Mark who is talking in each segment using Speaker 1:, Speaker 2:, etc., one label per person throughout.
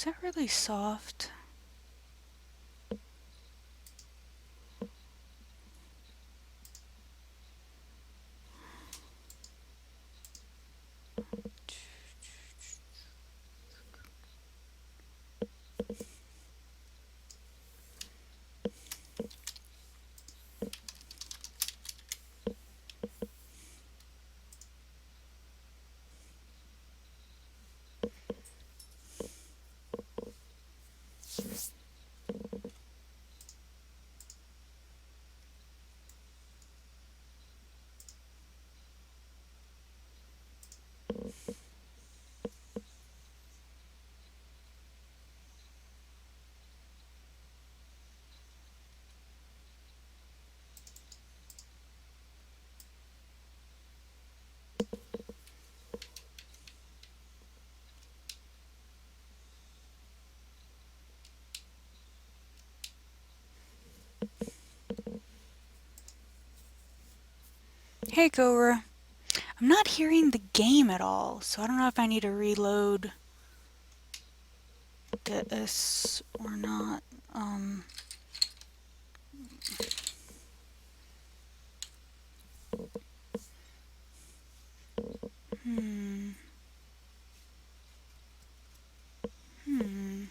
Speaker 1: Is that really soft? Hey Cobra, I'm not hearing the game at all, so I don't know if I need to reload this or not. Um, hmm, hmm.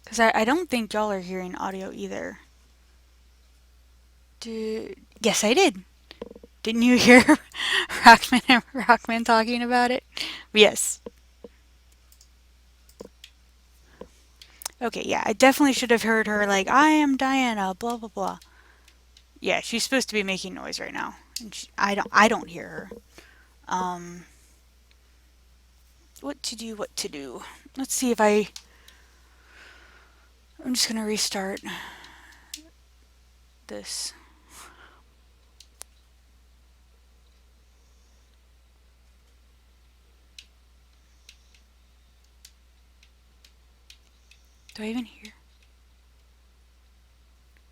Speaker 1: Because I don't think y'all are hearing audio either. Yes, I did. Didn't you hear Rockman and Rockman talking about it? Yes. Okay, yeah, I definitely should have heard her like, I am Diana, blah blah blah. Yeah, she's supposed to be making noise right now, and I don't hear her. Um, what to do? What to do? Let's see if I'm just gonna restart this. Do I even hear?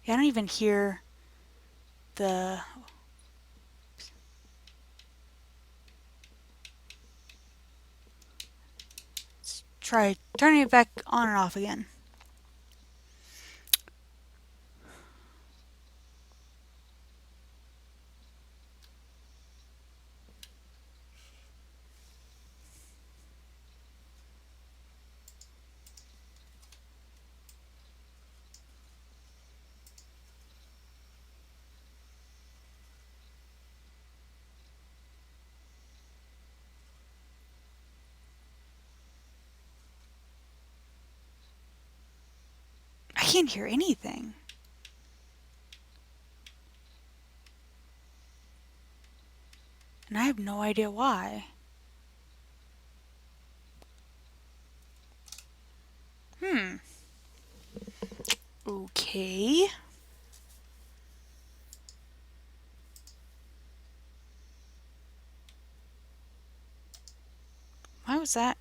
Speaker 1: Yeah, I don't even hear the. Let's try turning it back on and off again. I can't hear anything, and I have no idea why. Hmm. Okay. Why was that?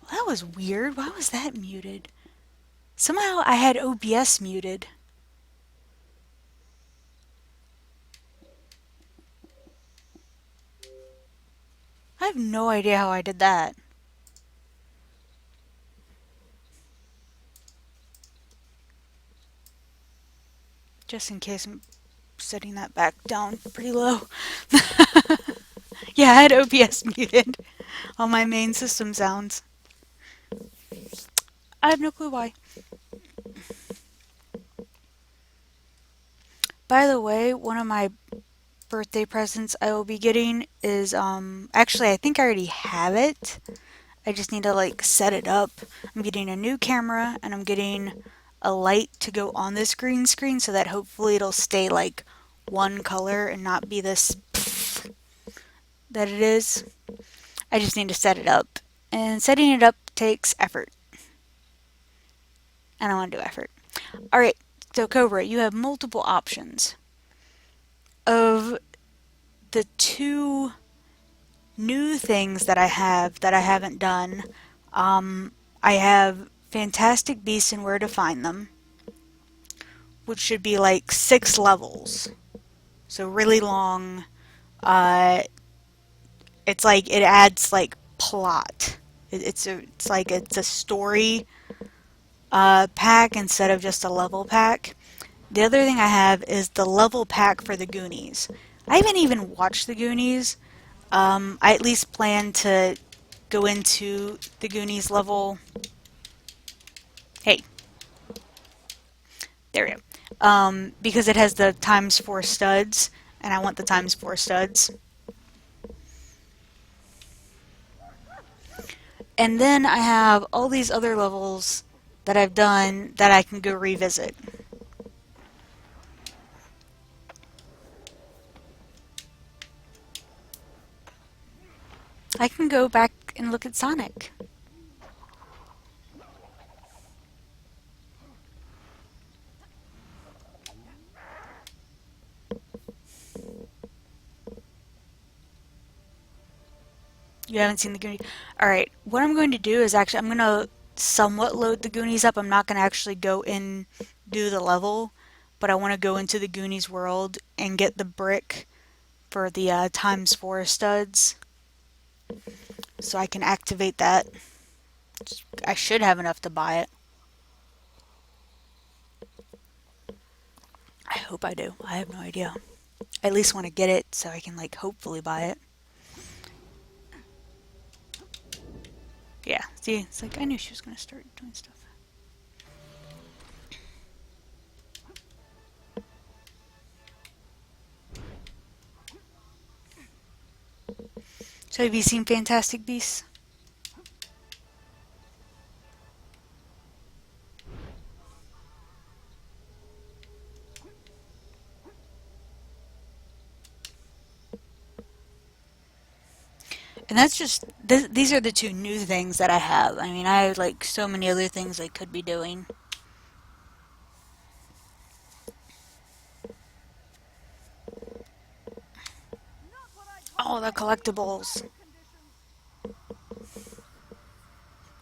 Speaker 1: Well, that was weird. Why was that muted? Somehow I had OBS muted. I have no idea how I did that. Just in case I'm setting that back down pretty low. Yeah, I had OBS muted on my main system sounds. I have no clue why. By the way, one of my birthday presents I will be getting is actually I think I already have it. I just need to like set it up. I'm getting a new camera and I'm getting a light to go on this green screen so that hopefully it'll stay like one color and not be this that it is. I just need to set it up. And setting it up takes effort. And I want to do effort. Alright, so Cobra, you have multiple options. Of the two new things that I have that I haven't done. I have Fantastic Beasts and Where to Find Them, which should be like 6 levels. So really long. Uh, it's like it adds like plot. It's a story pack instead of just a level pack. The other thing I have is the level pack for the Goonies. I haven't even watched the Goonies. I at least plan to go into the Goonies level. Hey, there we go. Because it has the ×4 studs, and I want the ×4 studs. And then I have all these other levels that I've done that I can go revisit. I can go back and look at Sonic. You haven't seen the Goonies? Alright, what I'm going to do is actually, I'm going to somewhat load the Goonies up. I'm not going to actually go in, do the level, but I want to go into the Goonies world and get the brick for the ×4 studs. So I can activate that. I should have enough to buy it. I hope I do. I have no idea. I at least want to get it so I can like hopefully buy it. Yeah, see, it's like I knew she was going to start doing stuff. So have you seen Fantastic Beasts? And that's just, these are the two new things that I have. I mean, I have like so many other things I could be doing. Oh, the collectibles.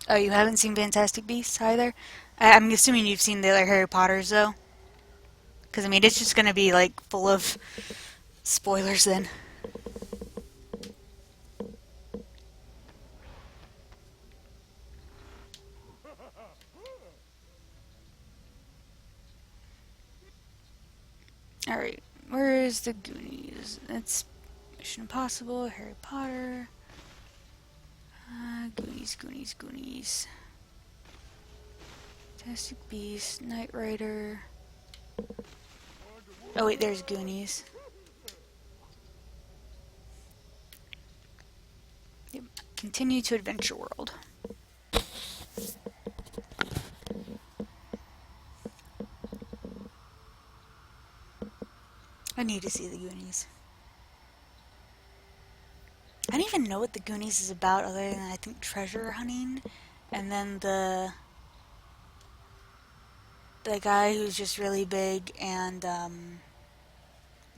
Speaker 1: Oh, you haven't seen Fantastic Beasts either? I'm assuming you've seen the other Harry Potters though. Because I mean, it's just going to be like full of spoilers then. Alright, where is the Goonies? It's Mission Impossible, Harry Potter. Goonies, Goonies, Goonies. Fantastic Beasts, Knight Rider. Oh wait, there's Goonies. Yep. Continue to Adventure World. I need to see the Goonies. I don't even know what the Goonies is about other than I think treasure hunting and then the guy who's just really big and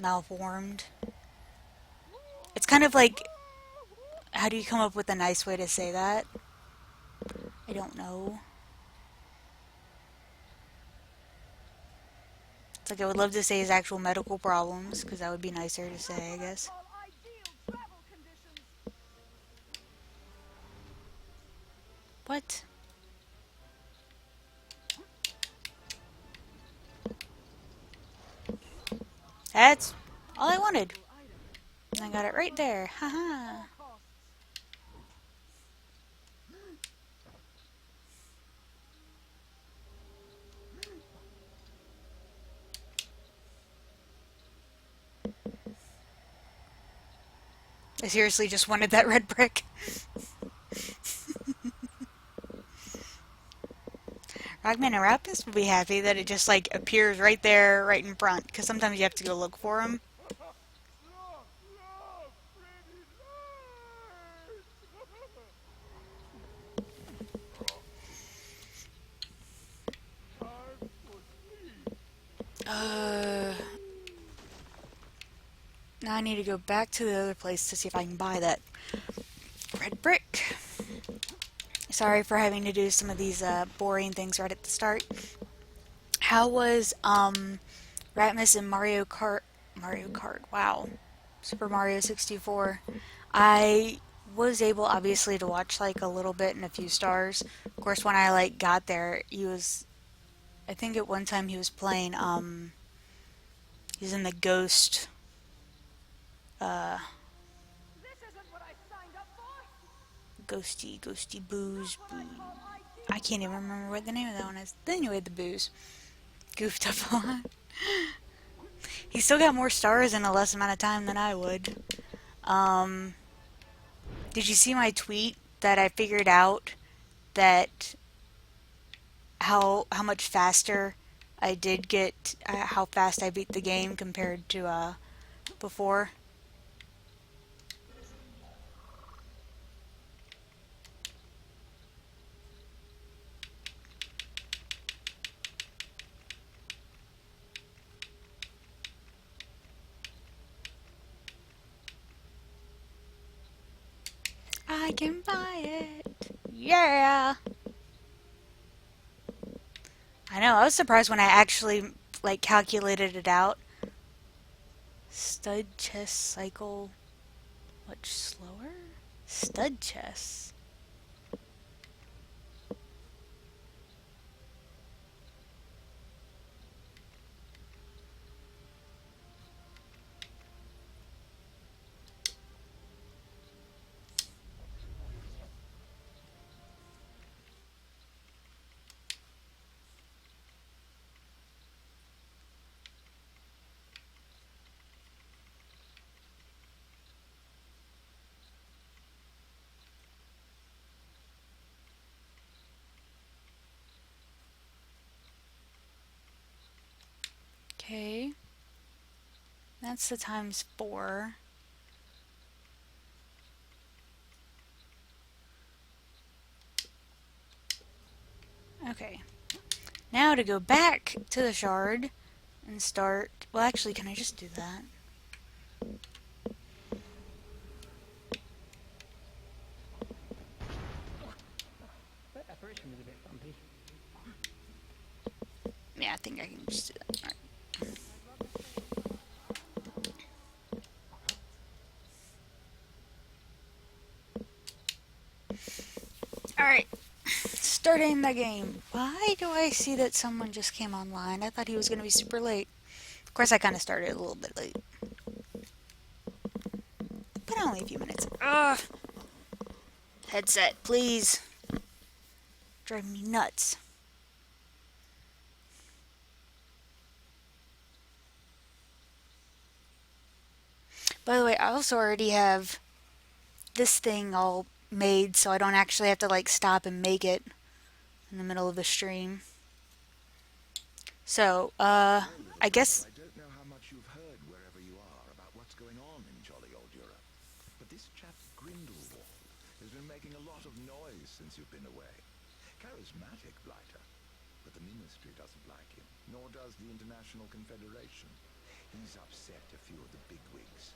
Speaker 1: malformed. It's kind of like, how do you come up with a nice way to say that? I don't know. It's like I would love to say his actual medical problems, because that would be nicer to say, I guess. What? That's all I wanted. I got it right there. Haha. I seriously just wanted that red brick. Ragman and Rapus would be happy that it just like appears right there, right in front, because sometimes you have to go look for them. Now I need to go back to the other place to see if I can buy that Sorry for having to do some of these boring things right at the start. How was Ratmus and Mario Kart? Mario Kart, wow. Super Mario 64. I was able obviously to watch like a little bit and a few stars. Of course, when I like got there, he was, I think at one time he was playing he's in the Ghost uh ghosty booze. I can't even remember what the name of that one is. Anyway, the booze goofed up a lot. He still got more stars in a less amount of time than I would. Um, did you see my tweet that I figured out that how much faster I did get how fast I beat the game compared to before? I can buy it. Yeah. I know. I was surprised when I actually like calculated it out. Stud chess cycle much slower? Stud chess. Okay. That's the times 4. Okay. Now to go back to the shard and start. Well, actually, can I just do that? Yeah, I think I can just do that. Alright. Starting the game. Why do I see that someone just came online? I thought he was going to be super late. Of course, I kind of started a little bit late. But only a few minutes. Ugh. Headset, please. Driving me nuts. By the way, I also already have this thing all made so I don't actually have to like stop and make it in the middle of the stream. So, I guess.
Speaker 2: I don't know how much you've heard wherever you are about what's going on in jolly old Europe, but this chap Grindelwald has been making a lot of noise since you've been away. Charismatic blighter, but the Ministry doesn't like him, nor does the International Confederation. He's upset a few of the bigwigs,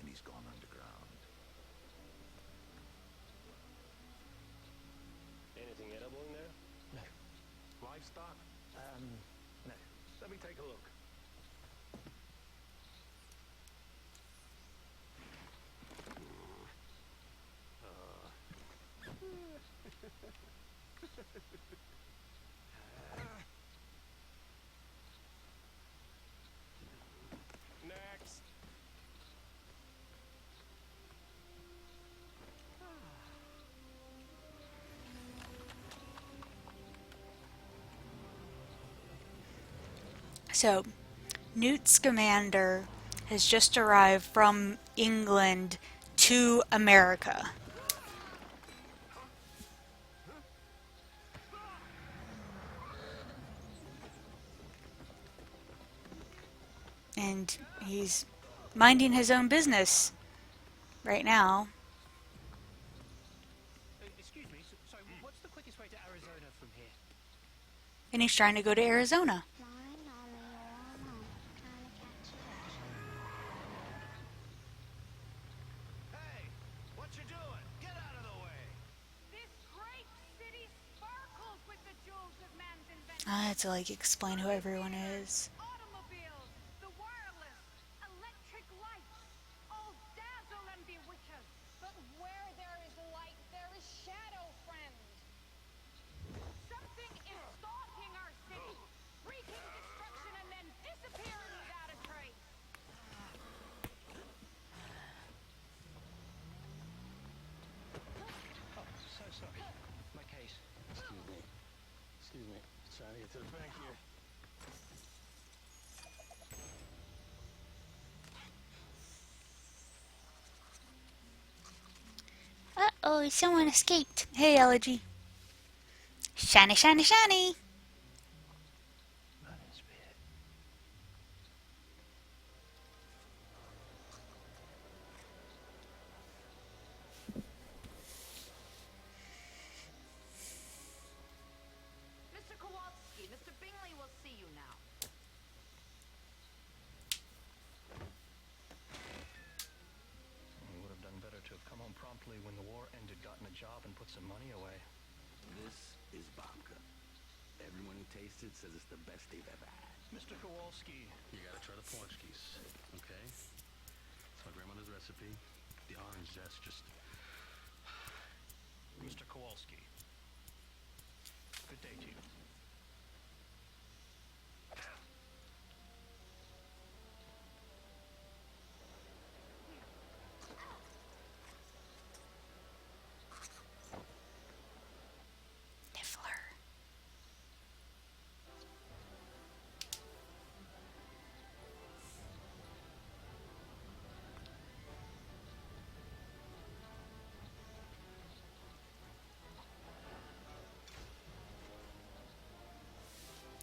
Speaker 2: and he's gone underground.
Speaker 3: Anything edible in there?
Speaker 2: No. Livestock? No. Let me take a look.
Speaker 3: Next.
Speaker 1: So, Newt Scamander has just arrived from England to America. And he's minding his own business right now.
Speaker 4: Excuse me, so what's the quickest way to Arizona from here?
Speaker 1: And he's trying to go to Arizona.
Speaker 2: Hey, what you doing? Get out of the way!
Speaker 5: This great
Speaker 1: I had to like explain who everyone is.
Speaker 5: Automobiles, the wireless, electric lights, all dazzle and bewitch us. But where there is light, there is shadow, friend. Something is stalking our city, wreaking destruction and then disappearing without a trace.
Speaker 4: Oh, so sorry. My case.
Speaker 3: Excuse me. Excuse me. Trying to get to the bank here.
Speaker 1: Uh-oh, someone escaped. Hey, Elegy. Shiny, shiny, shiny!
Speaker 4: Running spirit.
Speaker 5: Mr. Kowalski, Mr. Bingley will see you now.
Speaker 4: We would have done better to have come home promptly when the war ended, gotten a job, and put some money away.
Speaker 6: This is babka. Everyone who tastes it says it's the best they've ever had.
Speaker 4: Mr. Kowalski.
Speaker 3: You gotta try the Portuguese, okay? It's my grandmother's recipe. The orange zest just...
Speaker 4: Mr. Kowalski. Good day to you.
Speaker 1: Niffler.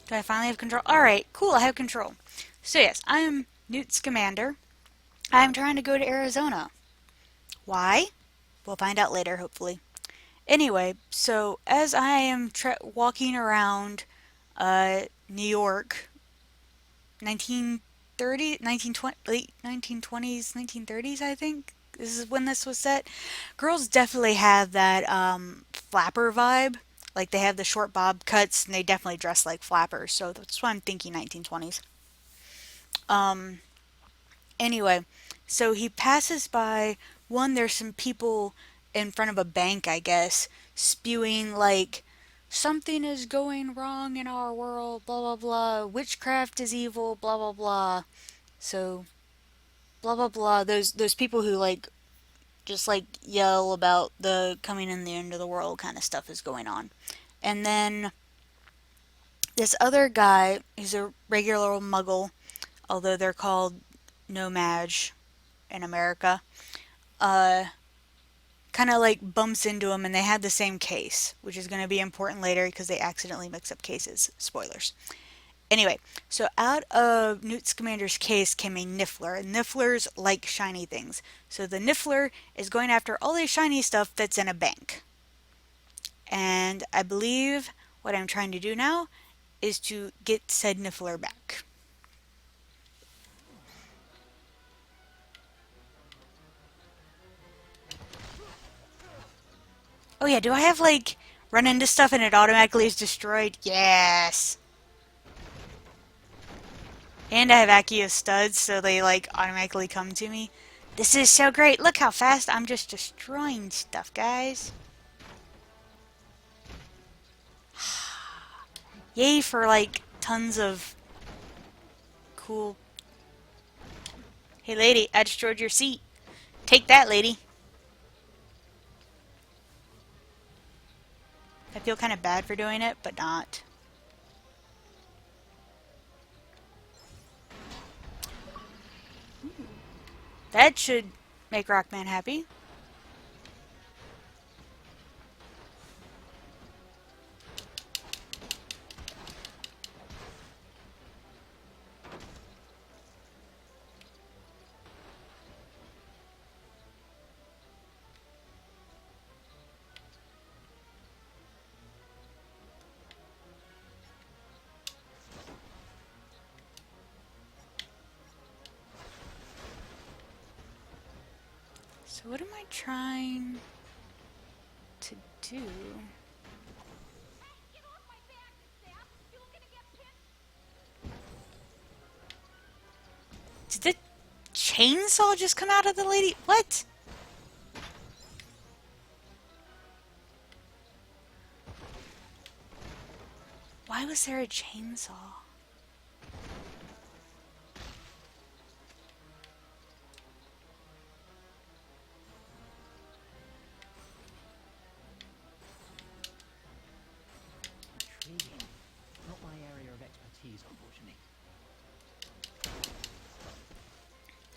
Speaker 1: Do I finally have control? Alright, cool, I have control. So yes, I am Newt Scamander. I am trying to go to Arizona. Why? We'll find out later, hopefully. Anyway, so as I am walking around New York, 1930, 1920, late 1920s, 1930s, I think. This is when this was set. Girls definitely have that flapper vibe. Like they have the short bob cuts and they definitely dress like flappers. So that's why I'm thinking 1920s. Anyway, so he passes by one, there's some people in front of a bank, I guess, spewing like something is going wrong in our world, blah blah blah, witchcraft is evil, blah blah blah. So blah blah blah. Those people who like just like yell about the coming in the end of the world kind of stuff is going on. And then this other guy, he's a regular old muggle, although they're called No-Maj in America, kind of like bumps into him and they had the same case, which is going to be important later because they accidentally mix up cases. Spoilers. Anyway, so out of Newt Scamander's case came a Niffler, and Nifflers like shiny things. So the Niffler is going after all the shiny stuff that's in a bank. And I believe what I'm trying to do now is to get said Niffler back. Oh yeah, do I have like run into stuff and it automatically is destroyed? Yes! And I have Accio studs, so they like automatically come to me. This is so great. Look how fast I'm just destroying stuff, guys. Yay for like tons of cool... Hey lady, I destroyed your seat. Take that, lady. I feel kind of bad for doing it, but not. That should make Rockman happy. So what am I trying to do?
Speaker 5: Get off my back, Sam! You look an
Speaker 1: chainsaw just come out of the lady? What? Why was there a chainsaw?
Speaker 7: Intriguing. Not my area of expertise, unfortunately.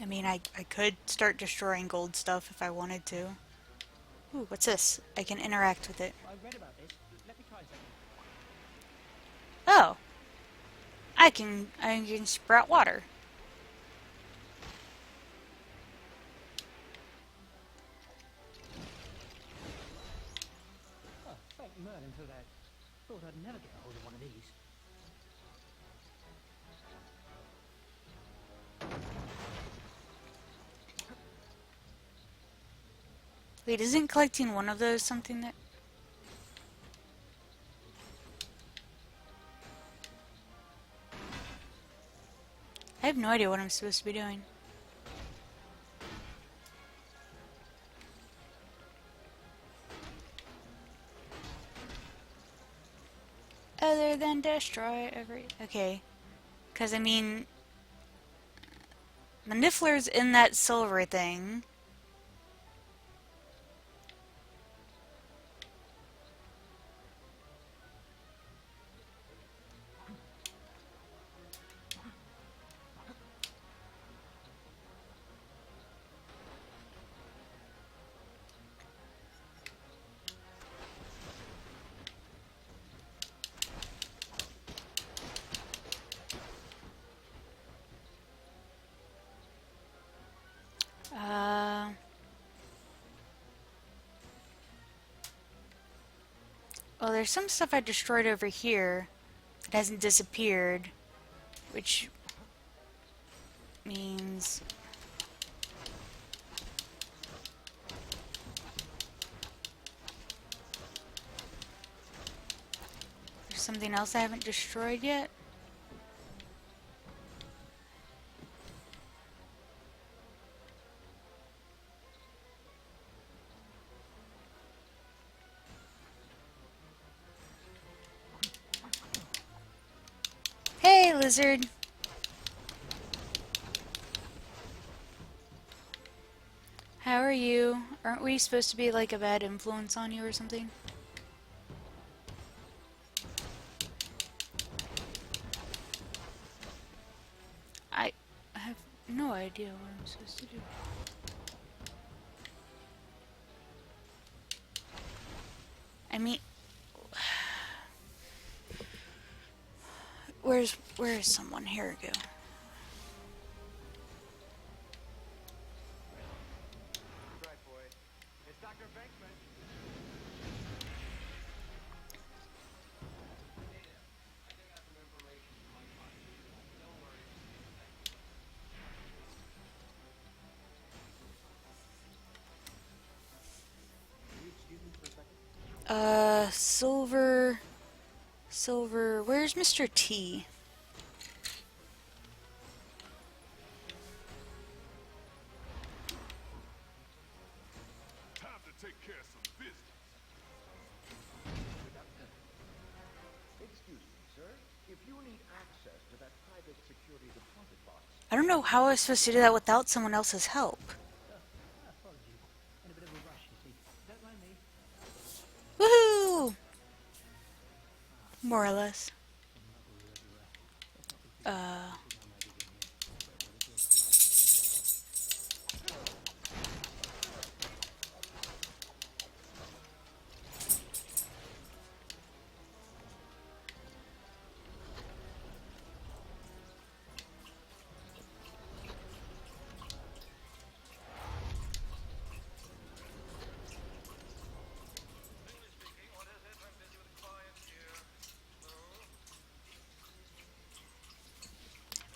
Speaker 1: I mean, I could start destroying gold stuff if I wanted to. Ooh, what's this? I can interact with it.
Speaker 7: I read about this. Let me try a second.
Speaker 1: Oh. I can sprout water.
Speaker 7: Oh, thank Merlin for that. Thought I'd never get hold of one of these.
Speaker 1: Wait, isn't collecting one of those something that... I have no idea what I'm supposed to be doing. Other than destroy every... Okay. Because, I mean... The Niffler's in that silver thing. Well, there's some stuff I destroyed over here that hasn't disappeared, which means... There's something else I haven't destroyed yet? Hey, lizard! How are you? Aren't we supposed to be like a bad influence on you or something? I have no idea what I'm supposed to do. I mean... Where is someone? Here we go. Silver, where's Mr. T?
Speaker 2: Time to take care of some business. Excuse me, sir. If you need access to that private security deposit box,
Speaker 1: I don't know how I was supposed to do that without someone else's help.
Speaker 7: Apologies. In a bit of a rush, you see. Don't mind me.
Speaker 1: Woohoo! More or less.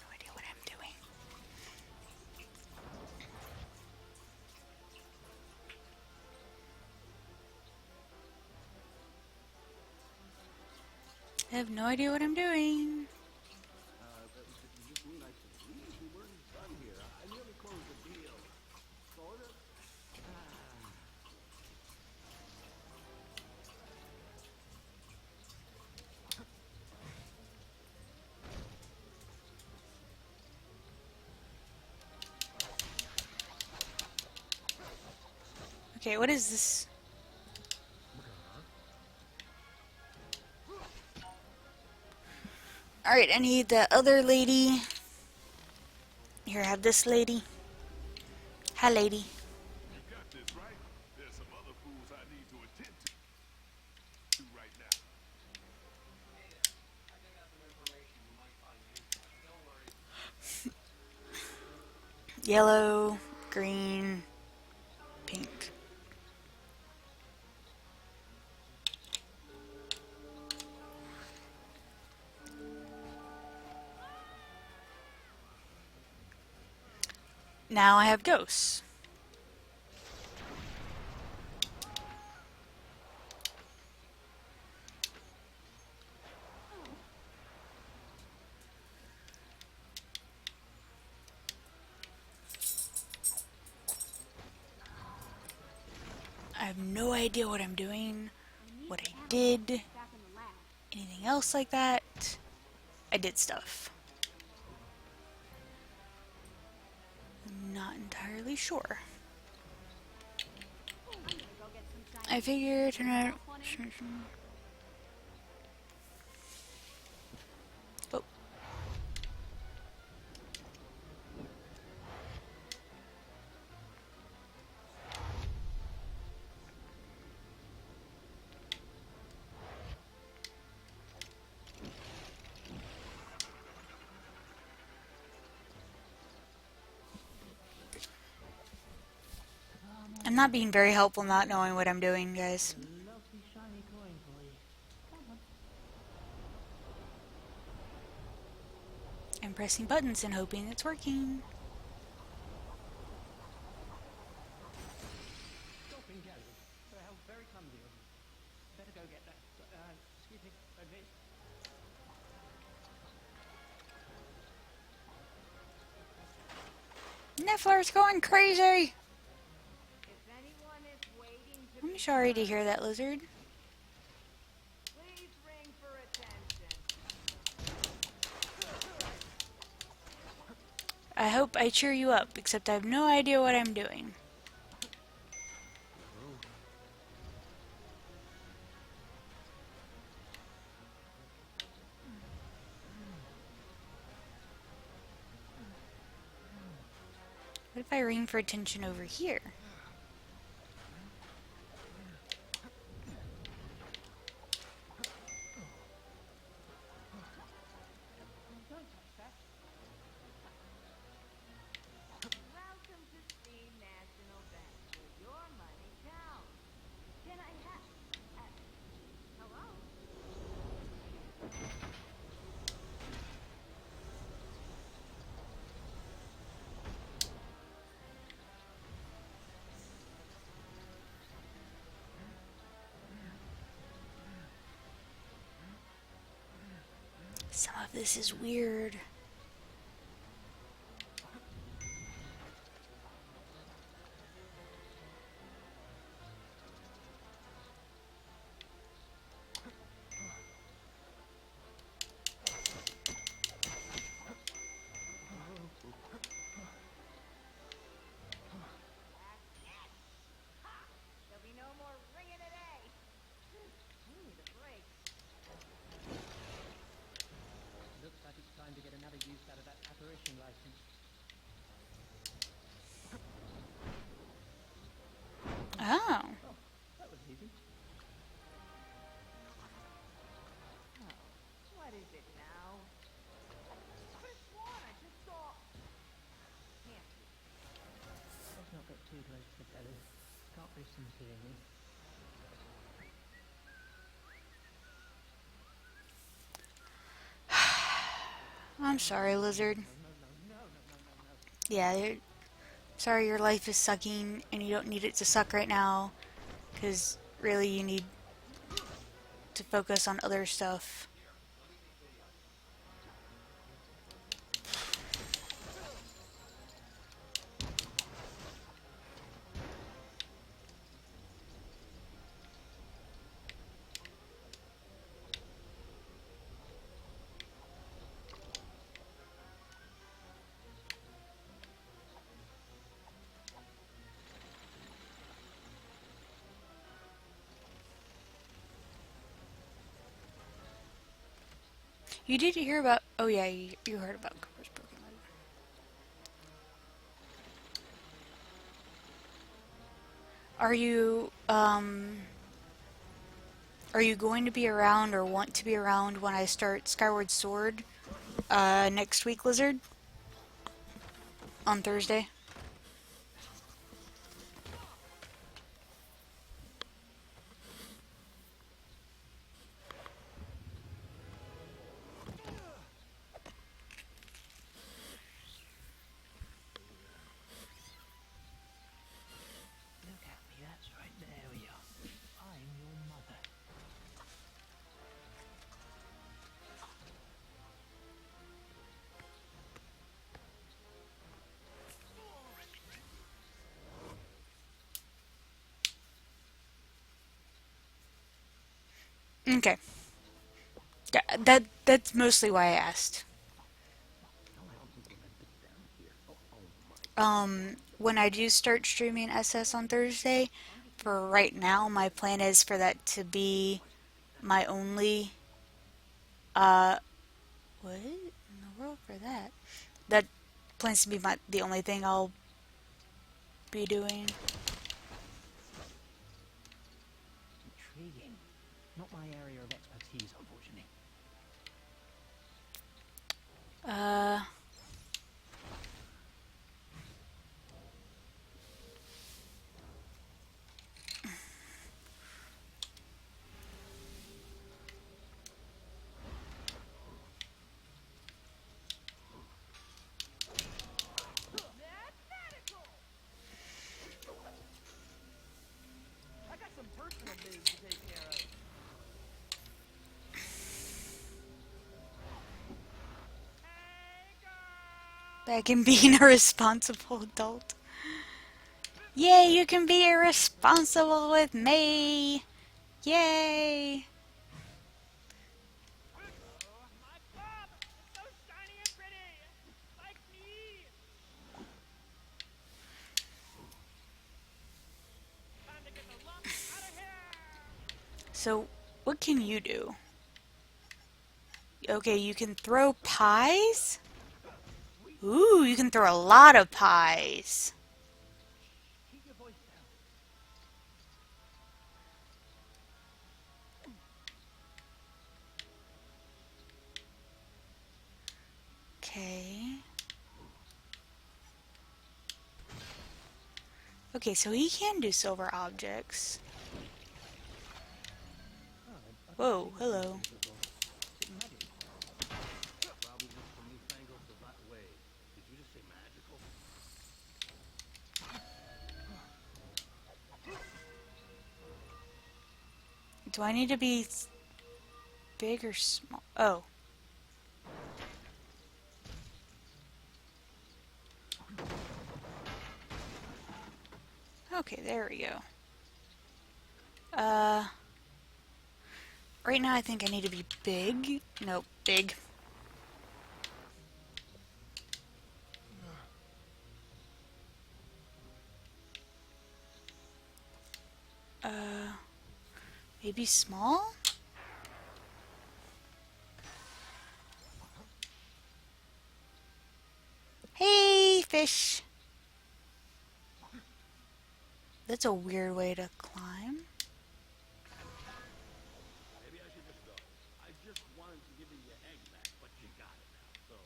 Speaker 1: No idea what I'm doing. I have no idea what I'm doing.
Speaker 6: We weren't done here. I nearly closed
Speaker 1: Okay, what is this? Alright, I need the other lady. Here, have this lady. Hi, lady.
Speaker 2: You got this, right? There's some other fools I need to attend to right now.
Speaker 1: Yellow, green, pink. Now I have ghosts. I have no idea what I'm doing, what I did,
Speaker 5: Back in the lab.
Speaker 1: anything else like that. I did stuff. I'm not entirely sure.
Speaker 5: I'm gonna go get some shiny
Speaker 1: I figure tonight. Oh. I'm not being very helpful not knowing what I'm doing, guys.
Speaker 7: Lovely shiny coin for you. Come on.
Speaker 1: I'm pressing buttons and hoping it's working.
Speaker 7: Shopping gallery. How very clumsy of you. Better go get that. Excuse me. Admit.
Speaker 1: Niffler's going crazy!
Speaker 5: If anyone is waiting to
Speaker 1: I'm
Speaker 5: be
Speaker 1: sorry to
Speaker 5: served,
Speaker 1: hear that, Lizard.
Speaker 5: please ring for attention.
Speaker 1: I hope I cheer you up, except I have no idea what I'm doing. What if I ring for attention over here?
Speaker 5: Welcome to Steam National Bank, where your money counts. Can I have... hello?
Speaker 1: Some of this is weird.
Speaker 5: There'll be no more ringing today. I need a break.
Speaker 7: Looks like it's time to get another use out of that apparition license.
Speaker 1: Oh.
Speaker 7: That was easy.
Speaker 5: Oh, what is it now? Chris Swan, I just saw... Can't be.
Speaker 7: Let's not get too close to the belly. Can't risk them seeing me.
Speaker 1: I'm sorry, Lizard. Yeah, sorry your life is sucking and you don't need it to suck right now. Because really you need to focus on other stuff. You did hear about? Oh yeah, you heard about Cooper's Broken Leg. Are you are you going to be around or want to be around when I start Skyward Sword next week, Lizard? On Thursday?
Speaker 7: Look at me, that's right, there we are. I'm your mother.
Speaker 1: Okay. Yeah, that's mostly why I asked. When I do start streaming SS on Thursday, for right now, my plan is for that to be my only, what in the world for that? That plans to be the only thing I'll be doing.
Speaker 7: Intriguing. Not my area of expertise, unfortunately.
Speaker 1: Uh,
Speaker 7: I got some personal biz to take care of.
Speaker 1: back in being a responsible adult. Yay, you can be irresponsible with me! Yay!
Speaker 7: My bob! It's so shiny and pretty! Like me! Time to get the lump out of here!
Speaker 1: So, what can you do? Okay, you can throw pies? Ooh, you can throw a lot of pies.
Speaker 7: Keep your voice down.
Speaker 1: Okay. Okay, so he can do silver objects. Whoa, hello.
Speaker 3: Probably just the newfangled Savat way. Did you just say magical?
Speaker 1: Do I need to be big or small? Oh. Okay, there we go. Right now I think I need to be big. Nope, big. Maybe small? Hey, fish! That's a weird way to climb.
Speaker 6: Maybe I should just go. I just wanted to give you your egg back, but you got it now, so...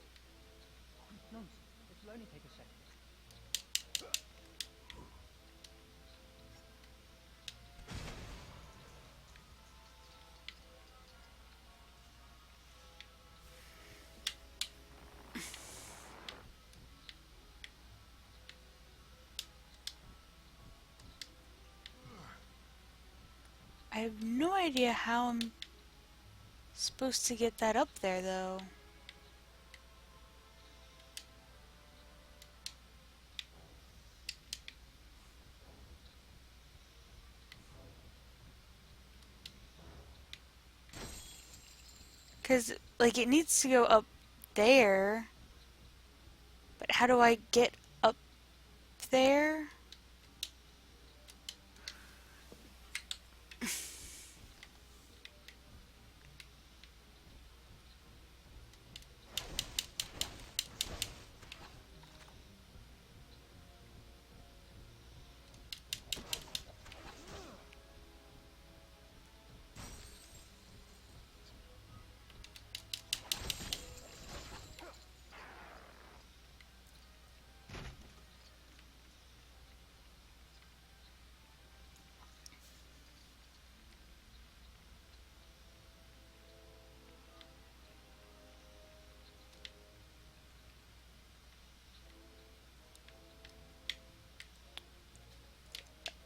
Speaker 7: Nonsense. It'll only take a second.
Speaker 1: I have no idea how I'm supposed to get that up there, though. Because, like, it needs to go up there. But how do I get up there?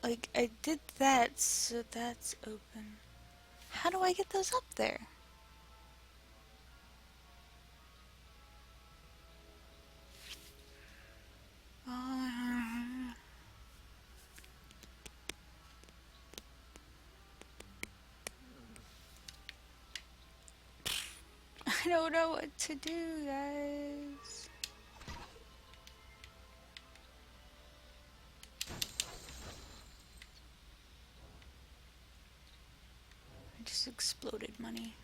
Speaker 1: Like, I did that, so that's open. How do I get those up there? I don't know what to do, guys. I just exploded money.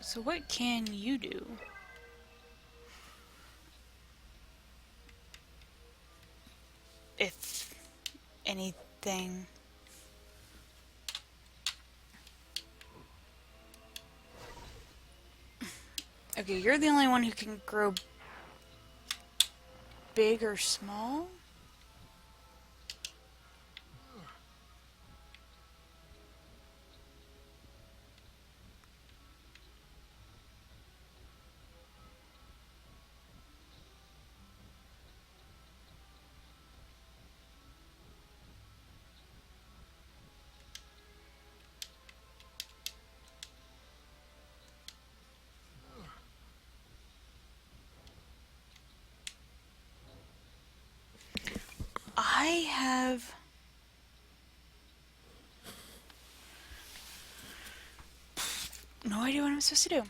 Speaker 1: So what can you do? If anything. Okay, you're the only one who can grow big or small? I have no idea what I'm supposed to do.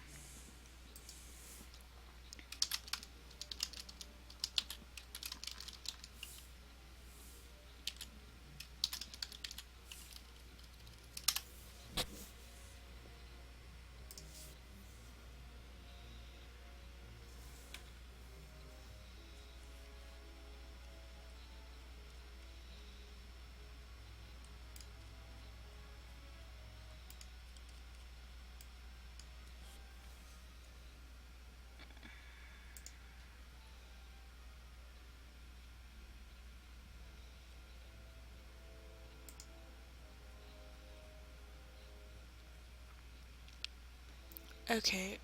Speaker 1: Okay,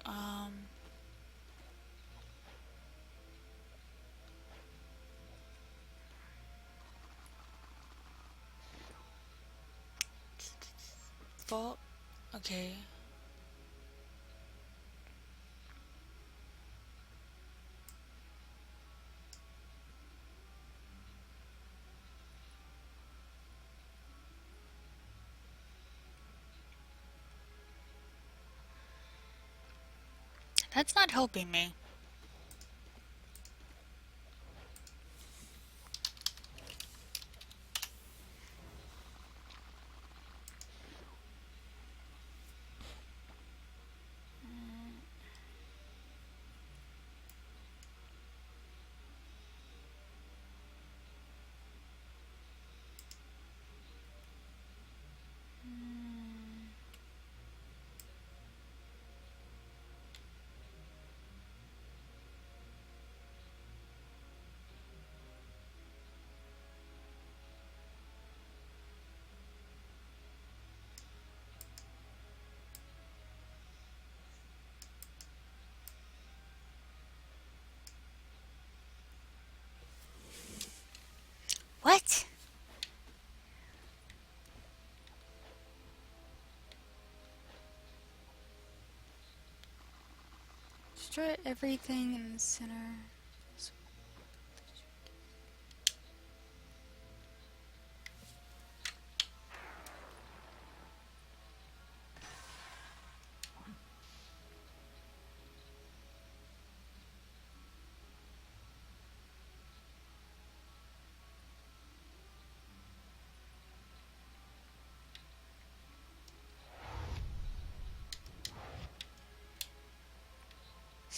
Speaker 1: vault. Okay. That's not helping me. What? Destroy everything in the center.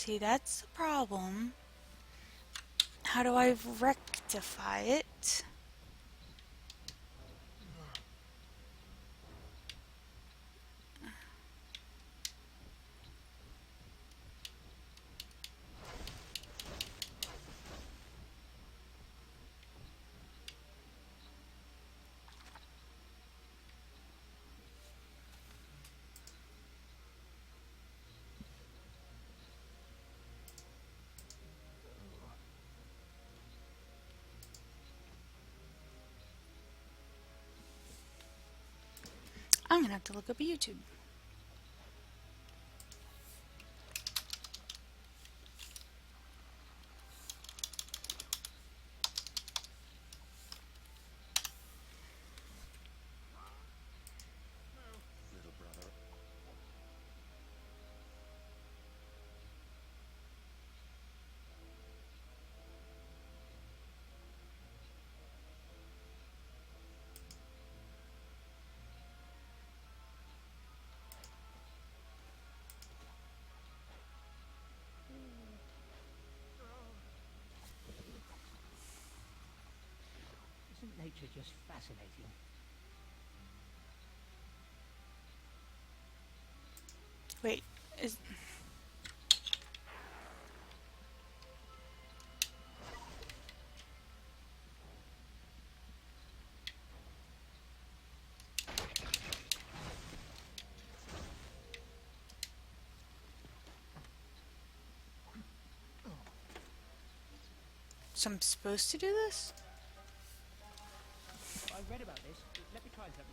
Speaker 1: See, that's the problem. How do I rectify it? I'm gonna have to look up YouTube.
Speaker 6: Little brother.
Speaker 7: Isn't nature just fascinating?
Speaker 1: Wait, is... So I'm supposed to do this?
Speaker 7: I read about this. Let me try something.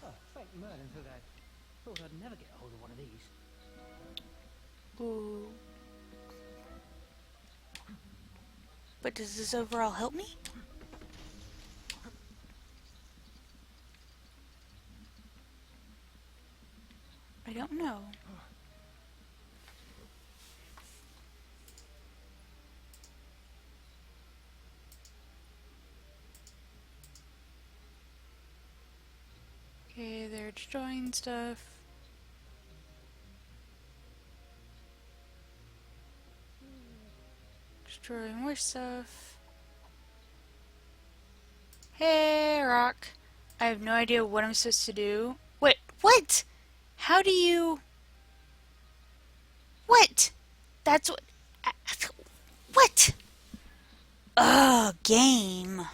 Speaker 7: Oh, thank Merlin for that. Thought I'd never get a hold of one of these.
Speaker 1: Ooh. But does this overall help me? I don't know. Okay, they're destroying stuff. Destroying more stuff. Hey, Rock. I have no idea what I'm supposed to do. Wait, what? How do you... What? That's what... What? Ugh, game.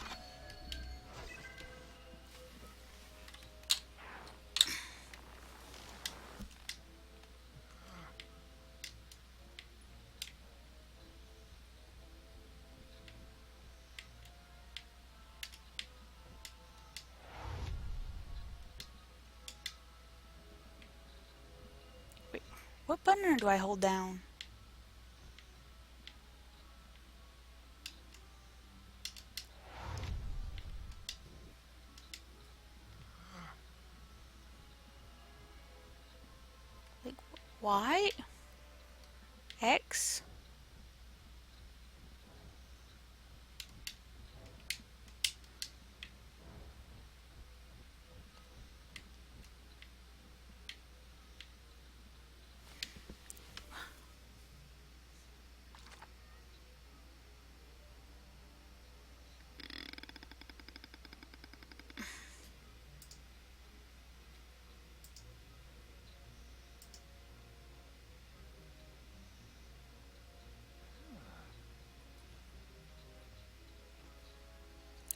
Speaker 1: Wait, what button do I hold down? Like, Y? X?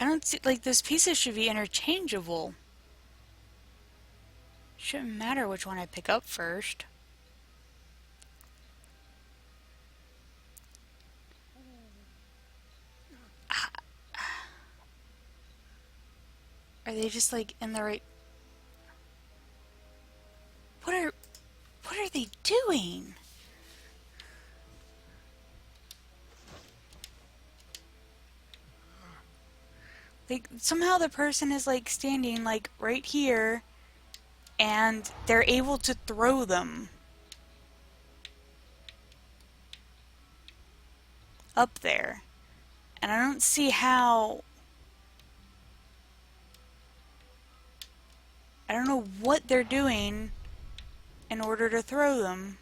Speaker 1: I don't see, like, those pieces should be interchangeable. Shouldn't matter which one I pick up first. Are they just like in the right? What are they doing? Like somehow the person is like standing like right here and they're able to throw them up there. And I don't see how. I don't know what they're doing in order to throw them.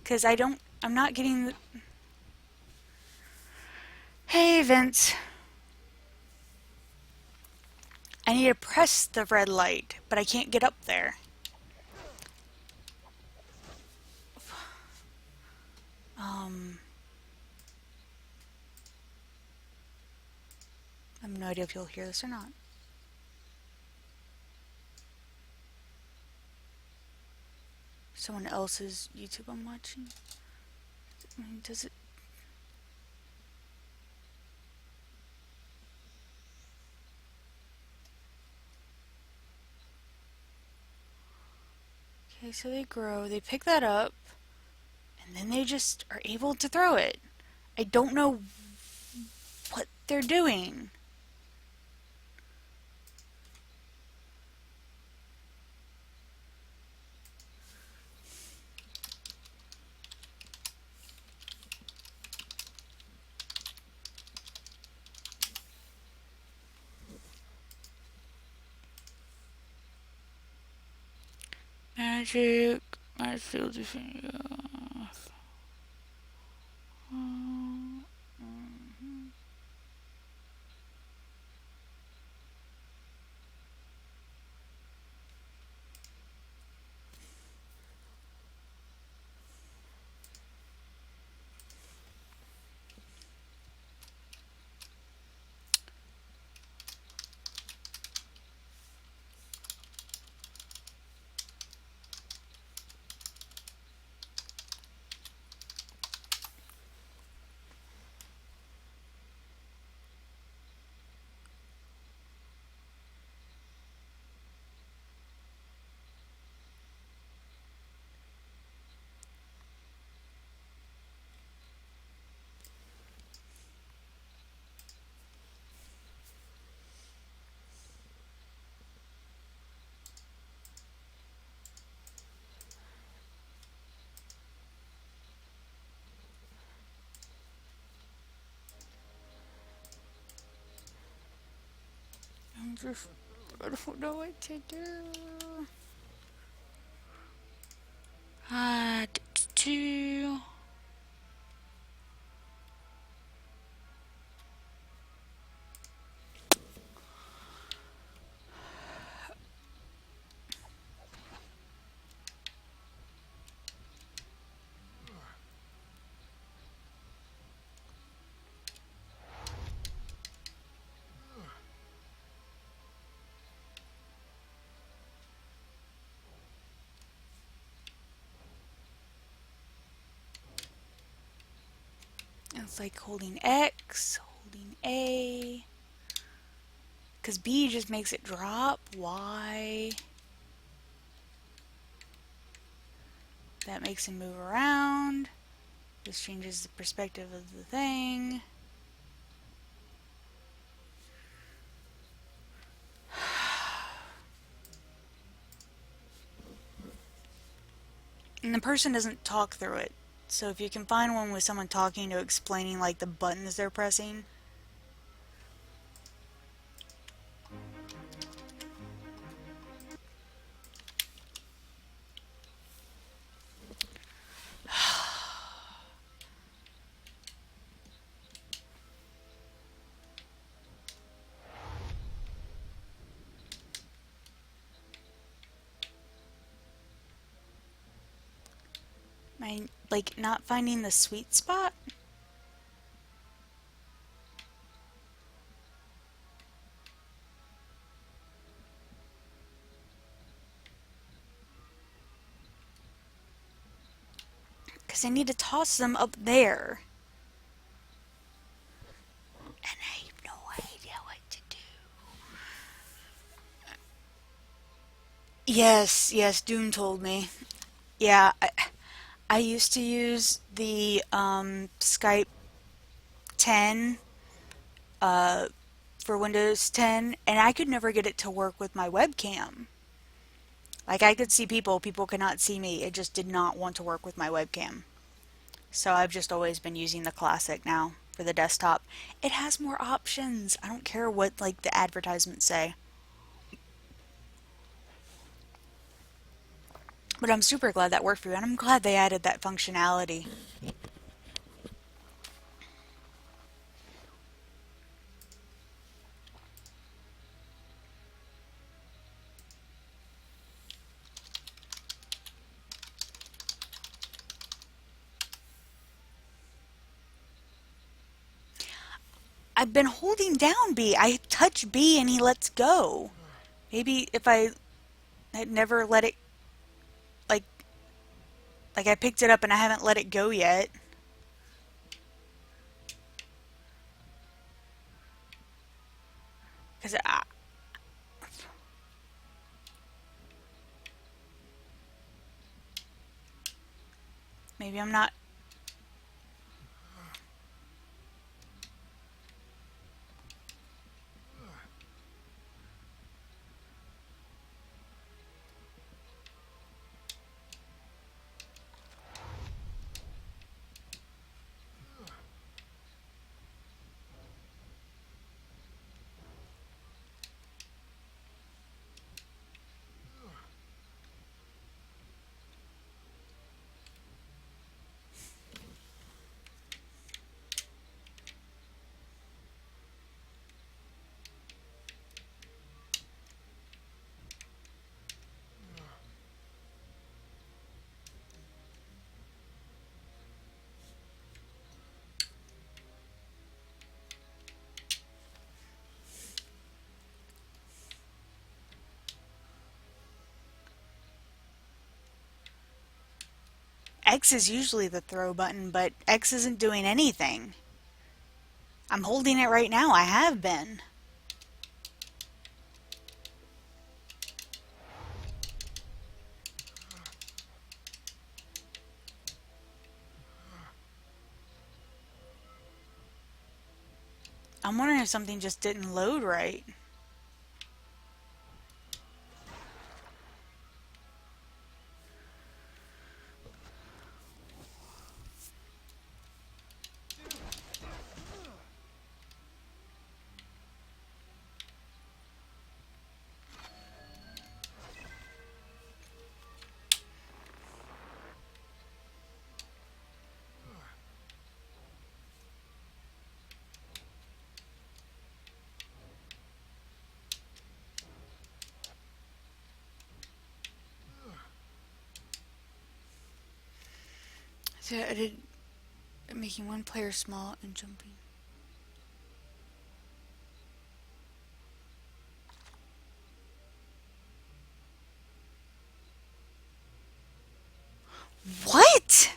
Speaker 1: Because I'm not getting the... Hey, Vince. I need to press the red light, but I can't get up there. I have no idea if you'll hear this or not. Someone else's YouTube I'm watching. I mean, does it... Okay, so they grow, they pick that up, and then they just are able to throw it. I don't know what they're doing. Magic, field defense. I don't know what to do. Do. It's like holding X, holding A. Because B just makes it drop. Y. That makes him move around. This changes the perspective of the thing. And the person doesn't talk through it. So if you can find one with someone talking to explaining like the buttons they're pressing. My like not finding the sweet spot. Because I need to toss them up there. And I have no idea what to do. Yes, yes, Doom told me. Yeah, I used to use the Skype 10 for Windows 10, and I could never get it to work with my webcam. Like, I could see people, people could not see me. It just did not want to work with my webcam. So I've just always been using the Classic now for the desktop. It has more options. I don't care what, like, the advertisements say. But I'm super glad that worked for you, and I'm glad they added that functionality. I've been holding down B. I touch B and he lets go. Maybe if I had never let it, like, I picked it up and I haven't let it go yet. Because maybe I'm not. X is usually the throw button, but X isn't doing anything. I'm holding it right now. I have been. I'm wondering if something just didn't load right. So I did making one player small and jumping. What?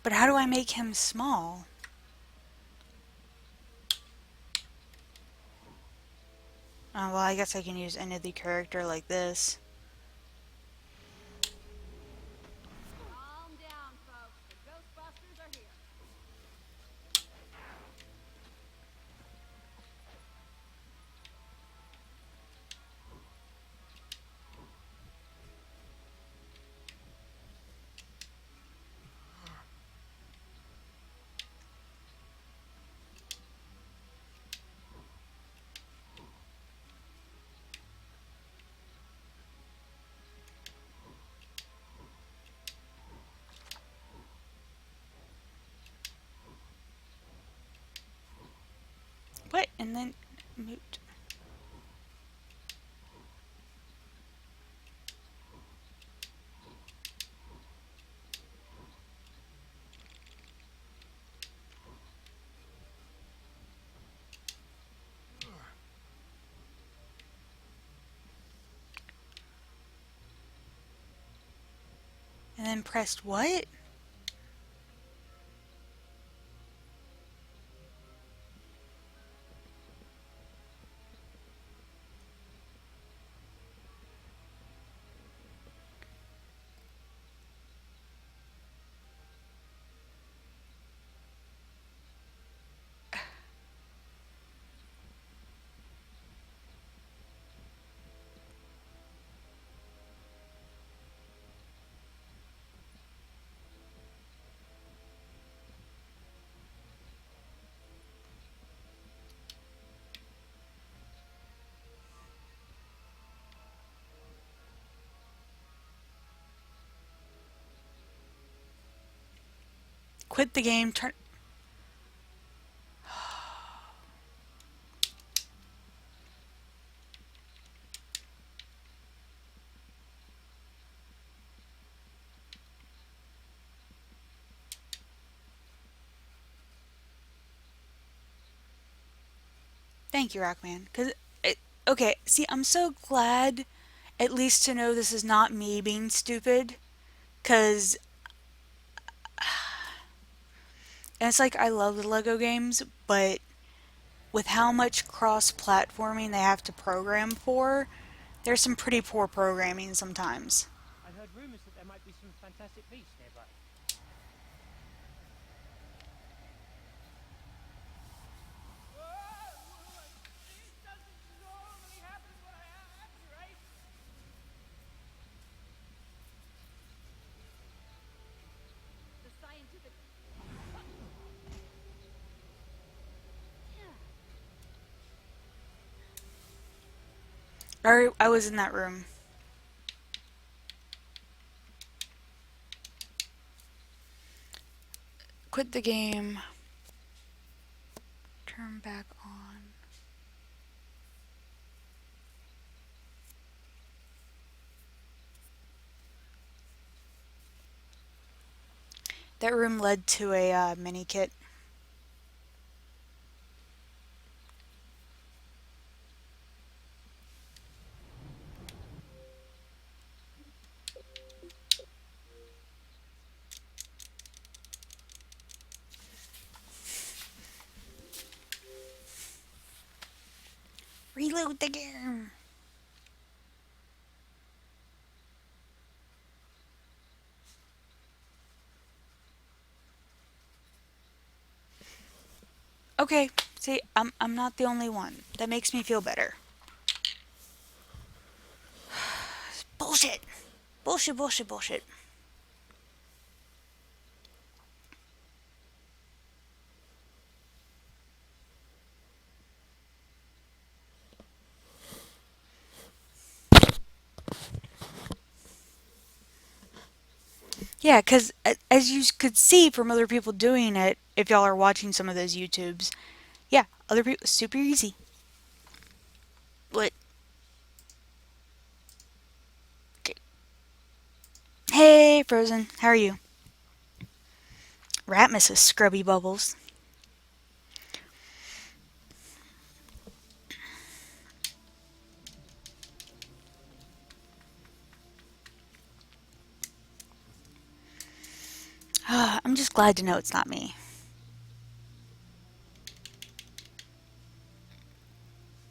Speaker 1: But how do I make him small? Well, I guess I can use any of the character like this.
Speaker 5: Calm down, folks. The Ghostbusters are here.
Speaker 1: and then mute. And then pressed what? Quit the game, turn. Thank you, Rockman. Okay, see, I'm so glad at least to know this is not me being stupid. Cause, and it's like I love the Lego games, but with how much cross-platforming they have to program for, there's some pretty poor programming sometimes.
Speaker 7: I heard rumors that there might be some fantastic beasts nearby.
Speaker 5: The scientific.
Speaker 1: I was in that room. Quit the game. Turn back on. That room led to a mini kit. Reload the game. Okay, see, I'm not the only one. That makes me feel better. Bullshit. Bullshit, bullshit, bullshit. Yeah, because as you could see from other people doing it, if y'all are watching some of those YouTubes, yeah, other people, super easy. What? Okay. Hey, Frozen, how are you? Ratmus Scrubby Bubbles. I'm just glad to know it's not me.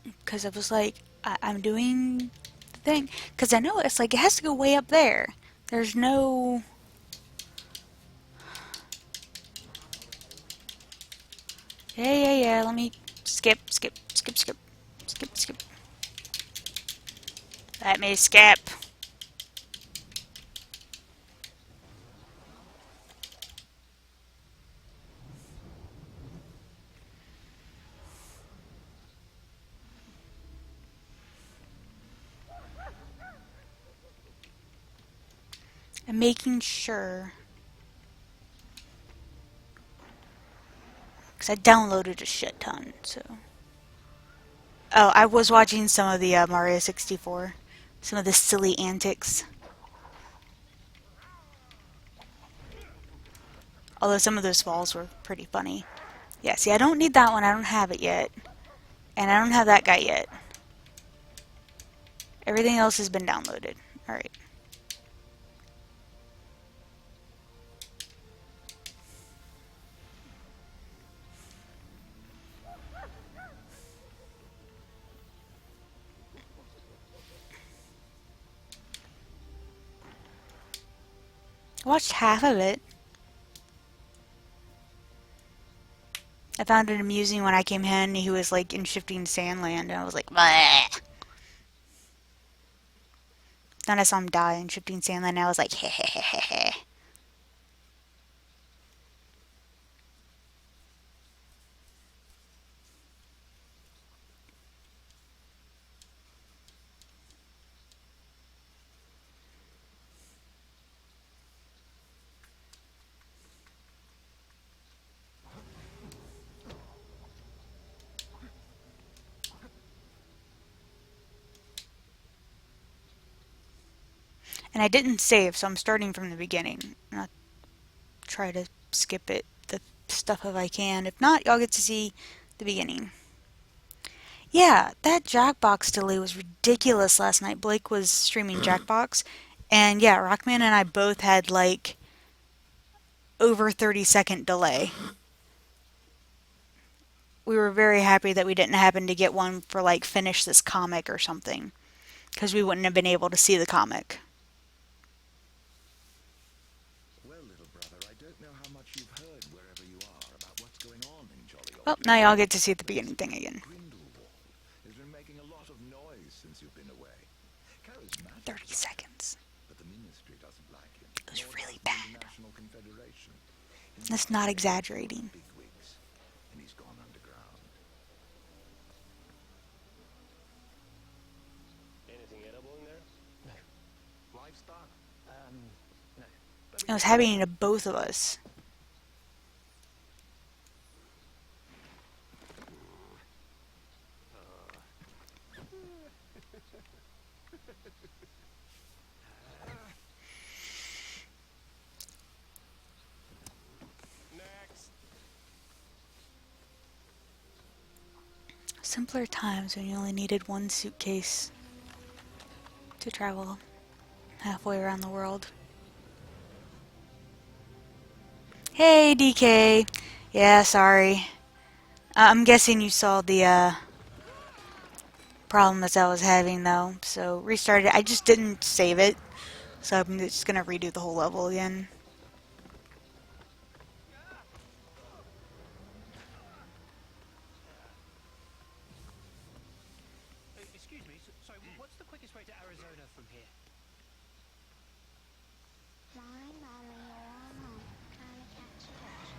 Speaker 1: Because I was like, I'm doing the thing. Because I know it's like, it has to go way up there. There's no... Yeah, let me skip. Let me skip. I'm making sure. Because I downloaded a shit ton, so... Oh, I was watching some of the Mario 64. Some of the silly antics. Although some of those falls were pretty funny. Yeah, see, I don't need that one. I don't have it yet. And I don't have that guy yet. Everything else has been downloaded. Alright. I watched half of it. I found it amusing when I came in. He was like in Shifting Sandland, and I was like, bleh. Then I saw him die in Shifting Sandland, and I was like, hehehehe. And I didn't save, so I'm starting from the beginning. And I'll try to skip it, the stuff if I can. If not, y'all get to see the beginning. Yeah, that Jackbox delay was ridiculous last night. Blake was streaming Jackbox, and yeah, Rockman and I both had like over 30-second delay. We were very happy that we didn't happen to get one for like finish this comic or something, because we wouldn't have been able to see the comic.
Speaker 2: Well, little brother, I don't know how much you've heard wherever you are about what's going on in jolly old
Speaker 1: Well, now y'all get to see the beginning thing again.
Speaker 2: Grindelwald has been making a lot of noise since you've been away. Charismatic,
Speaker 1: 30 seconds.
Speaker 2: but the Ministry doesn't like him.
Speaker 1: It was
Speaker 2: nor
Speaker 1: really
Speaker 2: does the
Speaker 1: bad.
Speaker 2: International Confederation.
Speaker 1: That's not exaggerating.
Speaker 2: Bigwigs, and he's gone underground.
Speaker 4: Anything edible in there? No. Livestock? No.
Speaker 1: It was happening to both of us.
Speaker 4: Next.
Speaker 1: Simpler times when you only needed one suitcase to travel halfway around the world. Hey, DK. Yeah, sorry. I'm guessing you saw the problem that I was having though, so restarted. I just didn't save it, so I'm just gonna redo the whole level again.
Speaker 7: Excuse me, sorry, what's the quickest way to Arizona from here?
Speaker 8: Flying by when you're on home, trying to catch a rush.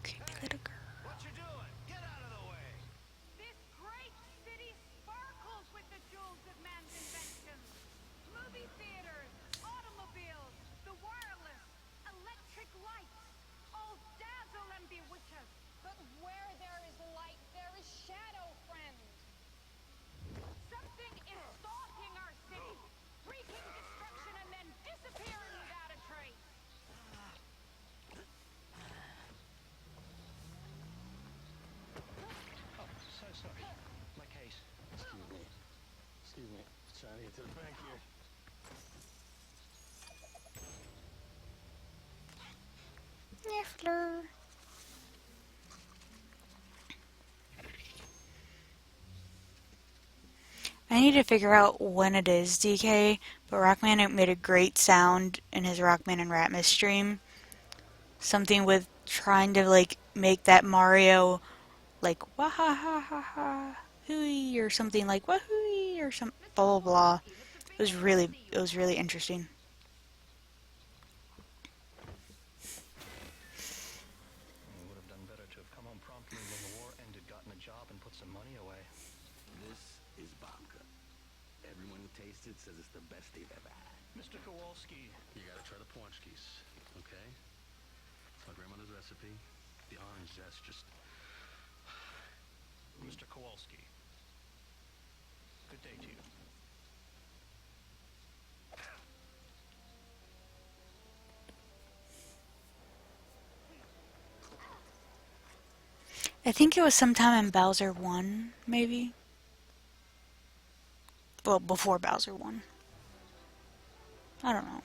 Speaker 1: Creepy little girl.
Speaker 6: What you doing? Get out of the way!
Speaker 5: This great city sparkles with the jewels of man's inventions. Movie theaters, automobiles, the wireless, electric lights, all dazzle and bewitch us. But where there is light, there is shadow, friend. Something is stalking our city, wreaking destruction and then disappearing without a trace.
Speaker 4: Oh, so sorry. My case.
Speaker 3: Excuse me. Excuse me. Trying to get to the bank here.
Speaker 1: Niffler. I need to figure out when it is, DK, but Rockman made a great sound in his Rockman and Ratmus stream. Something with trying to like make that Mario like wahahaha hooey or something like wahooey or some blah blah blah. It was really interesting.
Speaker 4: We would have done better to have come home promptly when the war ended, gotten a job, and put some money away.
Speaker 6: This is Babka. Everyone who tastes it says it's the best they've ever had.
Speaker 4: Mr. Kowalski.
Speaker 3: You gotta try the paunchkis, okay? It's my grandmother's recipe. The orange zest just...
Speaker 4: Kowalski. Good day to you.
Speaker 1: I think it was sometime in Bowser 1, maybe? Well, before Bowser 1. I don't know.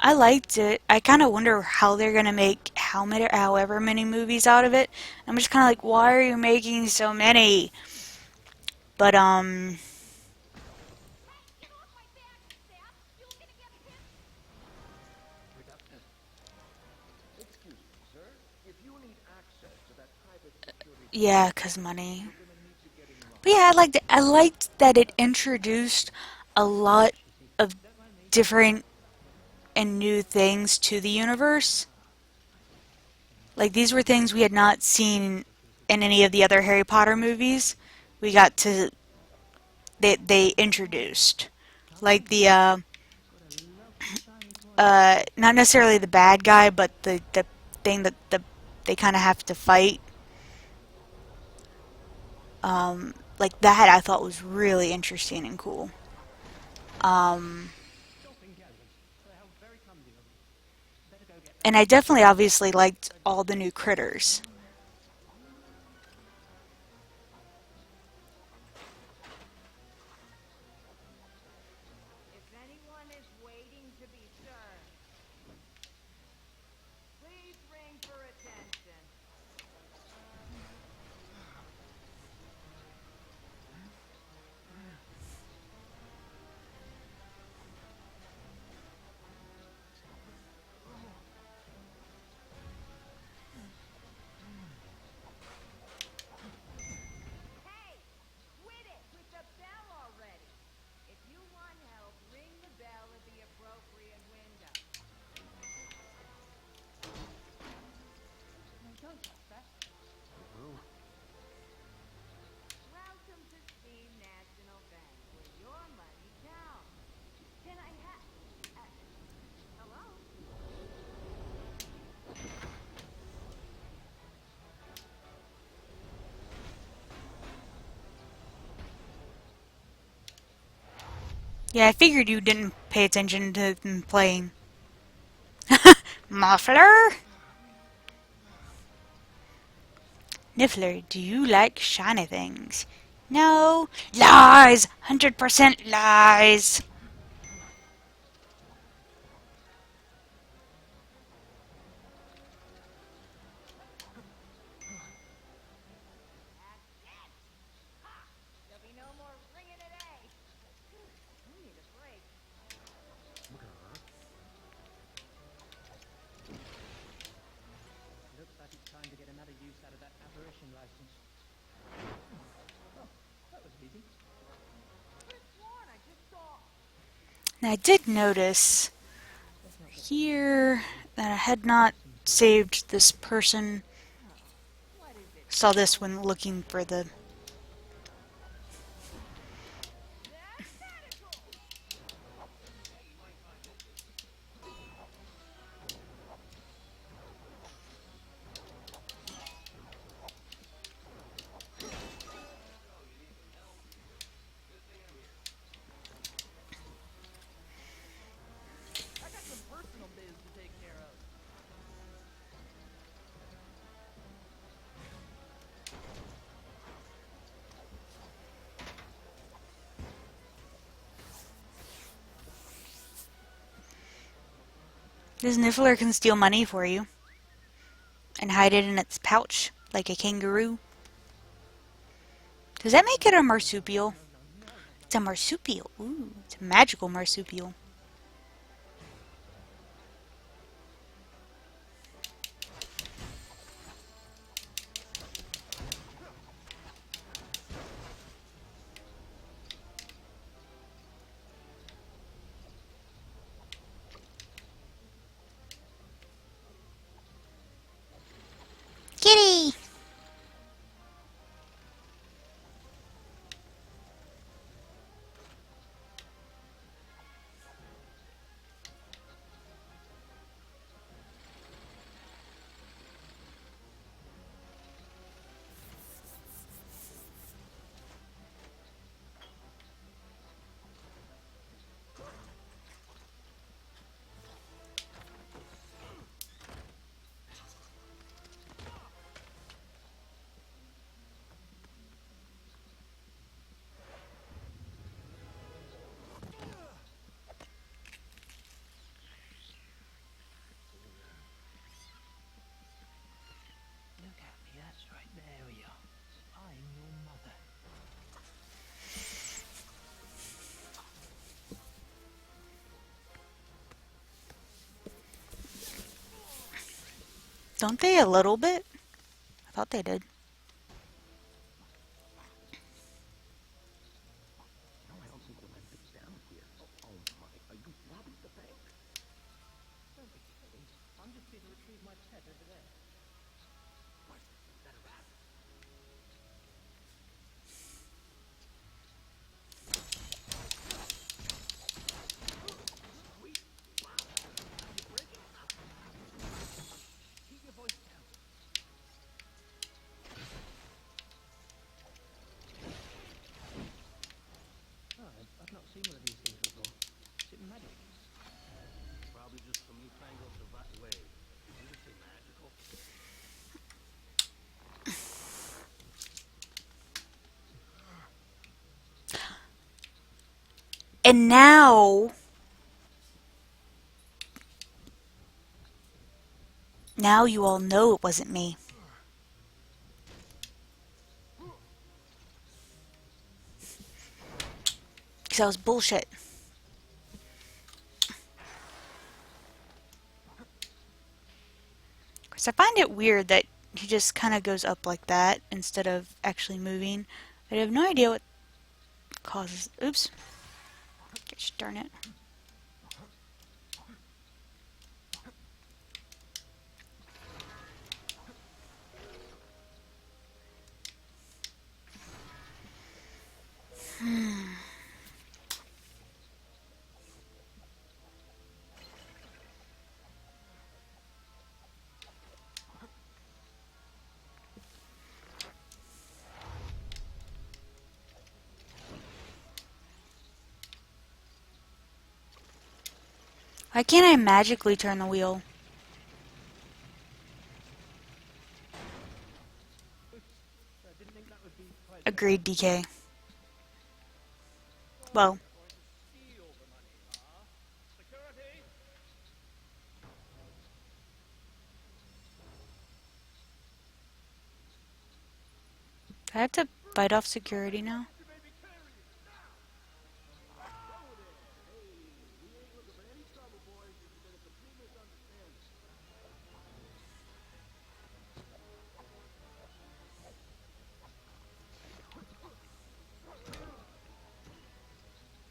Speaker 1: I liked it. I kind of wonder how they're gonna make however many movies out of it. I'm just kind of like, why are you making so many? But
Speaker 5: Get off my back, Sam! You're gonna get hit!
Speaker 2: Excuse me, sir. If you need access to that private security,
Speaker 1: yeah, 'cause money.
Speaker 2: you're gonna need to get in line.
Speaker 1: But yeah, I liked that it introduced a lot of different and new things to the universe. Like these were things we had not seen in any of the other Harry Potter movies. We got to they introduced like the not necessarily the bad guy, but the thing that they kind of have to fight. Like that I thought was really interesting and cool.
Speaker 7: Shopping galleries. How very clumsy of you. Better go get that.
Speaker 1: And I definitely obviously liked all the new critters.
Speaker 5: If anyone is waiting to be served, please ring for attention. Hey! Quit it with the bell already! If you want help, ring the bell at the appropriate window.
Speaker 7: No, don't touch that.
Speaker 5: Welcome to Steam National Bank, where your money counts. Can I hello?
Speaker 1: Yeah, I figured you didn't pay attention to them playing. Muffler? Niffler, do you like shiny things? No. Lies! 100% lies!
Speaker 5: That's it! Ha! There'll be no more ringing today. I need a break.
Speaker 7: Looks like it's time to get another use out of that apparition license. Oh, that was easy.
Speaker 5: Could have sworn I just saw.
Speaker 1: Now I did notice here that I had not saved this person.
Speaker 5: What is it?
Speaker 1: Saw this when looking for the...
Speaker 5: Mathematical!
Speaker 7: I got some personal biz to take care of.
Speaker 1: This Niffler can steal money for you. And hide it in its pouch, like a kangaroo. Does that make it a marsupial? It's a marsupial. Ooh, it's a magical marsupial. Kitty! Don't they a little bit? I thought they did.
Speaker 6: No, I don't think we'll let this down here. Oh my, are you robbing the bank?
Speaker 7: Don't be silly. I'm just here to retrieve my pet over there.
Speaker 6: What? Is that a rat? Sweet Bob, you breaking up? Keep your voice down.
Speaker 7: Oh, I've not seen one of these things before. Is it magic?
Speaker 6: Probably just some newfangled device. Wait, did you just say magical?
Speaker 1: And now you all know it wasn't me. Because that was bullshit. Of course, I find it weird that he just kind of goes up like that instead of actually moving. I have no idea what causes. Oops. Gosh darn it. Why can't I magically turn the wheel?
Speaker 7: I didn't think that would be quite...
Speaker 1: Agreed, DK. Well, I have to fight off security now.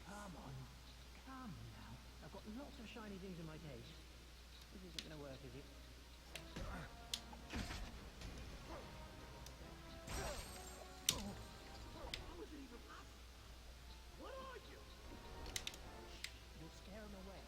Speaker 7: Come on. Come now. I've got lots of shiny things in my case. This isn't going to work, is it? You'll scare them away.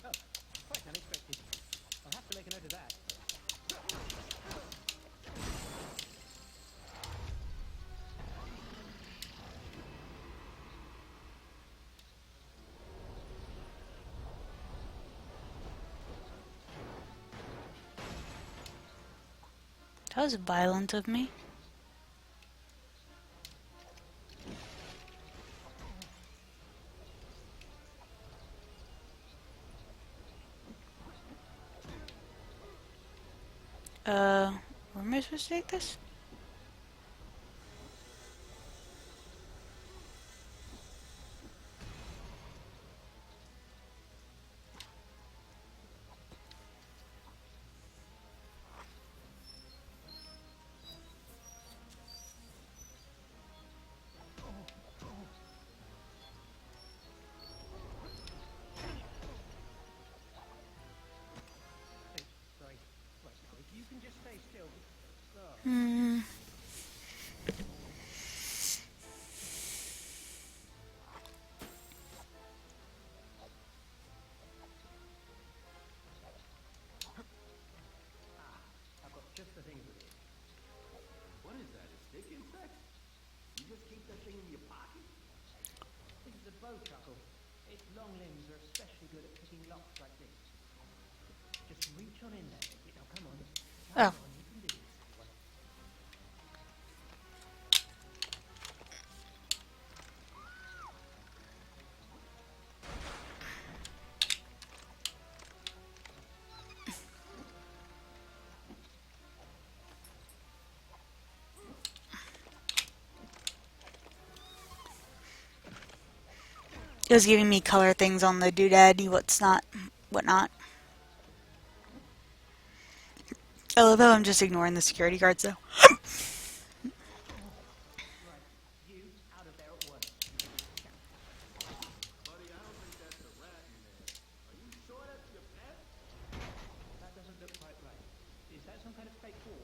Speaker 7: Oh, quite unexpected. I'll have to make a note of that.
Speaker 1: That was violent of me. Where am I supposed to take this?
Speaker 7: Oops, sorry. Right, now, if you can just stay still. Oh.
Speaker 1: Hmm.
Speaker 7: I've got just the thing for this.
Speaker 6: What is that, a stick insect? You just keep that thing in your pocket?
Speaker 7: This is a bow chuckle. Its long limbs are especially good at picking locks like this. Just reach on in there. Now, come on.
Speaker 1: Oh.
Speaker 7: Come on, you can do this.
Speaker 1: It was giving me color things on the doodad, what's not, whatnot. I love how I'm just ignoring the security guards though.
Speaker 7: Right, you out of there at once.
Speaker 3: Buddy, I don't think that's a rat in there. Are you sure that's your pet?
Speaker 7: That doesn't look quite right. Is that some kind of fake wall?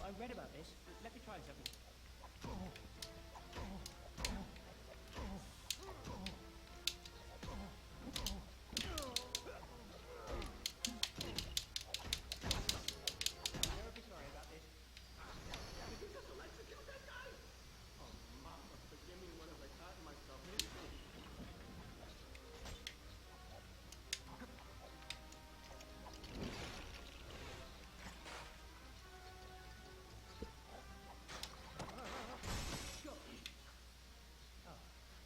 Speaker 7: I read about this. Let me try something. Terribly sorry about this.
Speaker 3: Forgive me when I caught myself.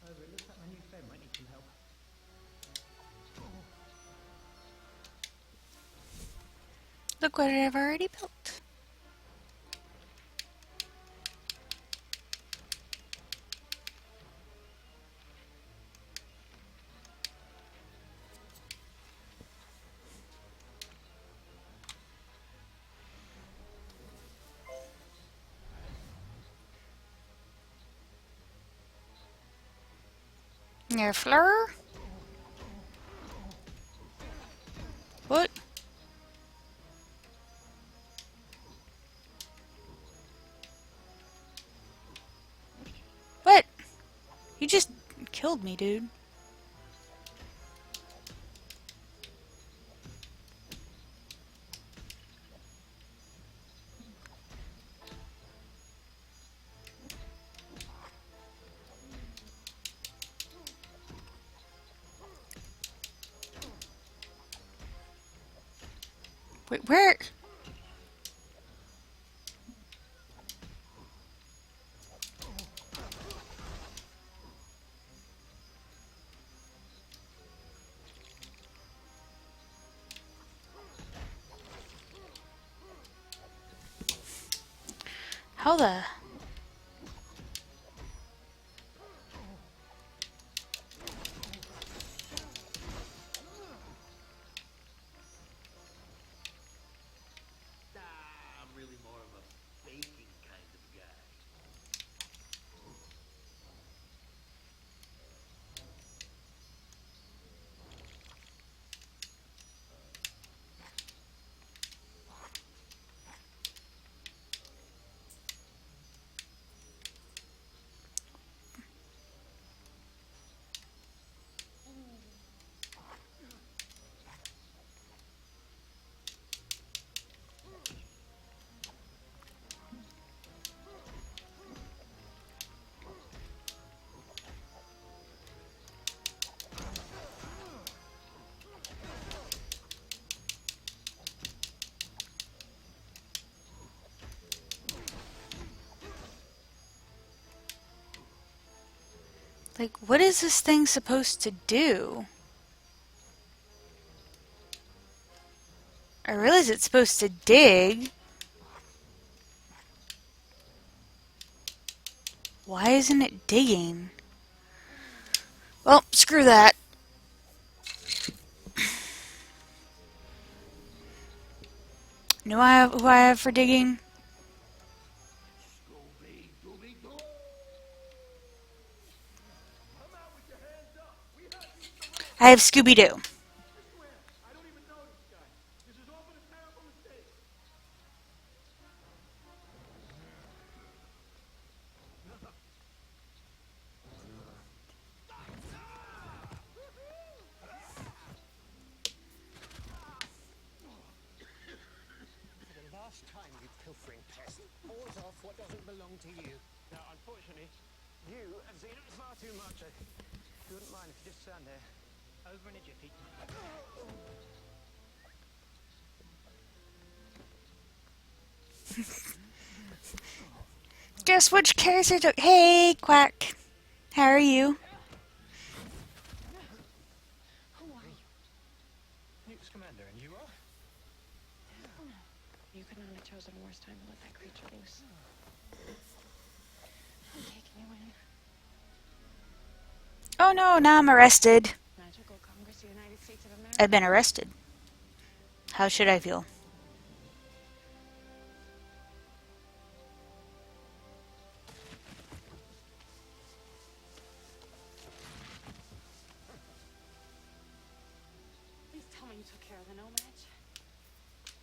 Speaker 7: Over, it looks like my new friend might need some help.
Speaker 1: Look what I've already built. Your fleur? What? What? You just killed me, dude. Wait, where? How the?
Speaker 6: I'm really more of a baking kind of guy.
Speaker 1: Like, what is this thing supposed to do? I realize it's supposed to dig. Why isn't it digging? Well, screw that. Who I have for digging? I have Scooby-Doo.
Speaker 3: I don't even know this guy. This has all been a terrible mistake.
Speaker 7: For the last time, you pilfering pest. Paws off what doesn't belong to you. Now, unfortunately, you have seen it far too much. If you wouldn't mind if you just stand there. Over in a jiffy.
Speaker 1: Guess which case I took? Hey, Quack. How are you?
Speaker 7: Who are you?
Speaker 4: Newt Scamander, and you are?
Speaker 7: You could not have chosen a worse time to let that creature loose. I'm taking you in.
Speaker 1: Oh no, now I'm arrested.
Speaker 7: Magical Congress of the United States of America.
Speaker 1: I've been arrested. How should I feel?
Speaker 7: Please tell me you took care of the No-Match.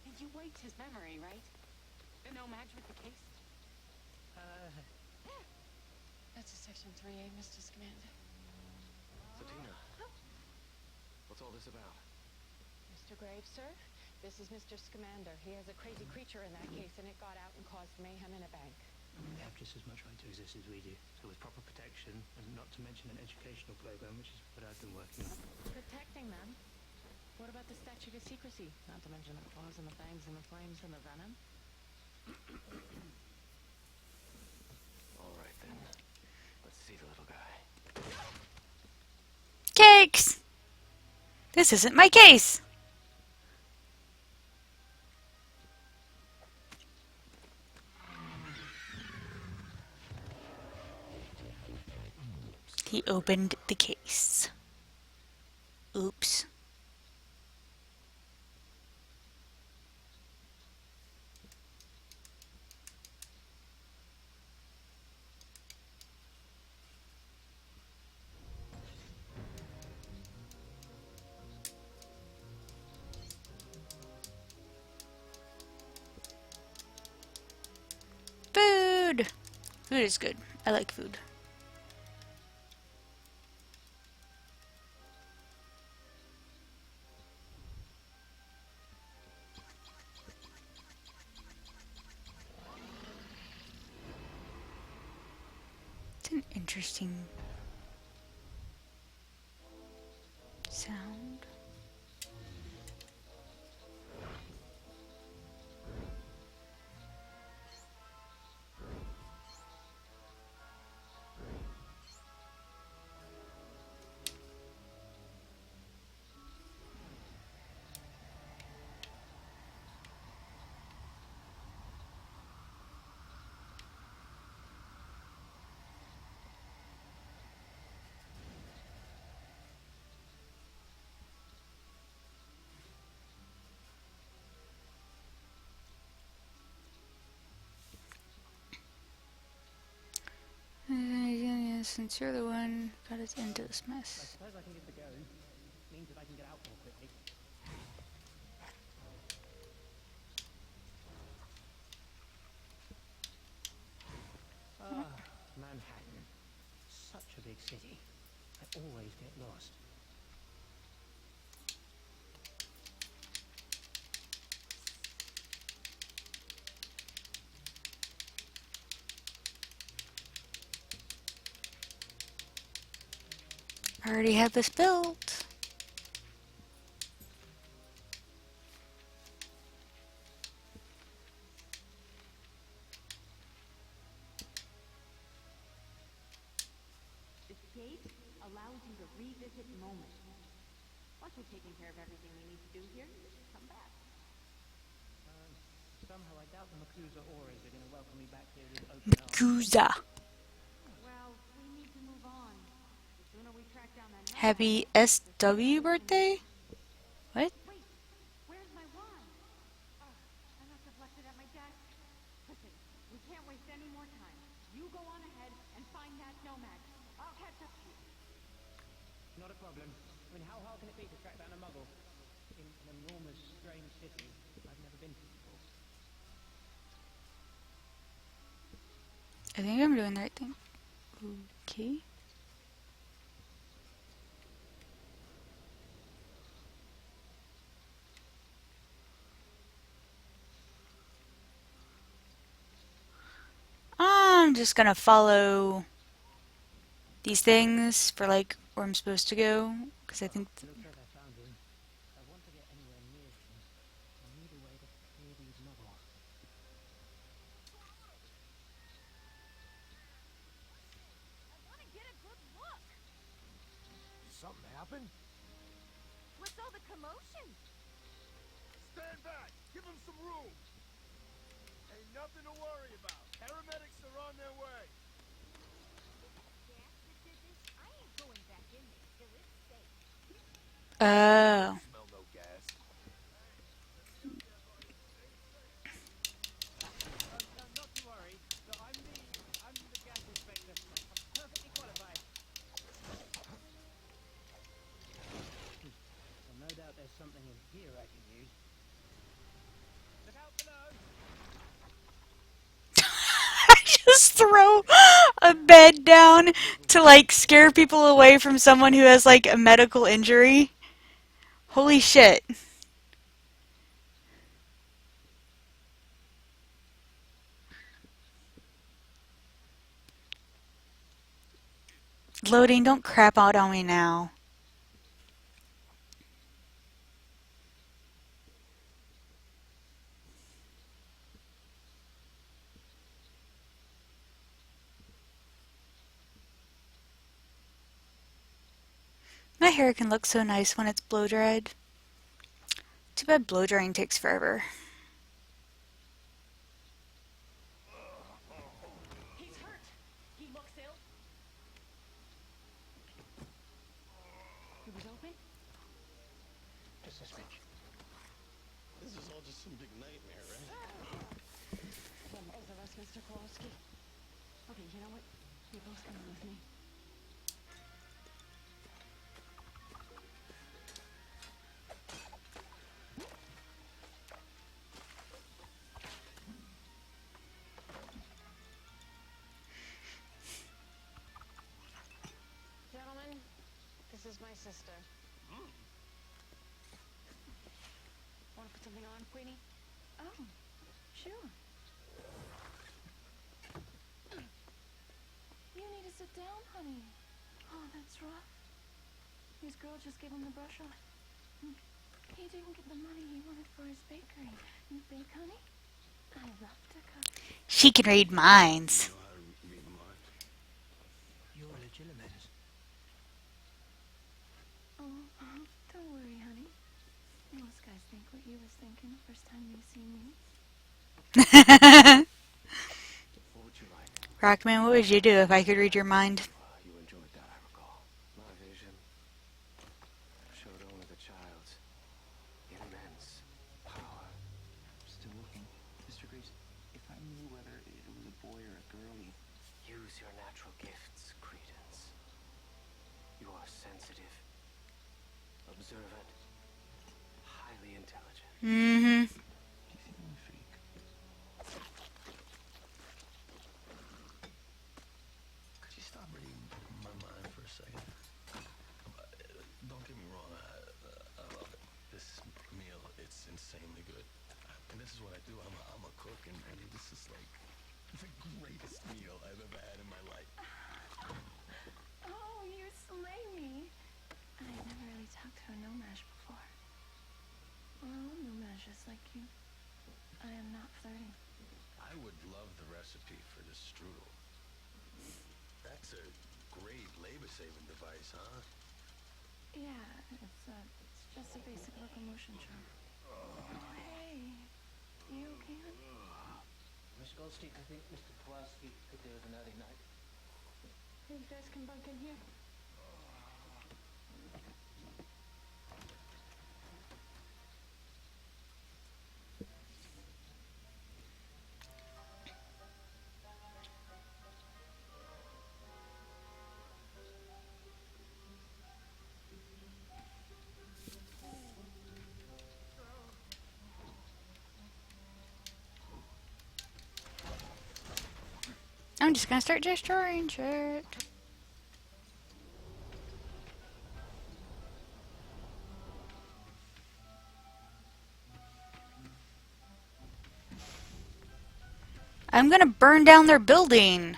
Speaker 7: And you wiped his memory, right? The No-Match with the case? That's a Section 3A, Mr. Scamander.
Speaker 3: Satina, what's all this about?
Speaker 7: Mr. Graves, sir, this is Mr. Scamander. He has a crazy creature in that case, and it got out and caused mayhem in a bank.
Speaker 4: They have just as much right to exist as we do. So with proper protection, and not to mention an educational program, which is what I've been working on.
Speaker 7: Protecting them? What about the statute of secrecy? Not to mention the claws and the fangs and the flames and the venom?
Speaker 3: All right then. Let's see the little guy.
Speaker 1: Cakes! This isn't my case! He opened the case. Oops. Food! Food is good. I like food. It's an interesting sound. Since you're the one who got us into this mess.
Speaker 7: Suppose I can give the go. Means that I can get out more quickly.
Speaker 4: Manhattan. Such a big city. I always get lost.
Speaker 1: I already have this built.
Speaker 5: This gate allows you to revisit moments. Once we've taken care of everything we need to do here, come back.
Speaker 7: Somehow I doubt the Makuza Auras are going to welcome me back here with open arms.
Speaker 1: Kuza.
Speaker 5: Well, we need to move on. The sooner we track down that
Speaker 1: Happy SW birthday? What?
Speaker 5: Wait, where's my wand? I must have left it at my desk. Listen, we can't waste any more time. You go on ahead and find that nomad. I'll catch up to you.
Speaker 7: Not a problem. I mean, how hard can it be to track down a muggle in an enormous, strange city I've never been to before?
Speaker 1: I think I'm doing the right thing. Okay. I'm just gonna follow these things for like where I'm supposed to go, because I think
Speaker 7: Looks like I found him. If I want to get anywhere near him, I need a way to clear these muggles.
Speaker 5: I want to get a good
Speaker 2: happened?
Speaker 5: What's all the commotion?
Speaker 2: Stand back! Give him some room! Ain't nothing to worry about. Paramedics are on their way.
Speaker 5: Gas that did this? I ain't going back in there till it's safe.
Speaker 1: Oh.
Speaker 2: Smell no gas.
Speaker 7: Not to worry. I'm the gas inspector. I'm perfectly qualified. Well, no doubt there's something in here I can use. Look out below.
Speaker 1: Just throw a bed down to like scare people away from someone who has like a medical injury. Holy shit. Loading, don't crap out on me now. My hair can look so nice when it's blow dried. Too bad blow drying takes forever.
Speaker 5: He's hurt. He looks ill. It was open?
Speaker 7: Just a smidge.
Speaker 3: This is all just some big nightmare, right?
Speaker 5: For both of us, Mr. Kowalski. Okay, you know what? You're both coming with me.
Speaker 8: Gentlemen, this is my sister.
Speaker 5: Want to put something on, Queenie? Oh, sure. You need to sit down, honey. Oh, that's rough. His girl just gave him the brush off. He didn't get the money he wanted for his bakery. You bake, honey? I love to cook.
Speaker 1: She can read minds.
Speaker 6: You know how to read minds.
Speaker 7: You're legitimate.
Speaker 5: Oh, don't worry, honey. Most guys think what you was thinking the first time you see me.
Speaker 6: What would you like?
Speaker 1: Rockman, what would you do if I could read your mind?
Speaker 6: You enjoyed that, I recall. My vision showed only the child's immense power.
Speaker 4: Still looking. Mr. Graves, if I knew whether it was a boy or a girl,
Speaker 6: Use your natural gifts, Credence. You are sensitive, observant, highly intelligent.
Speaker 1: Mm-hmm.
Speaker 4: you think I'm a freak?
Speaker 3: Could you stop reading my mind for a second? Don't get me wrong, I love it. This meal, it's insanely good. And this is what I do. I'm a cook, and this is like the greatest meal I've ever had in my life.
Speaker 5: Oh, you slay me. I never really talked to a Nomash before. Well, Nomash is like you. I am not flirting.
Speaker 3: I would love the recipe for the strudel. That's a great labor-saving device, huh?
Speaker 5: Yeah, it's just a basic locomotion charm. Oh, hey. You okay, honey?
Speaker 7: Miss Goldstein, I think Mr. Kowalski could do with an early night.
Speaker 5: You guys can bunk in here.
Speaker 1: I'm just gonna start destroying shit. I'm gonna burn down their building.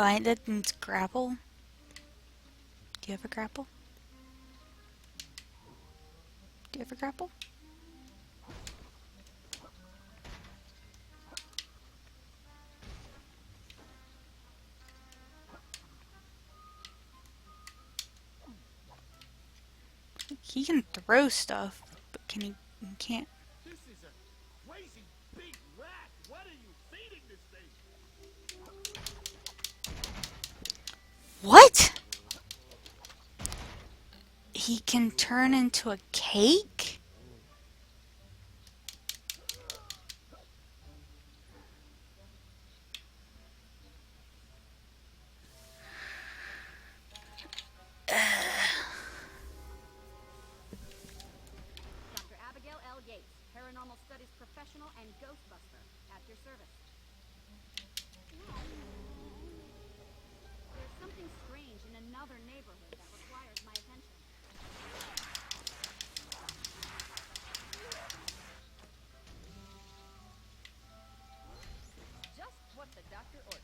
Speaker 1: Oh, I that needs grapple. Do you have a grapple? Do you have a grapple? He can throw stuff, but can he can't.
Speaker 9: This is a crazy big rat. What are you feeding this thing?
Speaker 1: What? He can turn into a cake?
Speaker 5: Dr. Abigail L. Yates, paranormal studies professional and ghostbuster, at your service. There's something strange in another neighborhood that requires my attention. Just what the doctor ordered.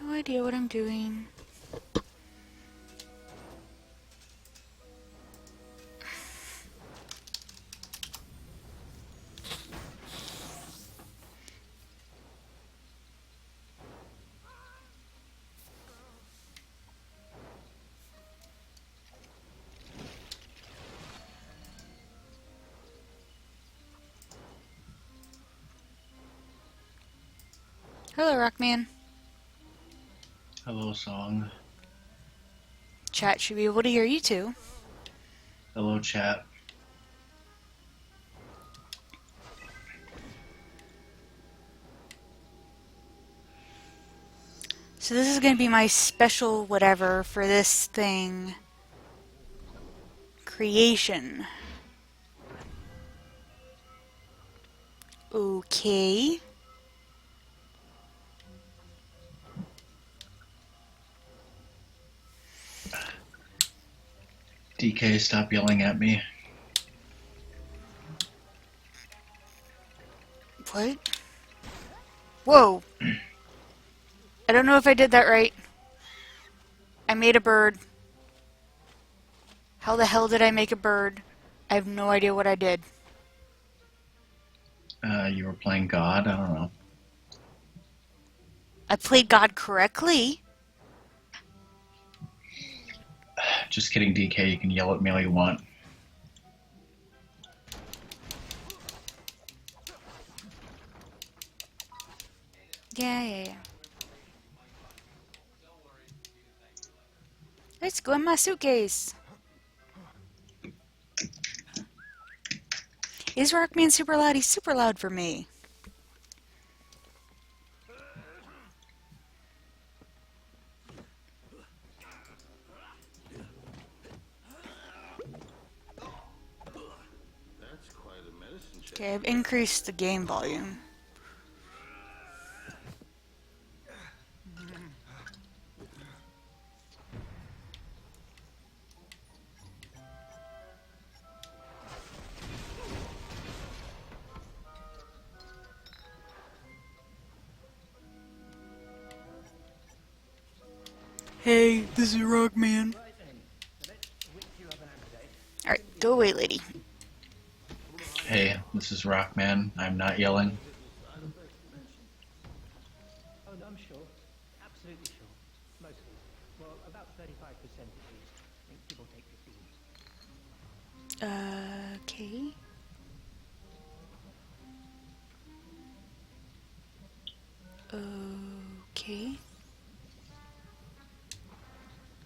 Speaker 1: No idea what I'm doing. Hello, Rockman.
Speaker 10: Hello, song.
Speaker 1: Chat should be able to hear you too.
Speaker 10: Hello, chat.
Speaker 1: So this is going to be my special whatever for this thing. Creation. Okay.
Speaker 10: DK, stop yelling at me.
Speaker 1: What? Whoa. I don't know if I did that right. I made a bird. How the hell did I make a bird? I have no idea what I did.
Speaker 10: You were playing God? I don't know.
Speaker 1: I played God correctly.
Speaker 10: Just kidding, DK. You can yell at me all you want.
Speaker 1: Yeah. Let's go in my suitcase. Is Rockman super loud? He's super loud for me.
Speaker 3: That's quite a medicine check.
Speaker 1: Okay, I've increased the game volume. Hey, this is Rockman. Alright, go away, lady.
Speaker 10: Hey, this is Rockman. I'm not yelling.
Speaker 7: Oh, no, I'm sure. Absolutely sure. Mostly. Well, about 35% at least. I think give or take 15.
Speaker 1: Okay. Okay.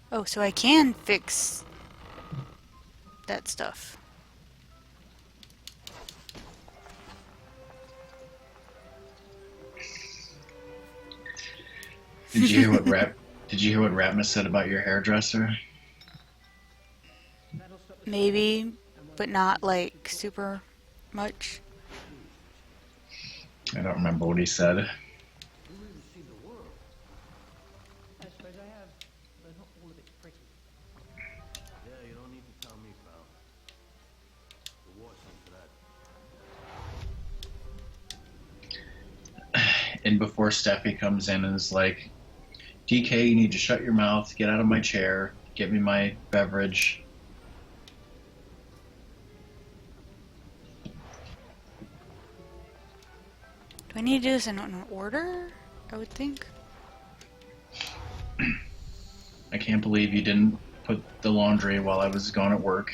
Speaker 1: Oh, so I can fix that stuff.
Speaker 10: Did you hear what Ratmus said about your hairdresser?
Speaker 7: That'll stop the
Speaker 1: maybe, but not like super much.
Speaker 10: I don't remember what he said.
Speaker 3: I suppose I have, but not all of it's pretty. Yeah, you don't need to tell me, pal. The war's come to that.
Speaker 10: And before Steffi comes in and is like, DK, you need to shut your mouth, get out of my chair, get me my beverage.
Speaker 1: Do I need to do this in an order? I would think.
Speaker 10: I can't believe you didn't put the laundry while I was gone at work.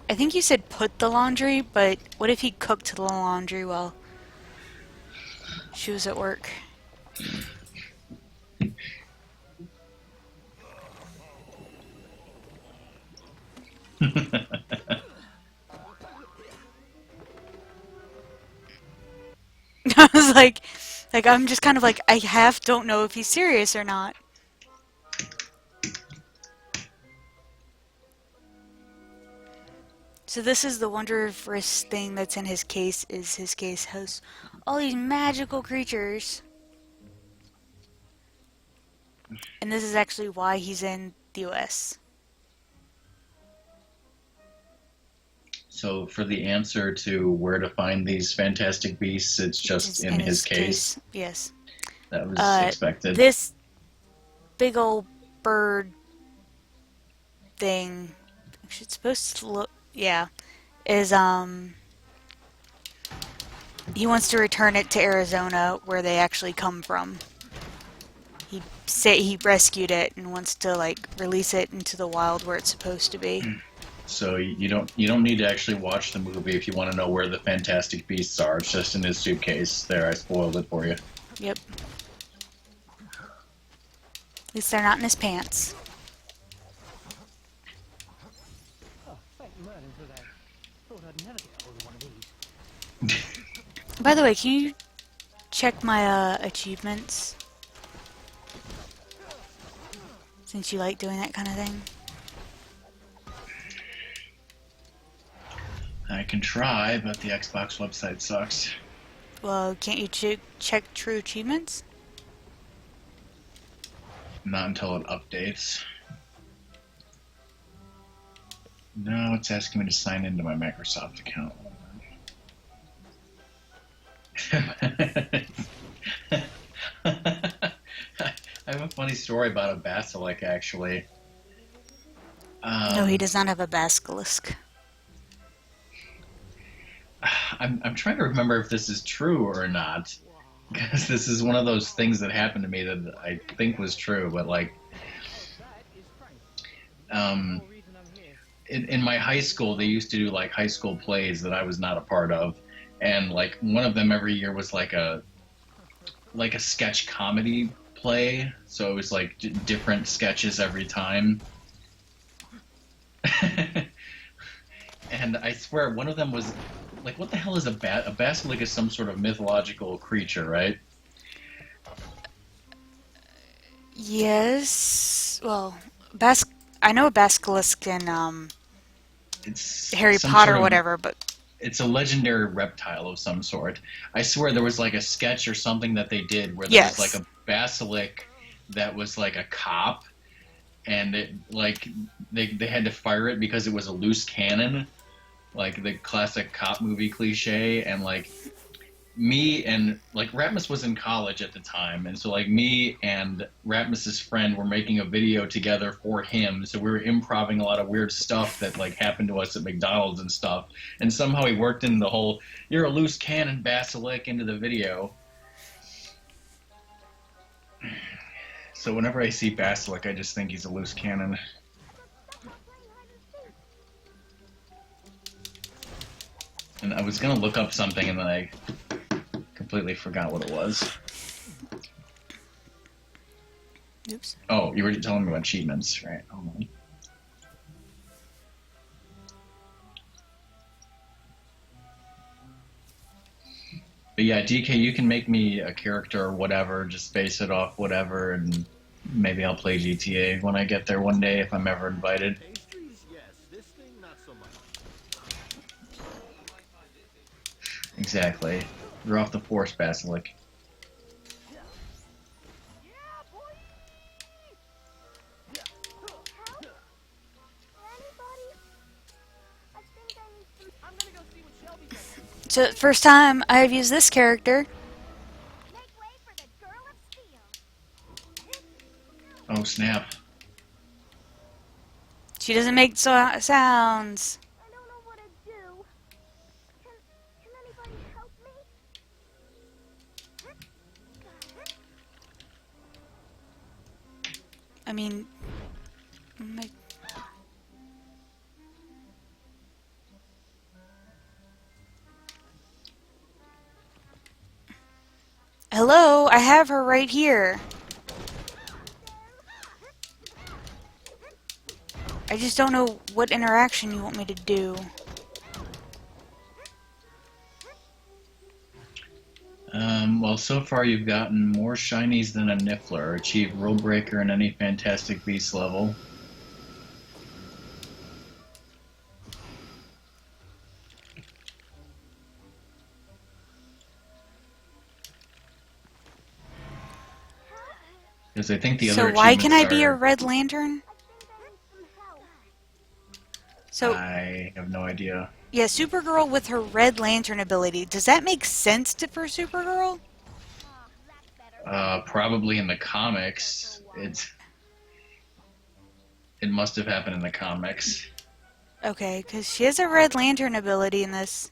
Speaker 1: I think you said put the laundry, but what if he cooked the laundry while she was at work? I was like I'm just kind of like, I don't know if he's serious or not. So this is the wondrous thing that's in his case, is his case has all these magical creatures. And this is actually why he's in the US.
Speaker 10: So for the answer to where to find these fantastic beasts, it's just in his case.
Speaker 1: Yes.
Speaker 10: That was expected.
Speaker 1: This big old bird thing, actually it's supposed to look, yeah, is he wants to return it to Arizona where they actually come from. He rescued it and wants to like release it into the wild where it's supposed to be.
Speaker 10: So you don't need to actually watch the movie if you want to know where the fantastic beasts are. It's just in his suitcase. There, I spoiled it for you.
Speaker 1: Yep. At least they're not in his pants.
Speaker 3: Oh, thank Merlin for that. Thought I'd never get hold of one of these.
Speaker 1: By the way, can you check my achievements? Since you like doing that kind of thing.
Speaker 10: I can try, but the Xbox website sucks.
Speaker 1: Well, can't you check true achievements?
Speaker 10: Not until it updates. No, it's asking me to sign into my Microsoft account. I have a funny story about a basilisk, actually.
Speaker 1: No, he does not have a basilisk.
Speaker 10: I'm trying to remember if this is true or not, because this is one of those things that happened to me that I think was true, but like, in my high school, they used to do like high school plays that I was not a part of, and like one of them every year was like a sketch comedy play, so it was like different sketches every time. And I swear one of them was like, what the hell is a basilisk is some sort of mythological creature, right?
Speaker 1: Yes. Well, I know a basilisk in
Speaker 10: It's
Speaker 1: Harry
Speaker 10: some
Speaker 1: Potter
Speaker 10: sort
Speaker 1: or
Speaker 10: of-
Speaker 1: whatever, but
Speaker 10: It's a legendary reptile of some sort. I swear there was like a sketch or something that they did where there
Speaker 1: Yes.
Speaker 10: was like a basilisk that was like a cop, and it like they had to fire it because it was a loose cannon, like the classic cop movie cliche. And like me and like Ratmus was in college at the time, and so like me and Ratmus's friend were making a video together for him, so we were improvising a lot of weird stuff that like happened to us at McDonald's and stuff, and somehow he worked in the whole "you're a loose cannon basilisk" into the video. So whenever I see basilisk, I just think he's a loose cannon. And I was gonna look up something and then I completely forgot what it was.
Speaker 1: oops.
Speaker 10: Oh, you were telling me about achievements, right? Hold on. But yeah, DK, you can make me a character or whatever, just base it off whatever, and Maybe I'll play GTA when I get there one day if I'm ever invited.
Speaker 9: Pastries, yes. This thing, not so much.
Speaker 10: Exactly. You're off the force, Basilic.
Speaker 5: I'm gonna go see what Shelby's up to.
Speaker 1: So, first time I've used this character.
Speaker 8: Make way for the girl of steel.
Speaker 10: Oh, snap.
Speaker 1: She doesn't make sounds.
Speaker 8: I don't know what to do. Can anybody help me?
Speaker 1: I mean, my... Hello, I have her right here. I just don't know what interaction you want me to do.
Speaker 10: Well, so far you've gotten more shinies than a Niffler. Achieve Rule Breaker in any Fantastic Beast level. Because I think the other
Speaker 1: So why can I
Speaker 10: achievements
Speaker 1: be a
Speaker 10: are...
Speaker 1: Red Lantern? So,
Speaker 10: I have no idea.
Speaker 1: yeah, Supergirl with her Red Lantern ability. Does that make sense for Supergirl?
Speaker 10: Probably in the comics. It must have happened in the comics.
Speaker 1: Okay, because she has a Red Lantern ability in this.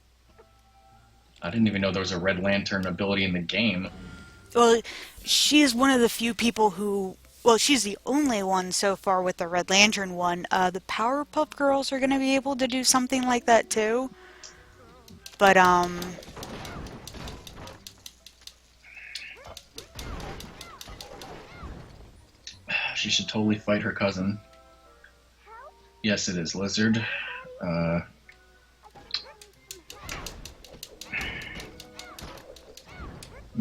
Speaker 10: I didn't even know there was a Red Lantern ability in the game.
Speaker 1: Well, she is one of the few people who... Well, she's the only one so far with the Red Lantern one. The Powerpuff Girls are going to be able to do something like that too. But,
Speaker 10: She should totally fight her cousin. Yes, it is Lizard.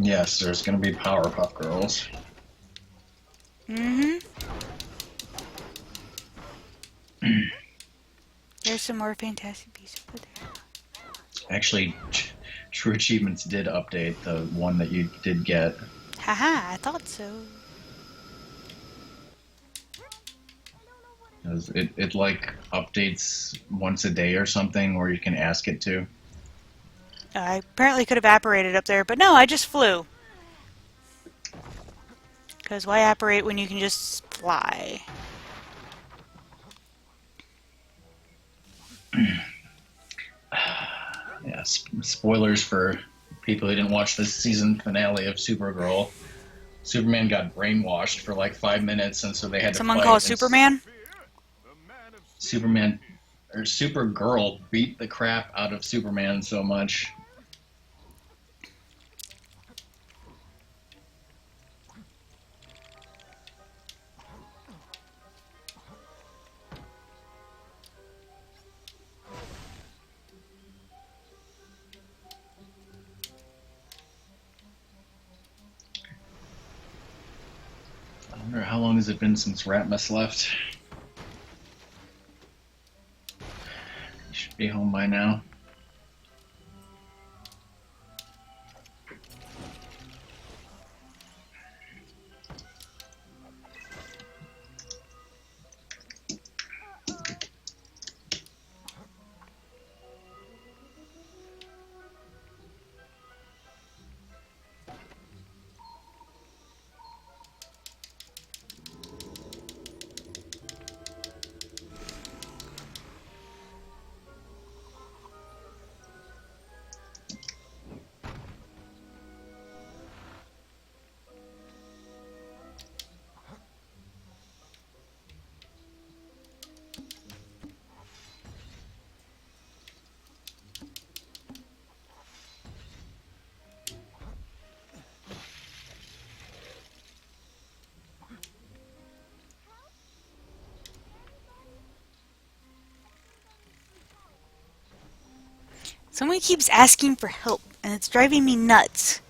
Speaker 10: Yes, there's gonna be Powerpuff Girls.
Speaker 1: mm-hmm. There's some more Fantastic Beasts over there.
Speaker 10: Actually, True Achievements did update the one that you did get.
Speaker 1: Haha, I thought so.
Speaker 10: It like updates once a day or something, or you can ask it to.
Speaker 1: I apparently could have apparated up there, but no, I just flew. Because why apparate when you can just fly?
Speaker 10: Yeah, spoilers for people who didn't watch the season finale of Supergirl. Superman got brainwashed for like 5 minutes, and so they had to
Speaker 1: Someone
Speaker 10: fight.
Speaker 1: call Superman?
Speaker 10: Superman or Supergirl beat the crap out of Superman so much. I wonder how long has it been since Ratmus left? He should be home by now.
Speaker 1: Someone keeps asking for help, and it's driving me nuts.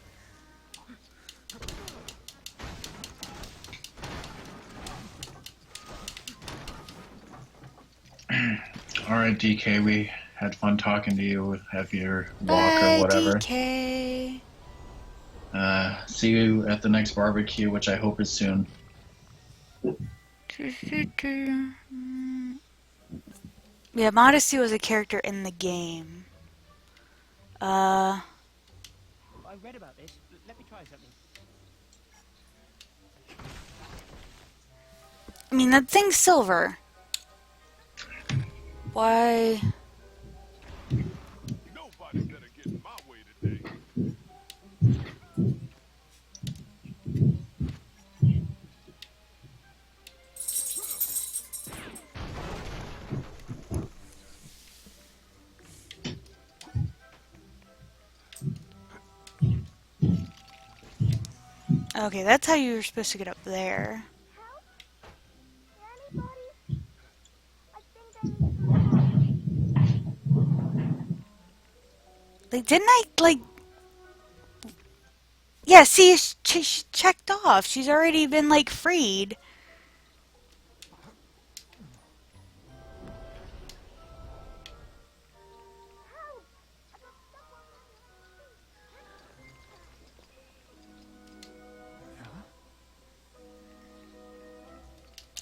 Speaker 10: Alright, DK, we had fun talking to you. Have your walk or
Speaker 1: Bye,
Speaker 10: whatever.
Speaker 1: DK.
Speaker 10: See you at the next barbecue, which I hope is soon.
Speaker 1: Yeah, Modesty was a character in the game.
Speaker 7: I read about this. Let me try something.
Speaker 1: I mean, that thing's silver. Why?
Speaker 9: Nobody better get in my way today.
Speaker 1: Okay, that's how you were supposed to get up there.
Speaker 8: Anybody? I think I
Speaker 1: Like, didn't I, like... Yeah, see, she's checked off. She's already been, like, freed.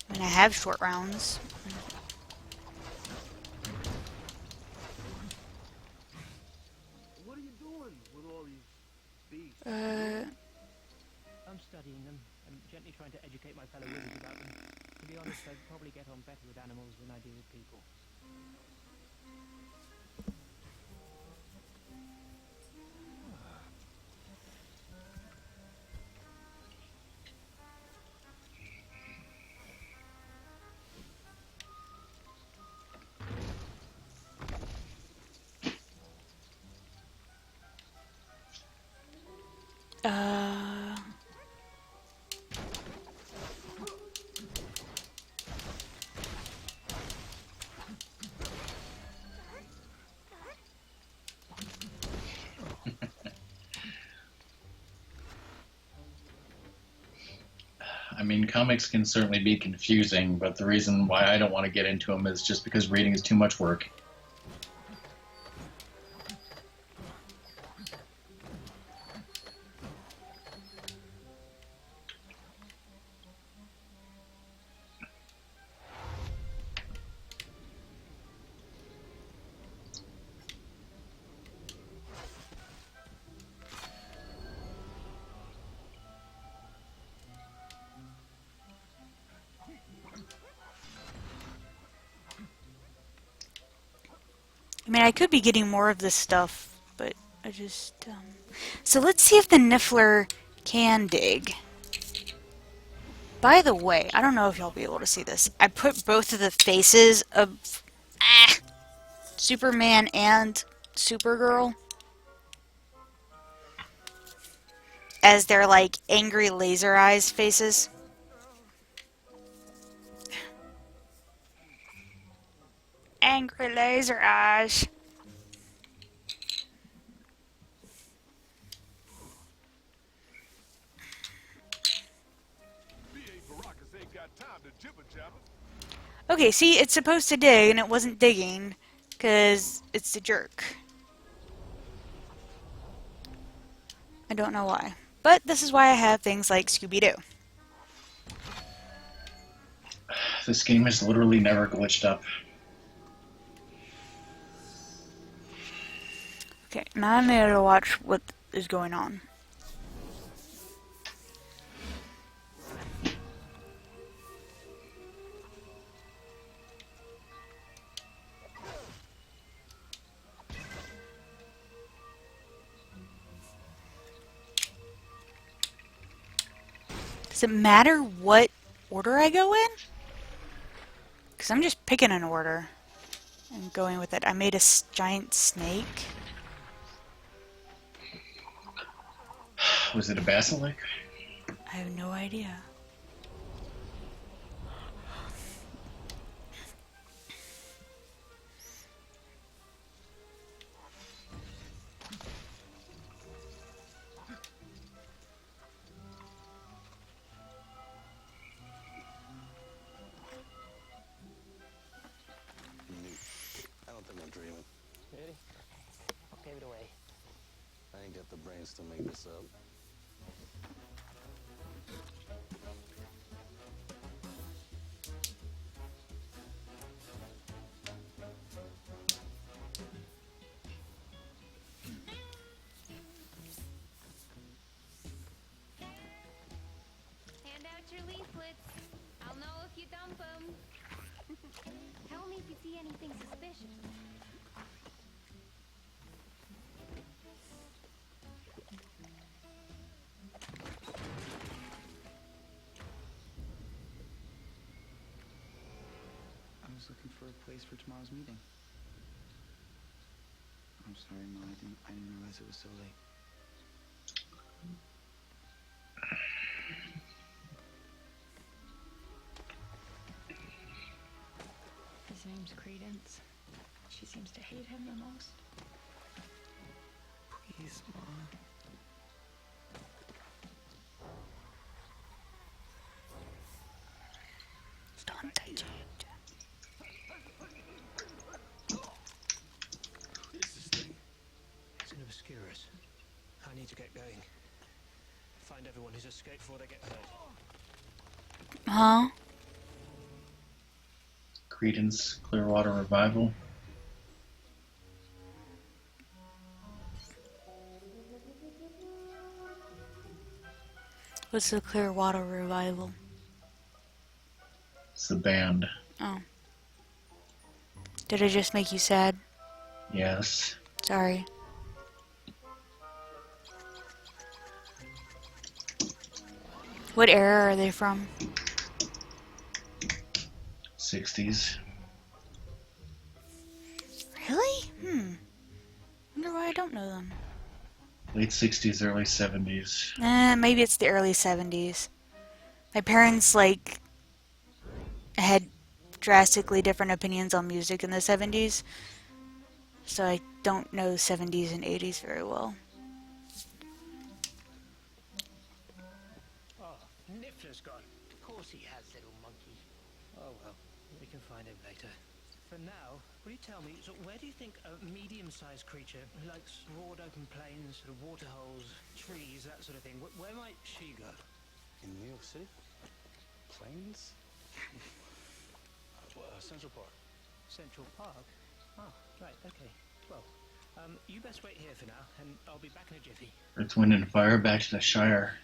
Speaker 1: I mean, I have short rounds.
Speaker 9: What are you doing with all these beasts?
Speaker 7: I'm studying them and gently trying to educate my fellow wizards about them. To be honest, I'd probably get on better with animals than I do with people.
Speaker 1: Uh...
Speaker 10: I mean, comics can certainly be confusing, but the reason why I don't want to get into them is just because reading is too much work.
Speaker 1: I mean, I could be getting more of this stuff, but I just, So let's see if the Niffler can dig. By the way, I don't know if y'all be able to see this. I put both of the faces of Superman and Supergirl as their, like, angry laser eyes faces. Angry laser eyes. Okay, see, it's supposed to dig, and it wasn't digging, because it's a jerk. I don't know why. But this is why I have things like Scooby-Doo.
Speaker 10: This game has literally never glitched up.
Speaker 1: Okay, now I need to watch what is going on. Does it matter what order I go in? Because I'm just picking an order and going with it. I made a giant snake.
Speaker 10: Was it a basilisk?
Speaker 1: I have no idea.
Speaker 3: the brains to make this up.
Speaker 5: Hand out your leaflets. I'll know if you dump them. Tell me if you see anything suspicious.
Speaker 11: I was looking for a place for tomorrow's meeting. I'm sorry, Ma. I didn't realize it was so late.
Speaker 12: His name's Credence. She seems to hate him the most.
Speaker 11: Please, Ma.
Speaker 1: Don't touch it.
Speaker 7: What is this thing? It's going to obscure us. I need to get going. Find everyone who's escaped before they get hurt.
Speaker 1: Huh?
Speaker 10: Credence Clearwater Revival.
Speaker 1: What's the Clearwater Revival?
Speaker 10: It's the band.
Speaker 1: Oh. Did it just make you sad?
Speaker 10: Yes.
Speaker 1: Sorry. What era are they from?
Speaker 10: 60s.
Speaker 1: Really? Wonder why I don't know them.
Speaker 10: Late 60s, early 70s.
Speaker 1: Maybe it's the early 70s. My parents, like, had drastically different opinions on music in the 70s, so I don't know 70s and 80s very well.
Speaker 7: Oh, Niffler's gone. Of course he has, little monkey. Oh well, we can find him later. For now, will you tell me, so where do you think a medium-sized creature who likes broad open plains, sort of waterholes, trees, that sort of thing, where might she go?
Speaker 3: In New York City? Planes? Central Park.
Speaker 7: Central Park? Oh, right, okay. Well, you best wait here for now, and I'll be back in a jiffy.
Speaker 10: Earth, Wind, and Fire, back to the Shire.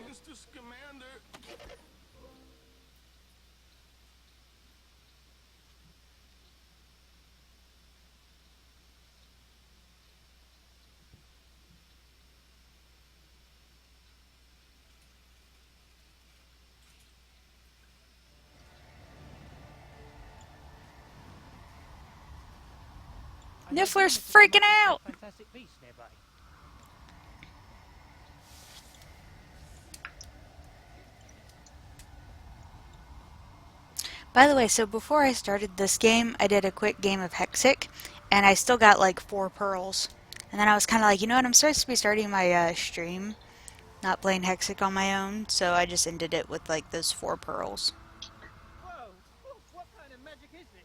Speaker 9: Mr. Scamander.
Speaker 1: Niffler's freaking out!
Speaker 7: Fantastic beast nearby.
Speaker 1: By the way, so before I started this game, I did a quick game of Hexic, and I still got like 4 pearls. And then I was kind of like, you know what, I'm supposed to be starting my stream, not playing Hexic on my own, so I just ended it with like those 4 pearls.
Speaker 9: Whoa! What kind of magic is this?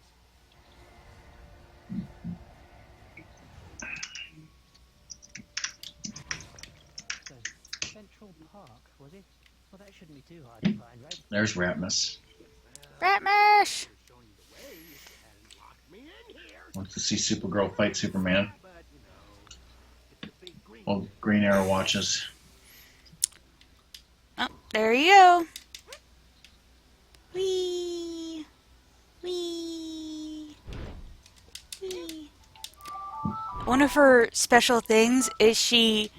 Speaker 7: Central Park, was it? Well, that shouldn't be too hard to find, right?
Speaker 10: There's Ratmus.
Speaker 1: Ratmash!
Speaker 10: Wants to see Supergirl fight Superman. Well, Green Arrow watches.
Speaker 1: Oh, there you go. Whee! Whee! Whee! One of her special things is she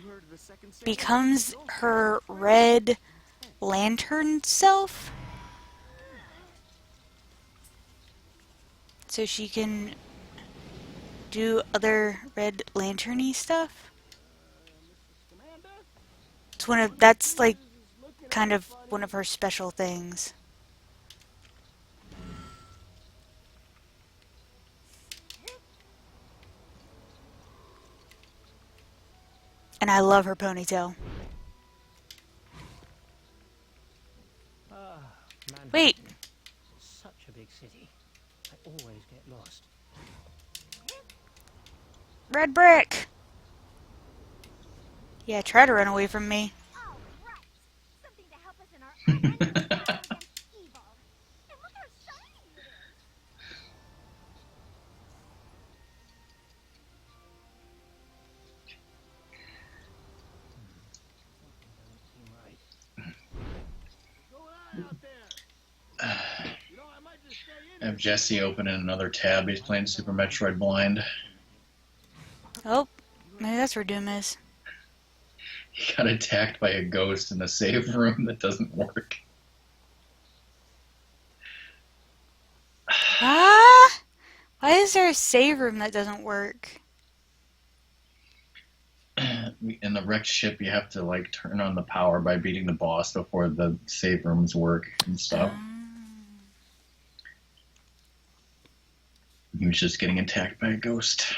Speaker 1: becomes her red lantern self. So she can do other red lantern-y stuff. It's that's like kind of one of her special things. And I love her ponytail.
Speaker 7: Ah, man.
Speaker 1: Wait.
Speaker 7: Such a big city. always get lost.
Speaker 1: Red brick! Yeah, try to run away from me.
Speaker 8: Oh, right. Something to help us in our unending battle against evil. And look how shiny it is.
Speaker 10: Have Jesse open in another tab. He's playing Super Metroid Blind.
Speaker 1: Oh, maybe that's where Doom is.
Speaker 10: He got attacked by a ghost in the save room that doesn't work.
Speaker 1: Ah! Why is there a save room that doesn't work?
Speaker 10: In the wrecked ship, you have to like turn on the power by beating the boss before the save rooms work and stuff. He was just getting attacked by a ghost.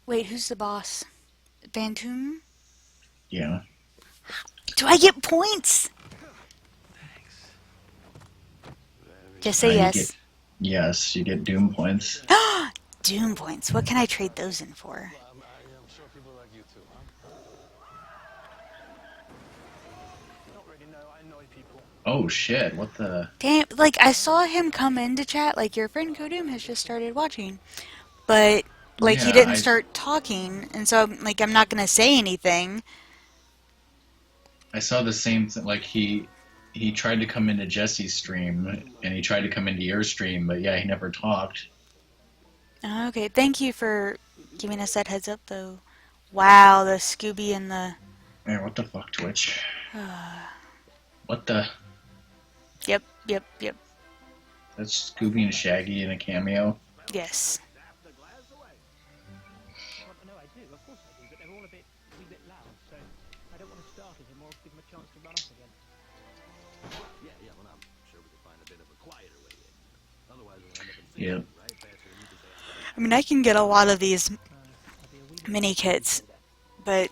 Speaker 1: Wait, who's the boss? Phantom?
Speaker 10: Yeah.
Speaker 1: Do I get points? Just say
Speaker 10: You
Speaker 1: yes.
Speaker 10: get- yes, you get Doom points.
Speaker 1: Doom points. What can I trade those in for?
Speaker 3: I'm sure people like you too, huh?
Speaker 4: Not really, no. I annoy people.
Speaker 10: Oh shit, what the...
Speaker 1: Damn, like, I saw him come into chat, like, your friend Kodum has just started watching. But, like, he
Speaker 10: Yeah,
Speaker 1: didn't
Speaker 10: I-
Speaker 1: start talking, and so, like, I'm not gonna say anything.
Speaker 10: I saw the same thing, like he tried to come into Jesse's stream, and he tried to come into your stream, but yeah, he never talked.
Speaker 1: Okay, thank you for giving us that heads up, though. Wow, the Scooby and the...
Speaker 10: Man, what the fuck, Twitch? What the...
Speaker 1: Yep.
Speaker 10: That's Scooby and Shaggy in a cameo?
Speaker 1: Yes.
Speaker 7: Well, no, I do. Of course I do. But they're all a wee bit loud, so I don't want to start it anymore. Give them a chance to run off again.
Speaker 3: Yeah, well, I'm sure we could find a bit of a quieter way in. Otherwise, we'll end up in
Speaker 10: Yep.
Speaker 3: right? Faster than you can say.
Speaker 1: I mean, I can get a lot of these mini kits, but...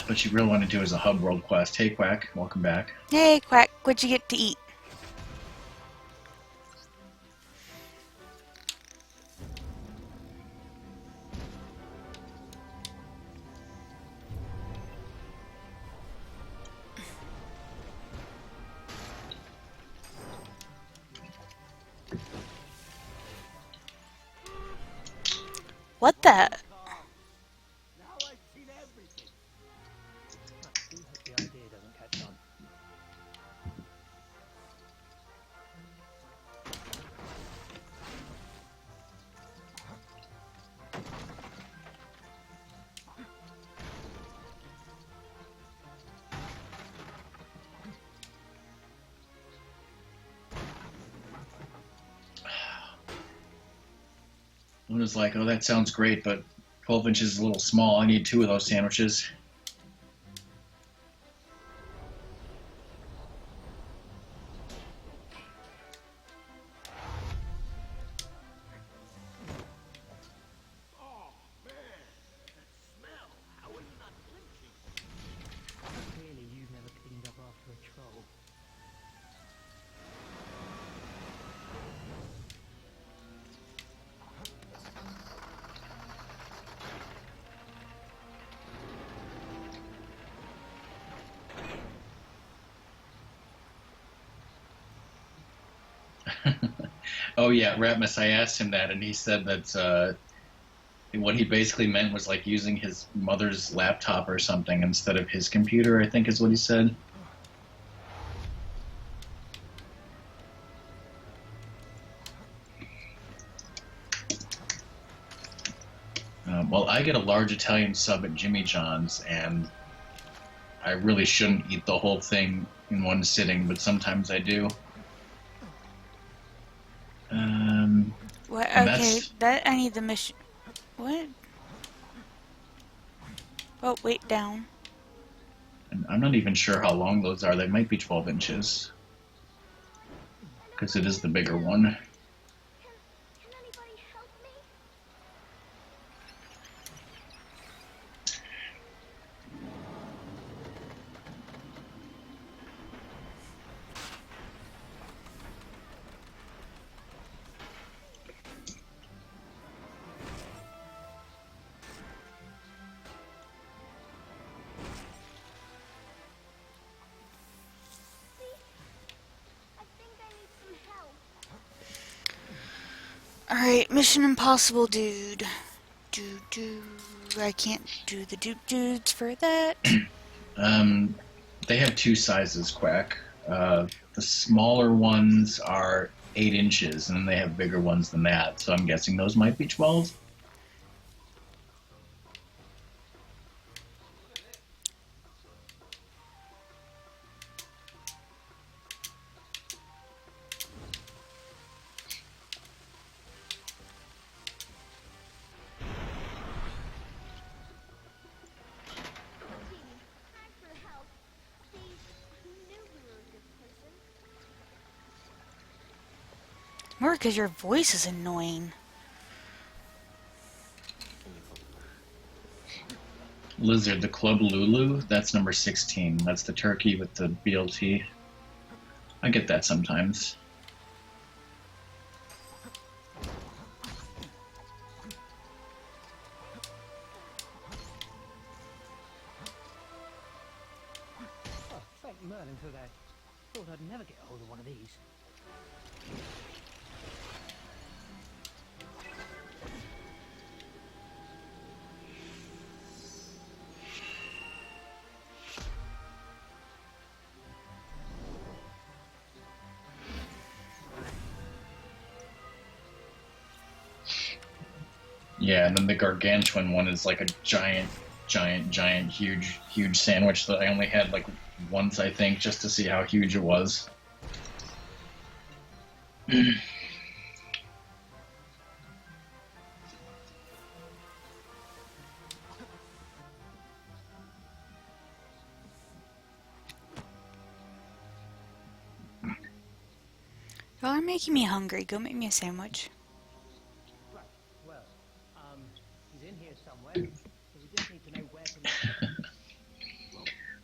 Speaker 10: But you really want to do is a hub world quest. Hey, Quack, welcome back.
Speaker 1: Hey, Quack, what'd you get to eat? What the?
Speaker 7: Now I've seen everything. I do hope the idea doesn't catch on.
Speaker 10: One was like, oh, that sounds great, but 12 inches is a little small. I need 2 of those sandwiches.
Speaker 9: Oh, man. That smell. How are you not flinching?
Speaker 7: Clearly, you've never cleaned up after a troll.
Speaker 10: Oh yeah, Ratmus, I asked him that, and he said that what he basically meant was like using his mother's laptop or something instead of his computer, I think is what he said. Well, I get a large Italian sub at Jimmy John's, and I really shouldn't eat the whole thing in one sitting, but sometimes I do.
Speaker 1: What?
Speaker 10: And
Speaker 1: Okay,
Speaker 10: that's-
Speaker 1: that I need the mission. What? Oh, wait, down.
Speaker 10: And I'm not even sure how long those are. They might be 12 inches. Because it is the bigger one.
Speaker 8: Can anybody help me?
Speaker 1: Alright, Mission Impossible dude. Do. I can't do the dudes for that.
Speaker 10: They have two sizes, Quack. The smaller ones are 8 inches, and then they have bigger ones than that. So I'm guessing those might be 12.
Speaker 8: Time for help. They knew we were a good person.
Speaker 1: More because your voice is annoying.
Speaker 10: Lizard, the Club Lulu, that's number 16. That's the turkey with the BLT. I get that sometimes.
Speaker 7: Oh, thank Merlin for that. Thought I'd never get hold of one of these.
Speaker 10: Yeah, and then the gargantuan one is like a giant, huge sandwich that I only had like once, I think, just to see how huge it was.
Speaker 1: Y'all are making me hungry. Go make me a sandwich.
Speaker 7: Right, well, he's in here somewhere. So we just need to know where to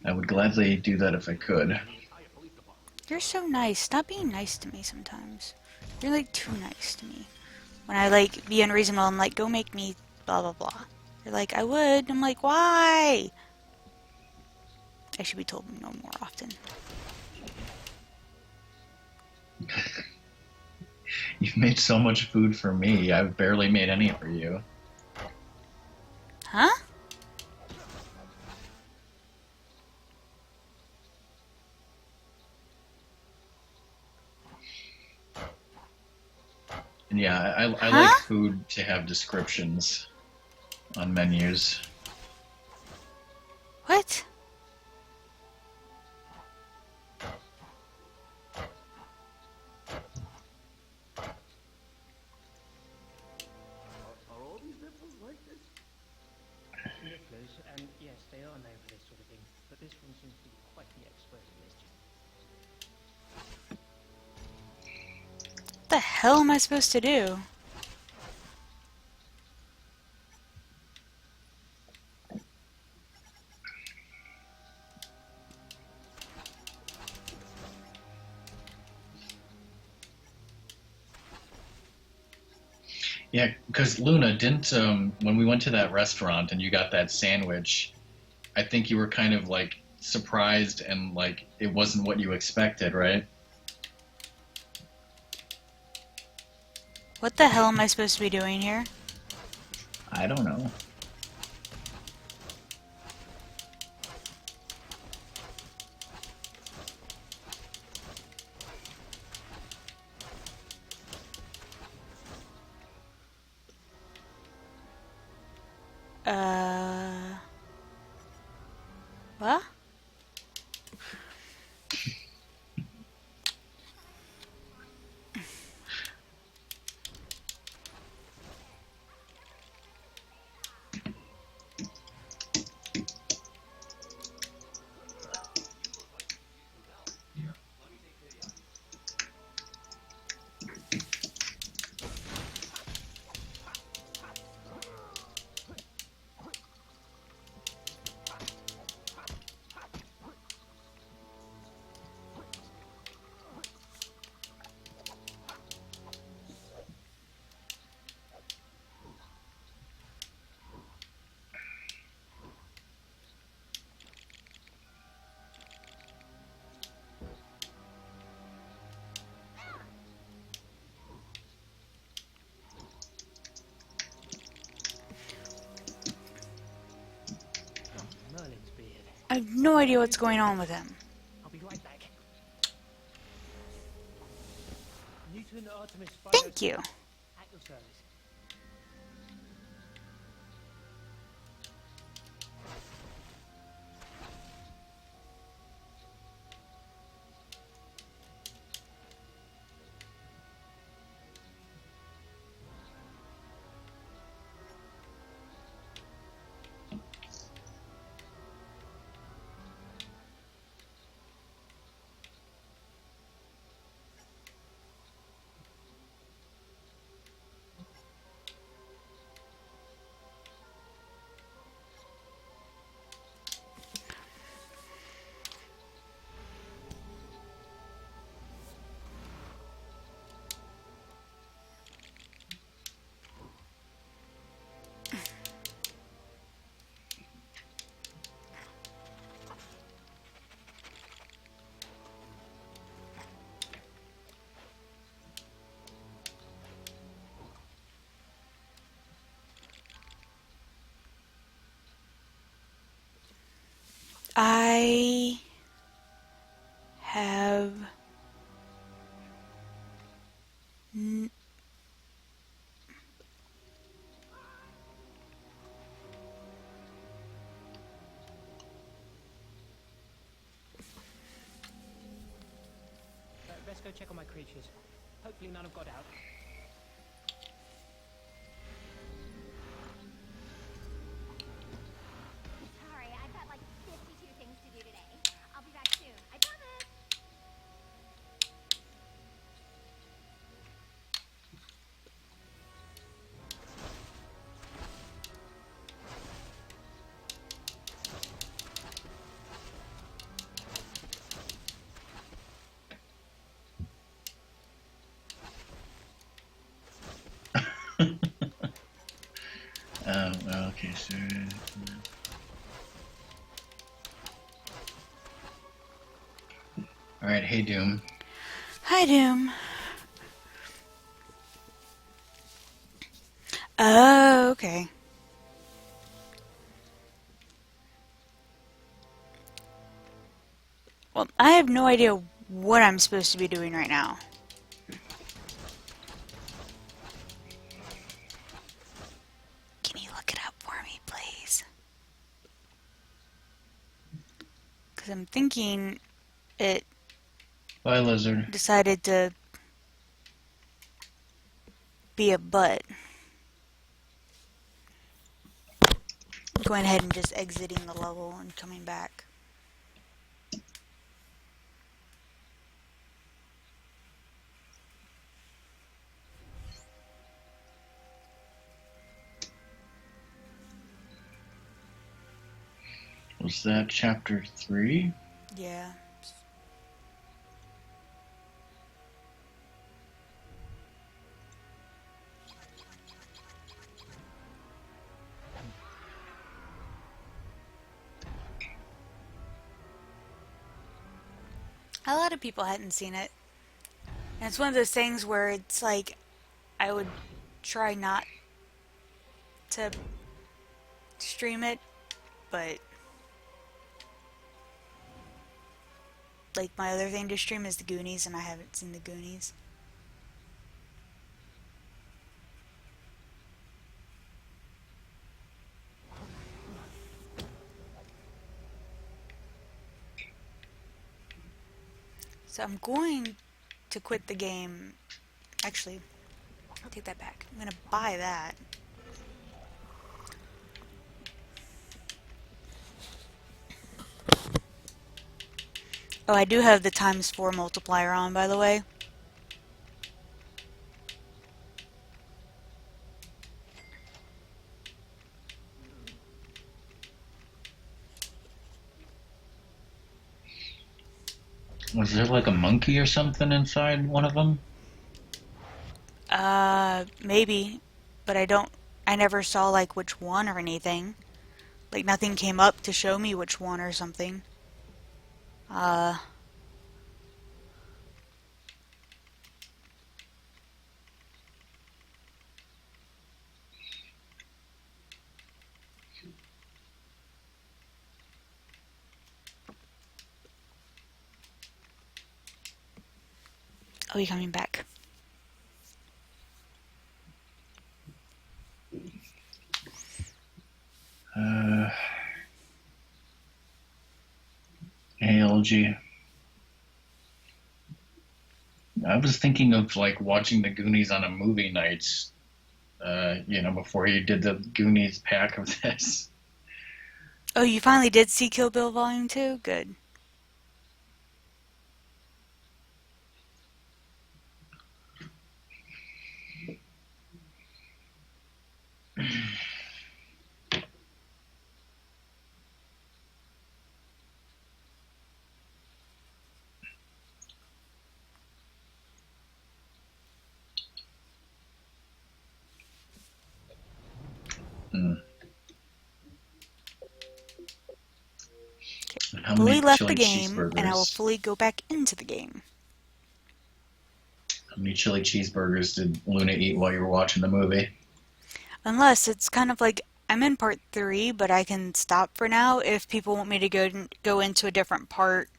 Speaker 10: I would gladly do that if I could.
Speaker 1: You're so nice. Stop being nice to me sometimes. You're like too nice to me. When I like be unreasonable, I'm like, go make me blah blah blah. You're like, I would. I'm like, why? I should be told no more often.
Speaker 10: You've made so much food for me. I've barely made any for you.
Speaker 1: Huh?
Speaker 10: And yeah, I
Speaker 1: Huh?
Speaker 10: like food to have descriptions on menus.
Speaker 1: What?
Speaker 9: Are all these nipples like this?
Speaker 7: Nifflers, and yes, they are known for this sort of thing, but this one seems to be quite the expert in mischief.
Speaker 1: What the hell am I supposed to do?
Speaker 10: Yeah, because Luna, didn't when we went to that restaurant and you got that sandwich, I think you were kind of like surprised and like it wasn't what you expected, right?
Speaker 1: What the hell am I supposed to be doing here?
Speaker 10: I don't know.
Speaker 1: What? have no idea what's going on with him.
Speaker 7: I'll be right back. Newton Artemis
Speaker 1: Thank you.
Speaker 7: at your service.
Speaker 1: I have
Speaker 7: Best go check on my creatures. Hopefully none have got out.
Speaker 8: Sorry, I've got like 52 things to do today. I'll be back soon. I promise.
Speaker 10: Okay, so. Alright, hey Doom.
Speaker 1: Hi, Doom. Oh, okay. Well, I have no idea what I'm supposed to be doing right now. Can you look it up for me, please? Because I'm thinking it
Speaker 10: Bye, lizard.
Speaker 1: decided to be a butt. Going ahead and just exiting the level and coming back.
Speaker 10: Was that chapter 3?
Speaker 1: Yeah. A lot of people hadn't seen it. And it's one of those things where it's like, I would try not to stream it, but like my other thing to stream is the Goonies, and I haven't seen the Goonies. So I'm going to quit the game. Actually, I'll take that back. I'm going to buy that. Oh, I do have the ×4 multiplier on, by the way.
Speaker 10: Was there like a monkey or something inside one of them?
Speaker 1: Maybe. But I never saw like which one or anything. Like nothing came up to show me which one or something. He'll be coming back.
Speaker 10: ALG. I was thinking of like watching the Goonies on a movie night, before he did the Goonies pack of this.
Speaker 1: Oh, you finally did see Kill Bill Volume 2? Good.
Speaker 10: How
Speaker 1: Fully
Speaker 10: many
Speaker 1: left
Speaker 10: chili
Speaker 1: the game, and I will
Speaker 10: cheeseburgers?
Speaker 1: fully go back into the game.
Speaker 10: How many chili cheeseburgers did Luna eat while you were watching the movie?
Speaker 1: Unless it's kind of like I'm in part 3, but I can stop for now if people want me to go into a different part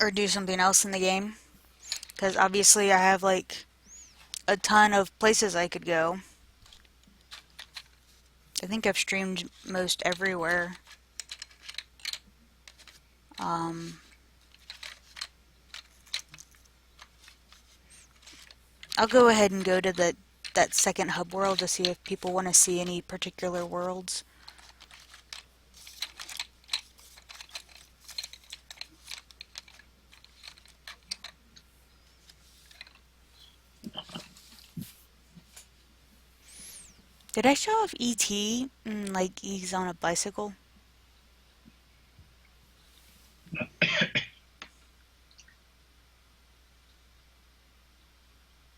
Speaker 1: or do something else in the game. Because obviously I have like a ton of places I could go. I think I've streamed most everywhere. I'll go ahead and go to that second hub world to see if people want to see any particular worlds. Did I show off E.T. Like he's on a bicycle?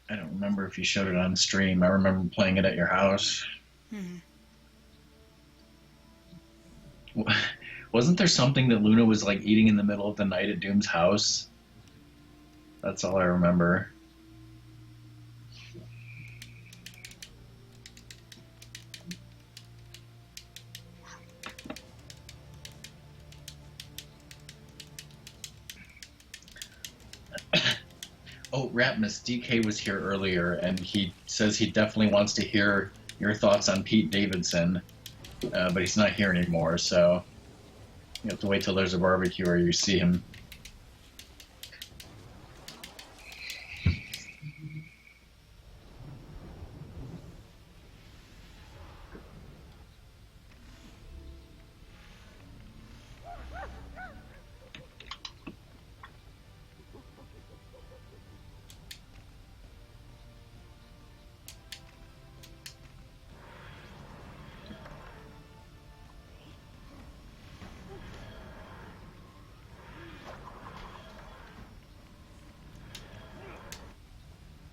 Speaker 10: I don't remember if you showed it on stream. I remember playing it at your house. Wasn't there something that Luna was like eating in the middle of the night at Doom's house? That's all I remember. Oh, Rapmus, DK was here earlier, and he says he definitely wants to hear your thoughts on Pete Davidson, but he's not here anymore, so you have to wait till there's a barbecue or you see him.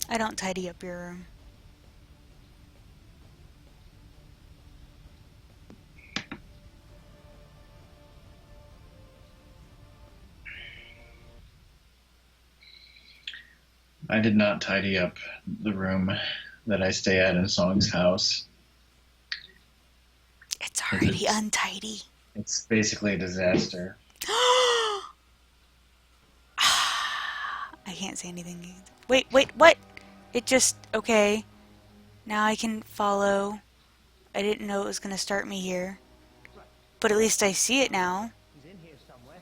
Speaker 1: I don't tidy up your room.
Speaker 10: I did not tidy up the room that I stay at in Song's house.
Speaker 1: It's already untidy.
Speaker 10: It's basically a disaster.
Speaker 1: I can't say anything. Wait, what? It just, okay. Now I can follow. I didn't know it was going to start me here. But at least I see it now.
Speaker 7: He's in here somewhere.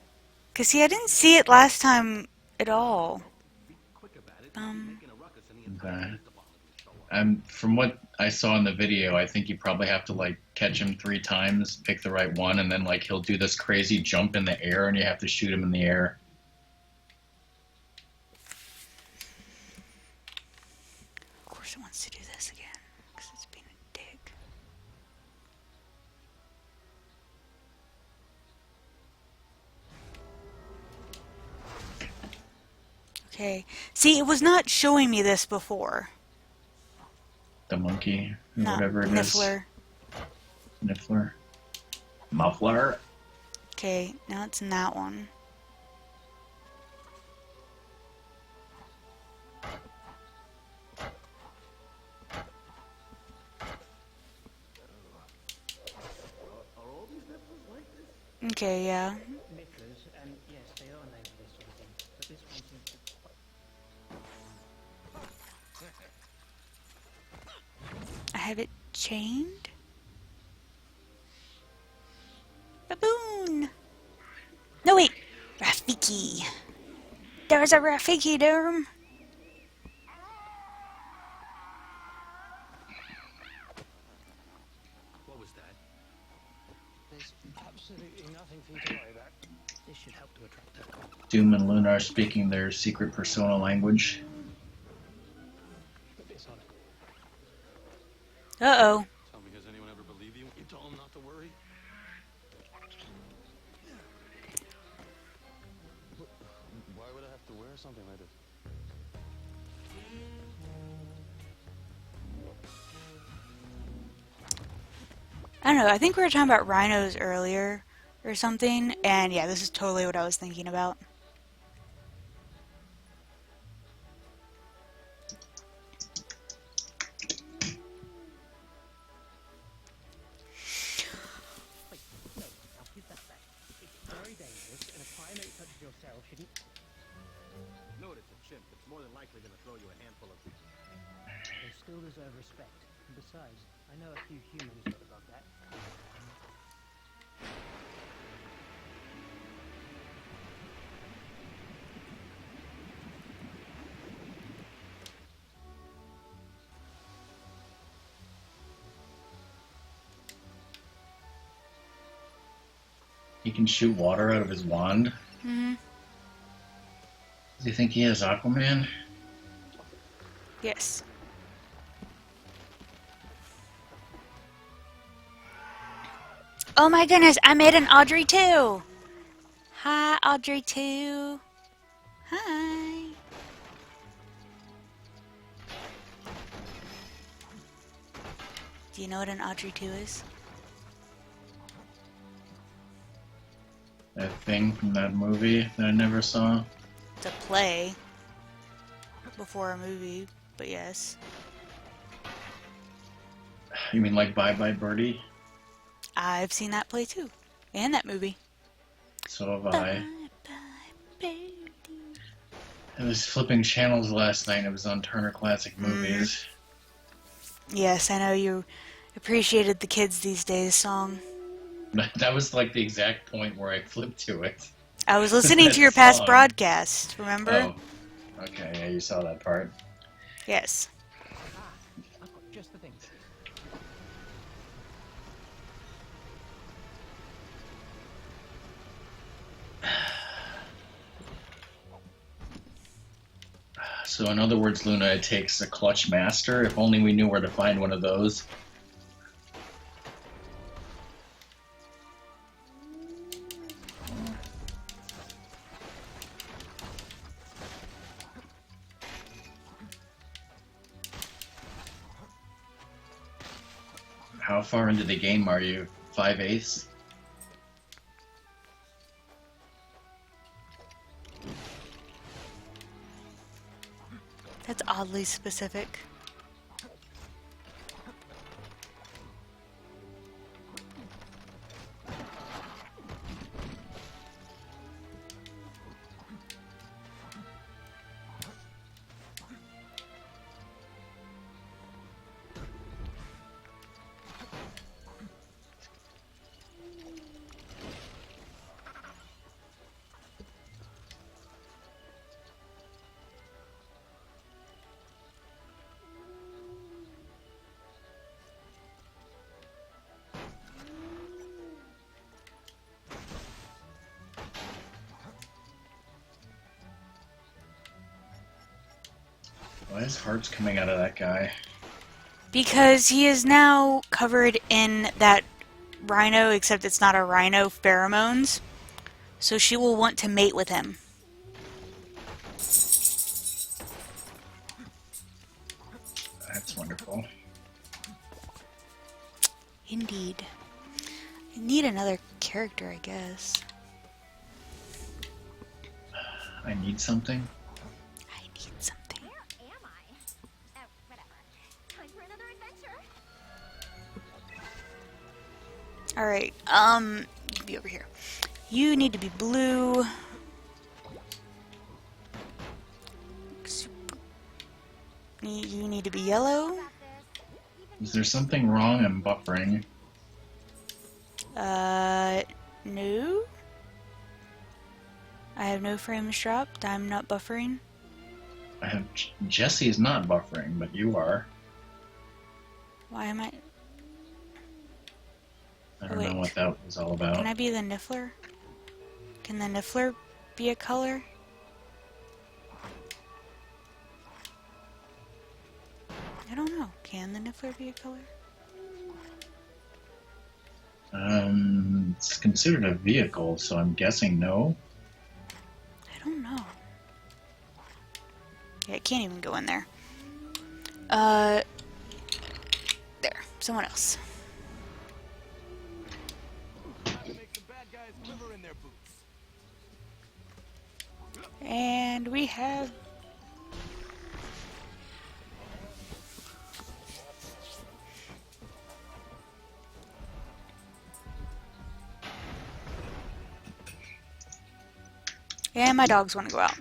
Speaker 1: Because see, I didn't see it last time at all.
Speaker 10: Okay. From what I saw in the video, I think you probably have to like catch him 3 times, pick the right one, and then like he'll do this crazy jump in the air and you have to shoot him in the air.
Speaker 1: Of course it wants to do this again, because it's being a dick. Okay. See, it was not showing me this before.
Speaker 10: The monkey, or
Speaker 1: Not
Speaker 10: whatever it
Speaker 1: Niffler.
Speaker 10: is. Niffler. Muffler.
Speaker 1: Okay, now it's in that one. Okay, yeah.
Speaker 7: Nifflers, and yes, they are named for this sort of thing. But this one seems to
Speaker 1: have it chained? Baboon! No, wait! Rafiki! There's a Rafiki there!
Speaker 3: What was that?
Speaker 7: There's absolutely nothing for you to worry about. This should help to attract her.
Speaker 10: Doom and Luna are speaking their secret persona language.
Speaker 3: Put this on it.
Speaker 1: Uh-oh.
Speaker 3: Tell me, has anyone ever believed you when you told them not to worry? Why would I have to wear something like this?
Speaker 1: I don't know, I think we were talking about rhinos earlier or something, and yeah, this is totally what I was thinking about.
Speaker 7: No, I'll give that back. It's very dangerous, and a primate such as yourself shouldn't...
Speaker 9: No, it's a chimp. It's more than likely gonna throw you a handful of...
Speaker 7: They still deserve respect. And besides, I know a few humans got above that.
Speaker 10: He can shoot water out of his wand.
Speaker 1: Mm-hmm.
Speaker 10: Does he think he has Aquaman?
Speaker 1: Yes. Oh my goodness, I made an Audrey too! Hi, Audrey too. Hi. Do you know what an Audrey 2 is?
Speaker 10: That thing from that movie that I never saw.
Speaker 1: It's a play before a movie, but yes.
Speaker 10: You mean like Bye Bye Birdie?
Speaker 1: I've seen that play too. And that movie.
Speaker 10: So have I.
Speaker 1: Bye, bye, birdie.
Speaker 10: I was flipping channels last night and it was on Turner Classic Movies.
Speaker 1: Yes, I know you appreciated the Kids These Days song.
Speaker 10: That was like the exact point where I flipped to it.
Speaker 1: I was listening to your
Speaker 10: That
Speaker 1: past
Speaker 10: song.
Speaker 1: broadcast, remember?
Speaker 10: Oh. Okay, yeah, you saw that part.
Speaker 1: Yes.
Speaker 7: I've got just the thing.
Speaker 10: So in other words, Luna, it takes a clutch master. If only we knew where to find one of those. How far into the game are you? 5/8?
Speaker 1: That's oddly specific.
Speaker 10: Why is hearts coming out of that guy?
Speaker 1: Because he is now covered in that rhino, except it's not a rhino pheromones. So she will want to mate with him.
Speaker 10: That's wonderful.
Speaker 1: Indeed. I need another character, I guess.
Speaker 10: I need something.
Speaker 1: I need something.
Speaker 8: Where am I? Oh, whatever. Time for another adventure.
Speaker 1: Alright, you be over here. You need to be blue. You need to be yellow.
Speaker 10: Is there something wrong? I'm buffering.
Speaker 1: No. I have no frames dropped. I'm not buffering.
Speaker 10: I have Jesse is not buffering, but you are.
Speaker 1: Why am I?
Speaker 10: I don't know what that was all about.
Speaker 1: Can I be the Niffler? Can the Niffler be a color? I don't know. Can the Niffler be a color?
Speaker 10: It's considered a vehicle, so I'm guessing no.
Speaker 1: I don't know. Yeah, it can't even go in there. There. Someone else. And we have... And my dogs want to go out.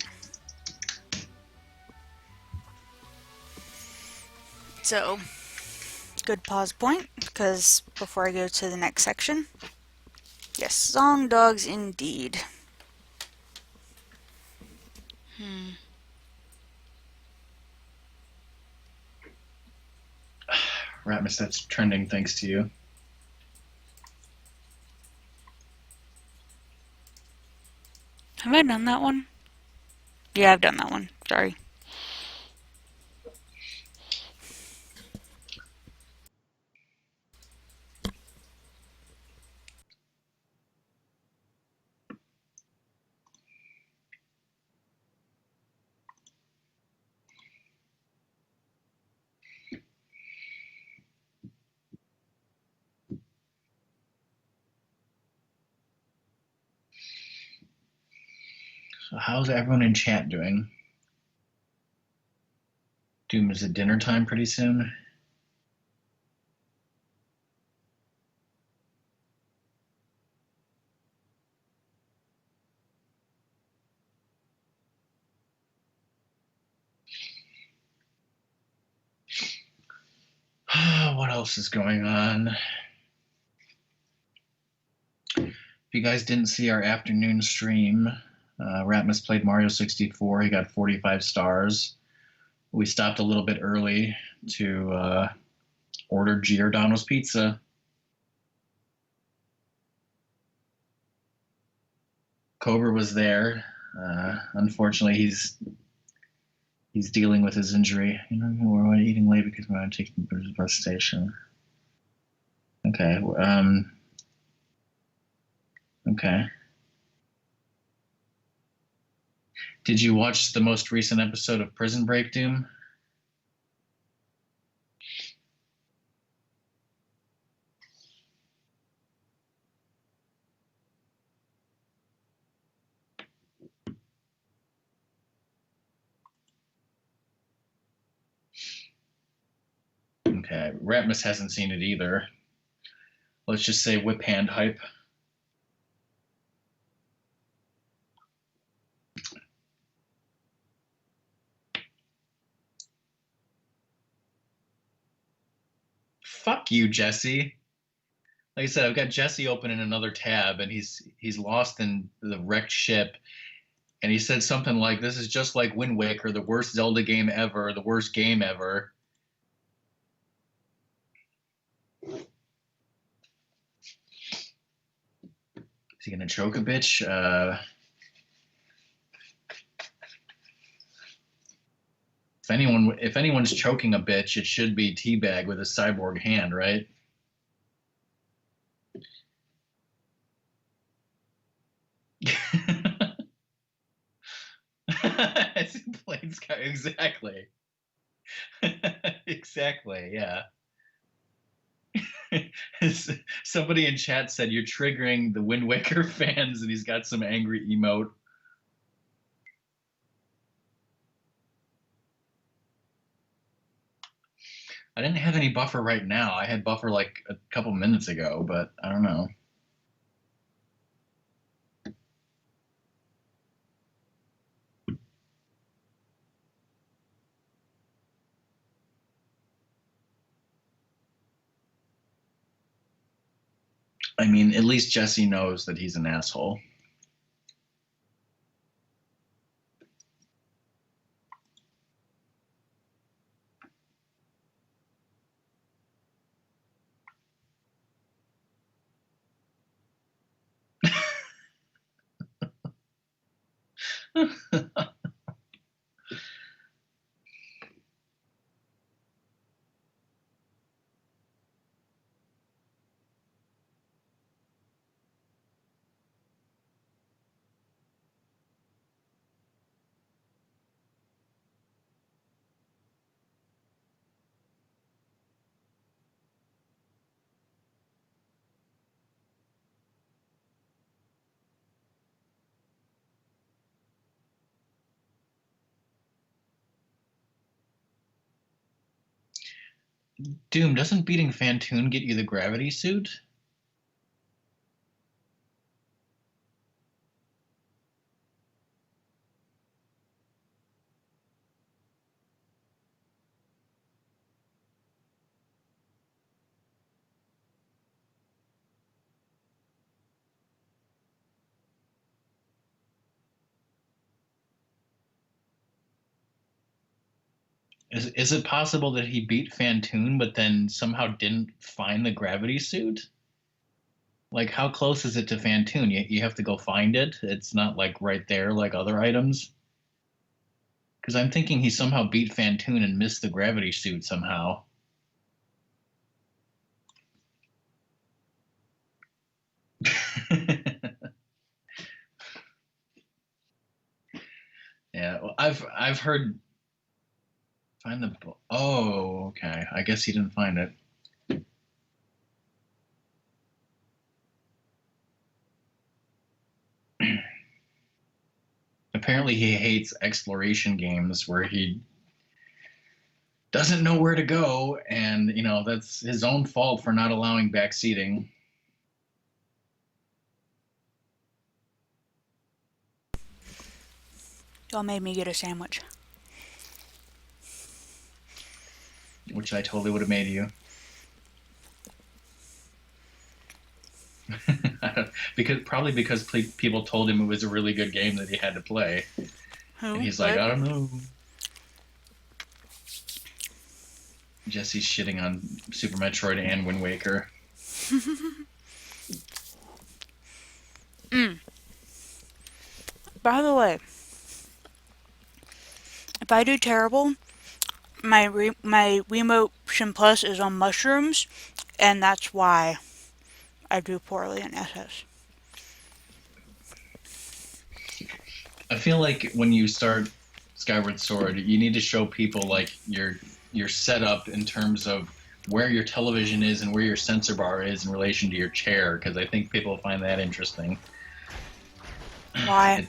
Speaker 1: So, good pause point, because before I go to the next section, yes, song dogs indeed.
Speaker 10: Ratmus, that's trending thanks to you.
Speaker 1: Have I done that one? Yeah, I've done that one. Sorry.
Speaker 10: So how's everyone in chat doing? Doom, is it dinner time pretty soon? What else is going on? If you guys didn't see our afternoon stream, Ratmus played Mario 64. He got 45 stars. We stopped a little bit early to order Giordano's Pizza. Cobra was there. Unfortunately, he's dealing with his injury. You know, we're eating late because we're going to take him to the bus station. Okay. Okay. Did you watch the most recent episode of Prison Break, Doom? Okay. Ratmus hasn't seen it either. Let's just say whip hand hype. Fuck you, Jesse. Like I said, I've got Jesse open in another tab, and he's lost in the wrecked ship. And he said something like, "This is just like Wind Waker, the worst Zelda game ever, the worst game ever." Is he gonna choke a bitch? If anyone's choking a bitch, it should be Teabag with a cyborg hand, right? It's in plain sky, exactly. Exactly, yeah. Somebody in chat said you're triggering the Wind Waker fans, and he's got some angry emote. I didn't have any buffer right now. I had buffer like a couple minutes ago, but I don't know. I mean, at least Jesse knows that he's an asshole. Doom, doesn't beating Fantoon get you the gravity suit? Is it possible that he beat Fantoon but then somehow didn't find the gravity suit? Like, how close is it to Fantoon? You have to go find it? It's not, like, right there like other items? Because I'm thinking he somehow beat Fantoon and missed the gravity suit somehow. Yeah, well, I've heard... Find the... Oh, okay. I guess he didn't find it. Apparently he hates exploration games where he doesn't know where to go, and, you know, that's his own fault for not allowing back seating.
Speaker 1: Y'all made me get a sandwich.
Speaker 10: Which I totally would have made you. Probably because people told him it was a really good game that he had to play.
Speaker 1: Who?
Speaker 10: And he's like,
Speaker 1: What?
Speaker 10: I don't know. Jesse's shitting on Super Metroid and Wind Waker.
Speaker 1: By the way, if I do terrible, my Wiimotion Plus is on mushrooms, and that's why I do poorly in SS.
Speaker 10: I feel like when you start Skyward Sword, you need to show people like your setup in terms of where your television is and where your sensor bar is in relation to your chair, because I think people find that interesting.
Speaker 1: Why?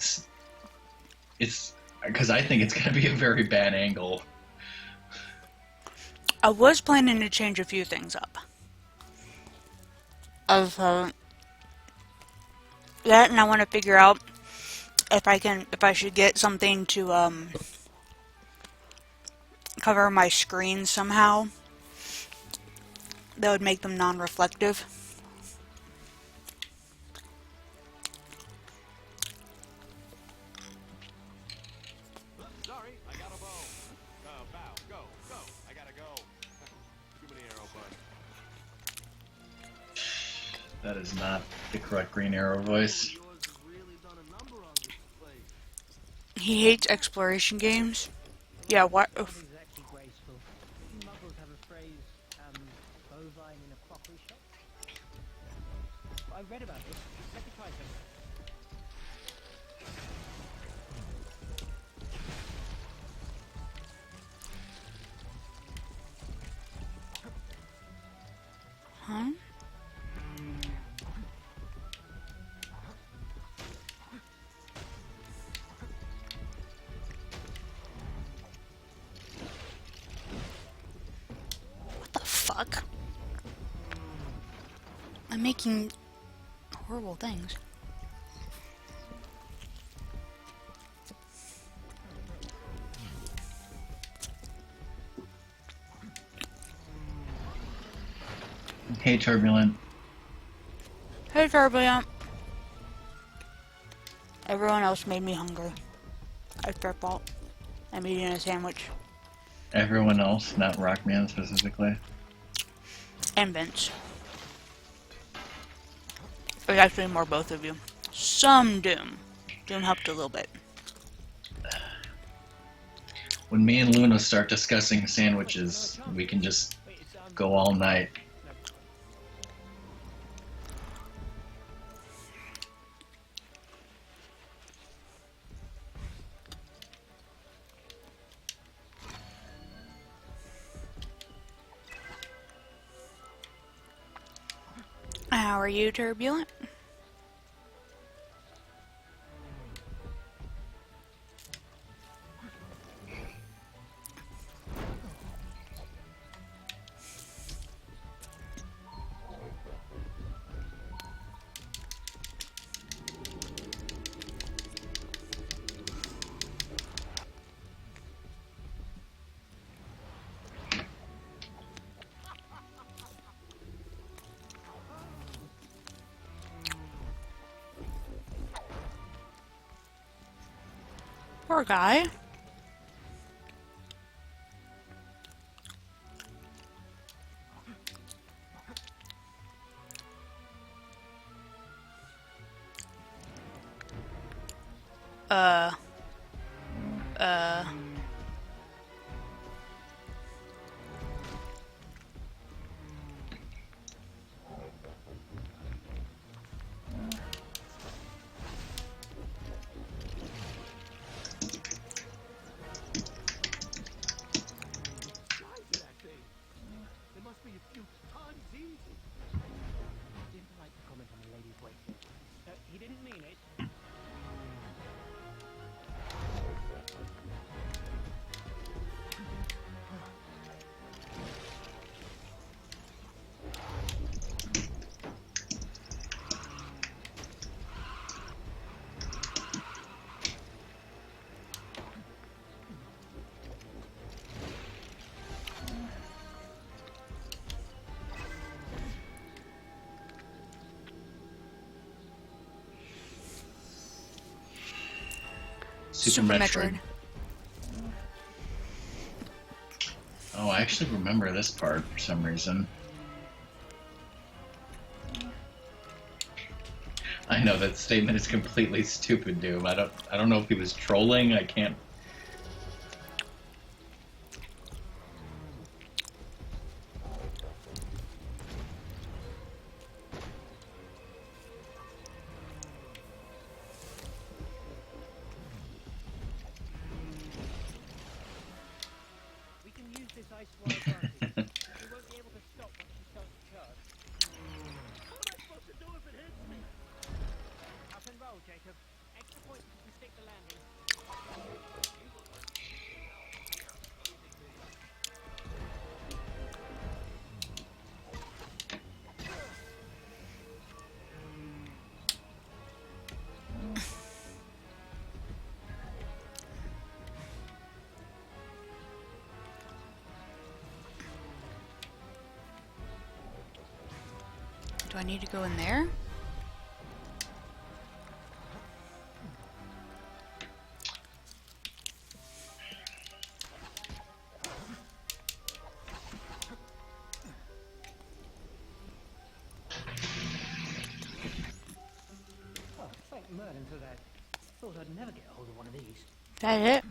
Speaker 10: It's because I think it's going to be a very bad angle.
Speaker 1: I was planning to change a few things up. Of that, and I want to figure out if I should get something to cover my screen somehow that would make them non-reflective.
Speaker 9: Sorry, I got a bow. Bow, go, go. I gotta go. Too many arrow buds.
Speaker 10: That is not the correct Green Arrow voice.
Speaker 1: He hates exploration games. Yeah, what?
Speaker 7: It's actually graceful. Muggles have a phrase, bovine in a crockery shop. I read about this. Let me try
Speaker 1: Huh?
Speaker 7: some.
Speaker 1: What the fuck? I'm making horrible things.
Speaker 10: Hey, Turbulent.
Speaker 1: Hey, Turbulent. Everyone else made me hungry. It's their fault. I'm eating a sandwich.
Speaker 10: Everyone else, not Rockman specifically.
Speaker 1: And Vince. There's actually more both of you. Some Doom. Doom helped a little bit.
Speaker 10: When me and Luna start discussing sandwiches, we can just go all night.
Speaker 1: How are you, Turbulent? Poor guy. Uh.
Speaker 9: That thing. It must be a few tons easy. Didn't like to comment on the lady's weight. He didn't mean it.
Speaker 10: Super Metroid. Oh, I actually remember this part for some reason. I know that statement is completely stupid, Doom. I don't know if he was trolling. I can't.
Speaker 7: We can use this ice to our advantage. We won't be able to stop when she starts to charge.
Speaker 9: What am I supposed to do if it hits me?
Speaker 7: Up and roll, Jacob. Extra points if you stick the landing.
Speaker 1: Do I need to go in there?
Speaker 7: Oh, thank Merlin for that. Thought I'd never get a hold of one of these.
Speaker 1: That it?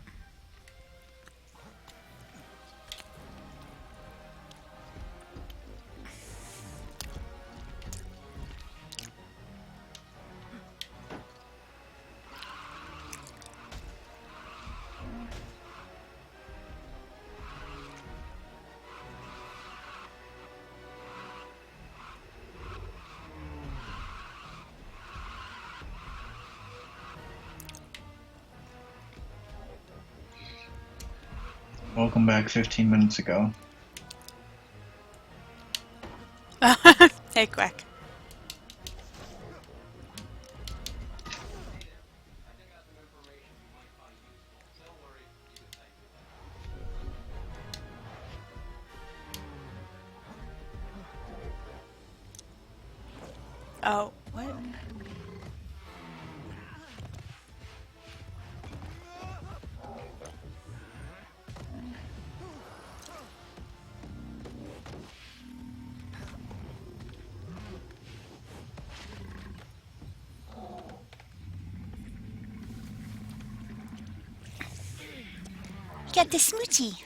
Speaker 10: Welcome back 15 minutes ago.
Speaker 1: Hey, Quack. Oh. What? Got the smoochie.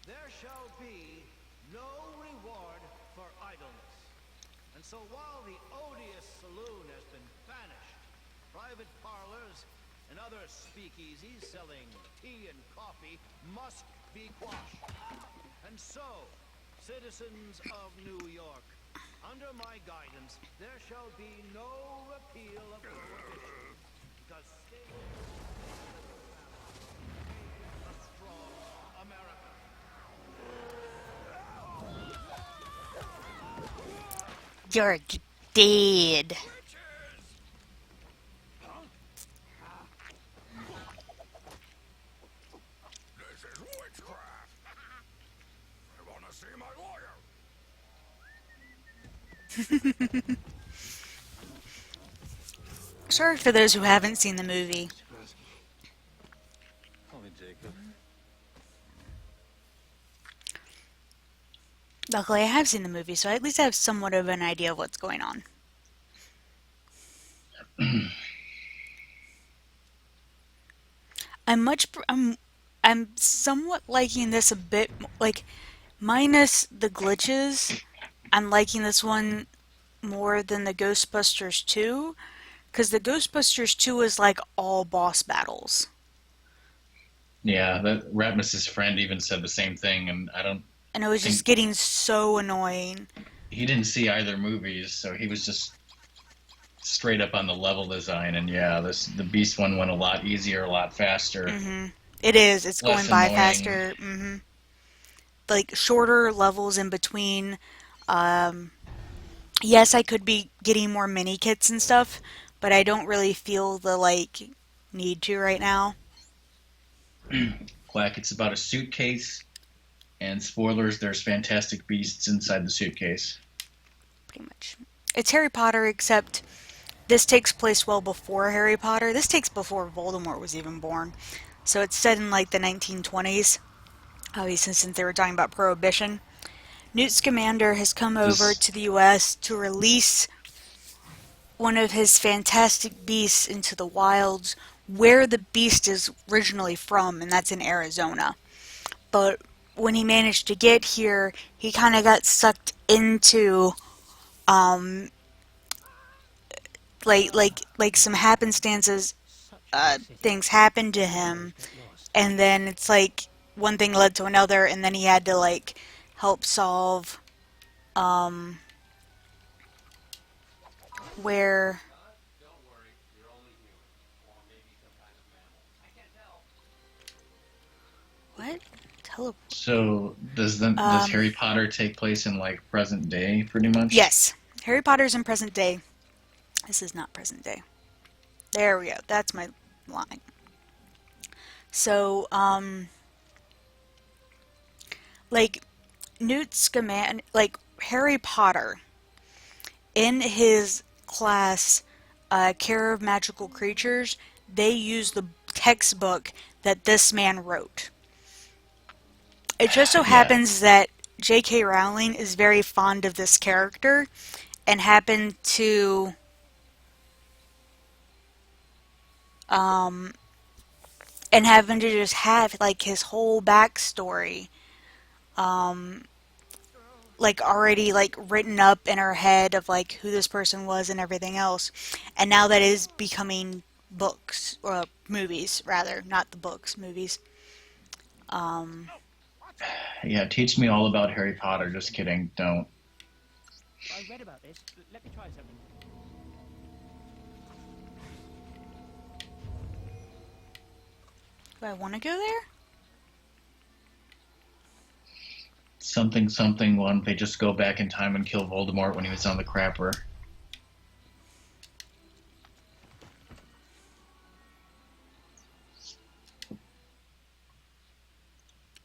Speaker 13: There shall be no reward for idleness. And so while the odious saloon has been banished, private parlors and other speakeasies selling tea and coffee must be quashed. And so, citizens of New York, under my guidance, there shall be no repeal of prohibition, because state a strong America.
Speaker 1: You're dead.
Speaker 2: This is witchcraft. I want to see my lawyer.
Speaker 1: Sorry for those who haven't seen the movie.
Speaker 3: Call me Jacob.
Speaker 1: Luckily, I have seen the movie, so I at least have somewhat of an idea of what's going on. I'm somewhat liking this a bit, like, minus the glitches, I'm liking this one more than the Ghostbusters 2, because the Ghostbusters 2 is like all boss battles.
Speaker 10: Yeah, that Ratmus's friend even said the same thing, and I don't.
Speaker 1: And it was just getting so annoying.
Speaker 10: He didn't see either movies, so he was just straight up on the level design. And yeah, the Beast one went a lot easier, a lot faster.
Speaker 1: Mm-hmm. It is. It's
Speaker 10: Less
Speaker 1: going by
Speaker 10: annoying.
Speaker 1: faster. Mm-hmm. Like shorter levels in between. Yes, I could be getting more mini kits and stuff, but I don't really feel the need to right now.
Speaker 10: Quack, it's about a suitcase, and spoilers, there's fantastic beasts inside the suitcase.
Speaker 1: Pretty much. It's Harry Potter, except this takes place well before Harry Potter. This takes before Voldemort was even born. So it's set in like the 1920s, obviously since they were talking about Prohibition. Newt Scamander has come over to the US to release one of his fantastic beasts into the wilds, where the beast is originally from, and that's in Arizona. But when he managed to get here, he kind of got sucked into like some happenstances, things happened to him, and then it's like one thing led to another, and then he had to help solve where what?
Speaker 10: So does Harry Potter take place in present day, pretty much?
Speaker 1: Yes. Harry Potter's in present day. This is not present day. There we go. That's my line. So, Newt Scamander, Harry Potter, in his class, Care of Magical Creatures, they use the textbook that this man wrote. It just so happens that J.K. Rowling is very fond of this character and happened to just have his whole backstory already written up in her head of who this person was and everything else. And now that is becoming books, or movies rather, not the books, movies.
Speaker 10: Yeah, teach me all about Harry Potter. Just kidding, don't.
Speaker 9: I read about this. Let me try something.
Speaker 1: Do I want to go there?
Speaker 10: Something something one. They just go back in time and kill Voldemort when he was on the crapper.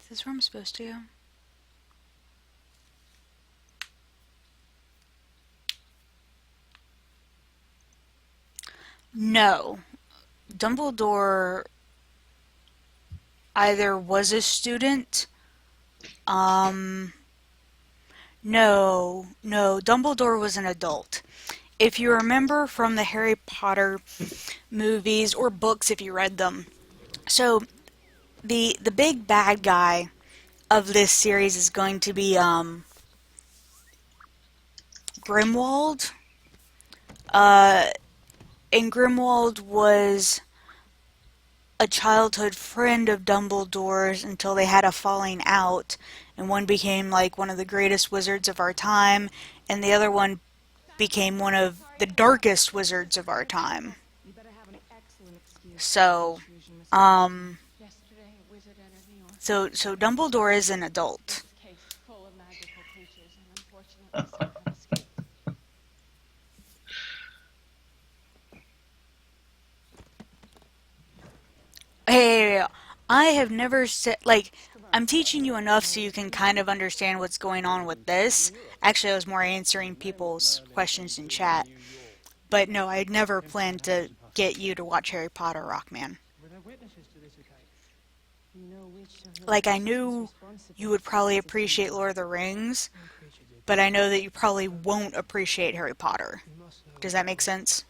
Speaker 1: This is where I'm supposed to go. No. Dumbledore either was a student. No. Dumbledore was an adult. If you remember from the Harry Potter movies or books, if you read them, so the big bad guy of this series is going to be Grimwald. And Grimwald was a childhood friend of Dumbledore's until they had a falling out, and one became like one of the greatest wizards of our time, and the other one became one of the darkest wizards of our time. So, so Dumbledore is an adult. Hey, I have never said, like, I'm teaching you enough so you can kind of understand what's going on with this. Actually, I was more answering people's questions in chat. But no, I had never planned to get you to watch Harry Potter, Rockman. Like, I knew you would probably appreciate Lord of the Rings, but I know that you probably won't appreciate Harry Potter. Does that make sense?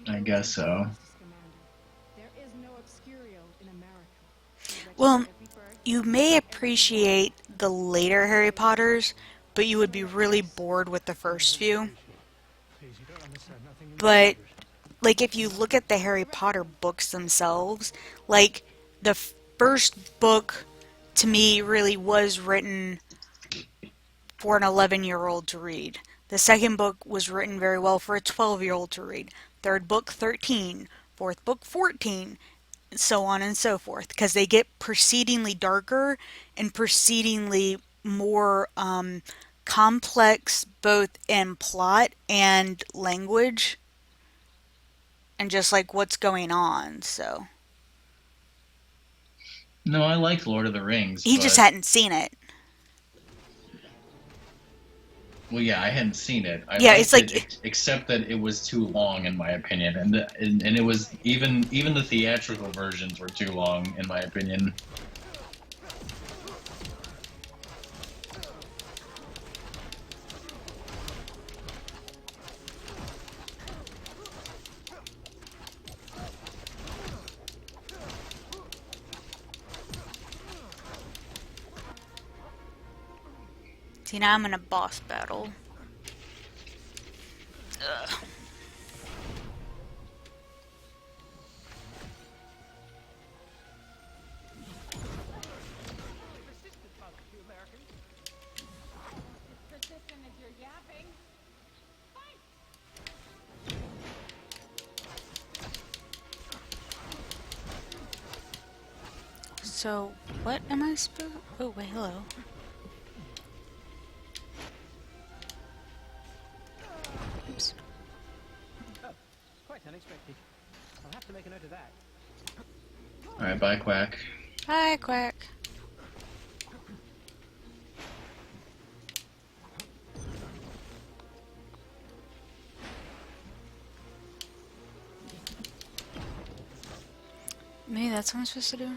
Speaker 10: I guess so.
Speaker 1: Well, you may appreciate the later Harry Potters, but you would be really bored with the first few. But, like, if you look at the Harry Potter books themselves, like, the first book, to me, really was written for an 11-year-old to read. The second book was written very well for a 12-year-old to read. Third book, 13. Fourth book, 14. So on and so forth. Because they get proceedingly darker and proceedingly more complex, both in plot and language. And just like what's going on, so.
Speaker 10: No, I liked Lord of the Rings.
Speaker 1: He just hadn't seen it.
Speaker 10: Well, yeah, I hadn't seen it. I
Speaker 1: yeah,
Speaker 10: liked
Speaker 1: it's like
Speaker 10: it, except that it was too long, in my opinion, and it was even the theatrical versions were too long, in my opinion.
Speaker 1: See, now I'm in a boss battle. Ugh.
Speaker 5: Persistent as you're yapping. Fight!
Speaker 1: So, what am I supposed? Oh, wait, hello. Oops.
Speaker 9: Oh, quite unexpected. I'll have to make a note of that.
Speaker 10: Alright, bye, Quack.
Speaker 1: Hi, Quack. Maybe that's what I'm supposed to do?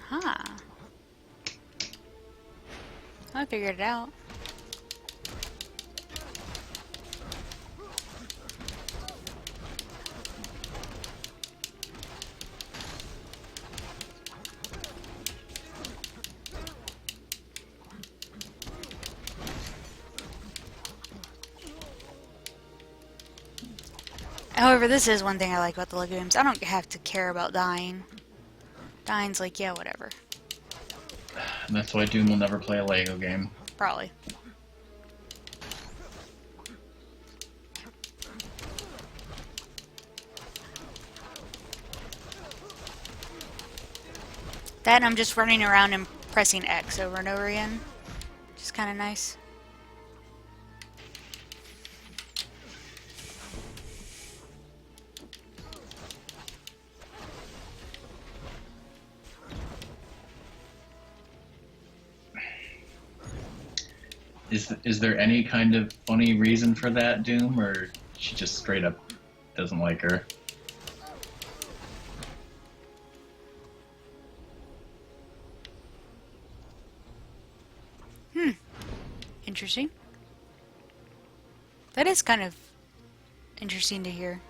Speaker 1: Huh. I figured it out. However, this is one thing I like about the Lego games. I don't have to care about dying. Dying's like, yeah, whatever.
Speaker 10: And that's why Doom will never play a Lego game.
Speaker 1: Probably. That and I'm just running around and pressing X over and over again. is kind of nice.
Speaker 10: Is there any kind of funny reason for that, Doom, or she just straight up doesn't like her?
Speaker 1: Interesting. That is kind of interesting to hear.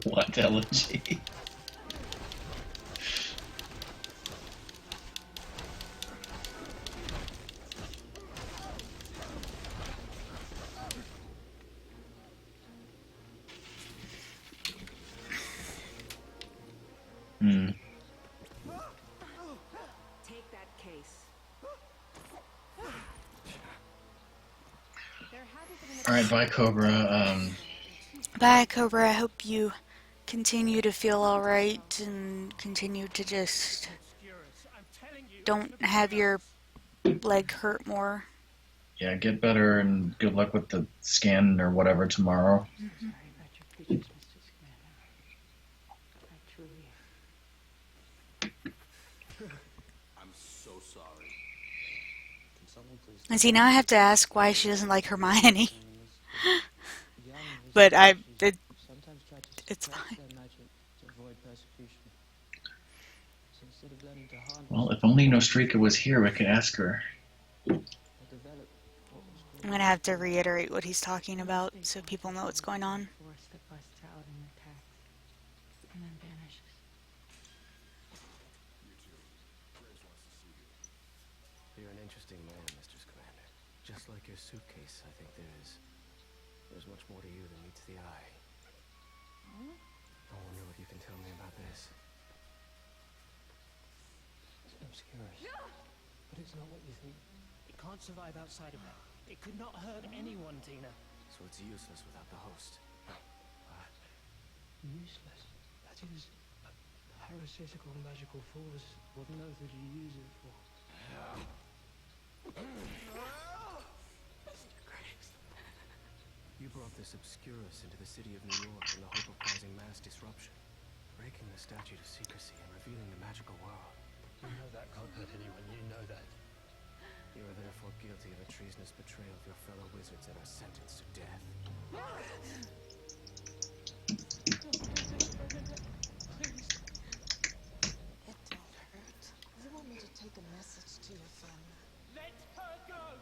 Speaker 10: What elegy?
Speaker 14: Take that case.
Speaker 10: Alright, bye, Cobra.
Speaker 1: Bye, Cobra. I hope you continue to feel alright and continue to just don't have your leg hurt more.
Speaker 10: Yeah, get better and good luck with the scan or whatever tomorrow.
Speaker 6: I'm so sorry. Can someone please?
Speaker 1: And see, now I have to ask why she doesn't like Hermione. But it's fine.
Speaker 10: Well, if only Nostrika was here, we could ask her.
Speaker 1: I'm gonna have to reiterate what he's talking about so people know what's going on.
Speaker 12: Force that busts out and attacks, and then vanishes.
Speaker 6: You're an interesting man, Mr. Scamander. Just like your suitcase, I think there's much more to you than meets the eye. I wonder what you can tell me about this.
Speaker 9: It's obscurus. But it's not what you think. It can't survive outside of her. It could not hurt anyone, Tina.
Speaker 6: So it's useless without the host.
Speaker 9: Useless. That is, parasitical magical force wouldn't know who to use it for.
Speaker 6: You brought this obscurus into the city of New York in the hope of causing mass disruption, breaking the statute of secrecy and revealing the magical world.
Speaker 9: You know that can't hurt anyone. You know that.
Speaker 6: You are therefore guilty of a treasonous betrayal of your fellow wizards and are sentenced to death.
Speaker 15: It don't hurt. You want me to take a message to your family?
Speaker 9: Let her go!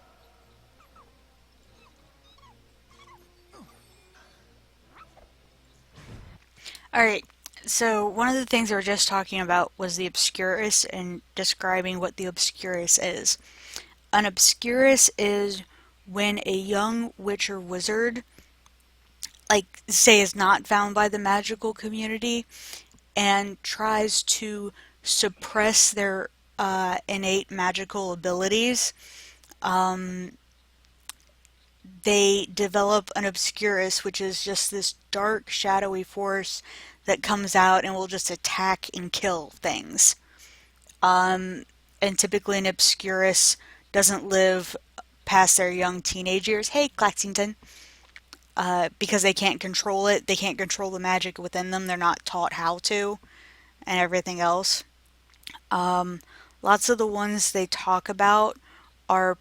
Speaker 1: Alright, so one of the things we were just talking about was the Obscurus and describing what the Obscurus is. An Obscurus is when a young witch or wizard, like, say, is not found by the magical community and tries to suppress their innate magical abilities. They develop an Obscurus, which is just this dark, shadowy force that comes out and will just attack and kill things. And typically an Obscurus doesn't live past their young teenage years. Hey, Claxington. Because they can't control it. They can't control the magic within them. They're not taught how to. And everything else. Lots of the ones they talk about are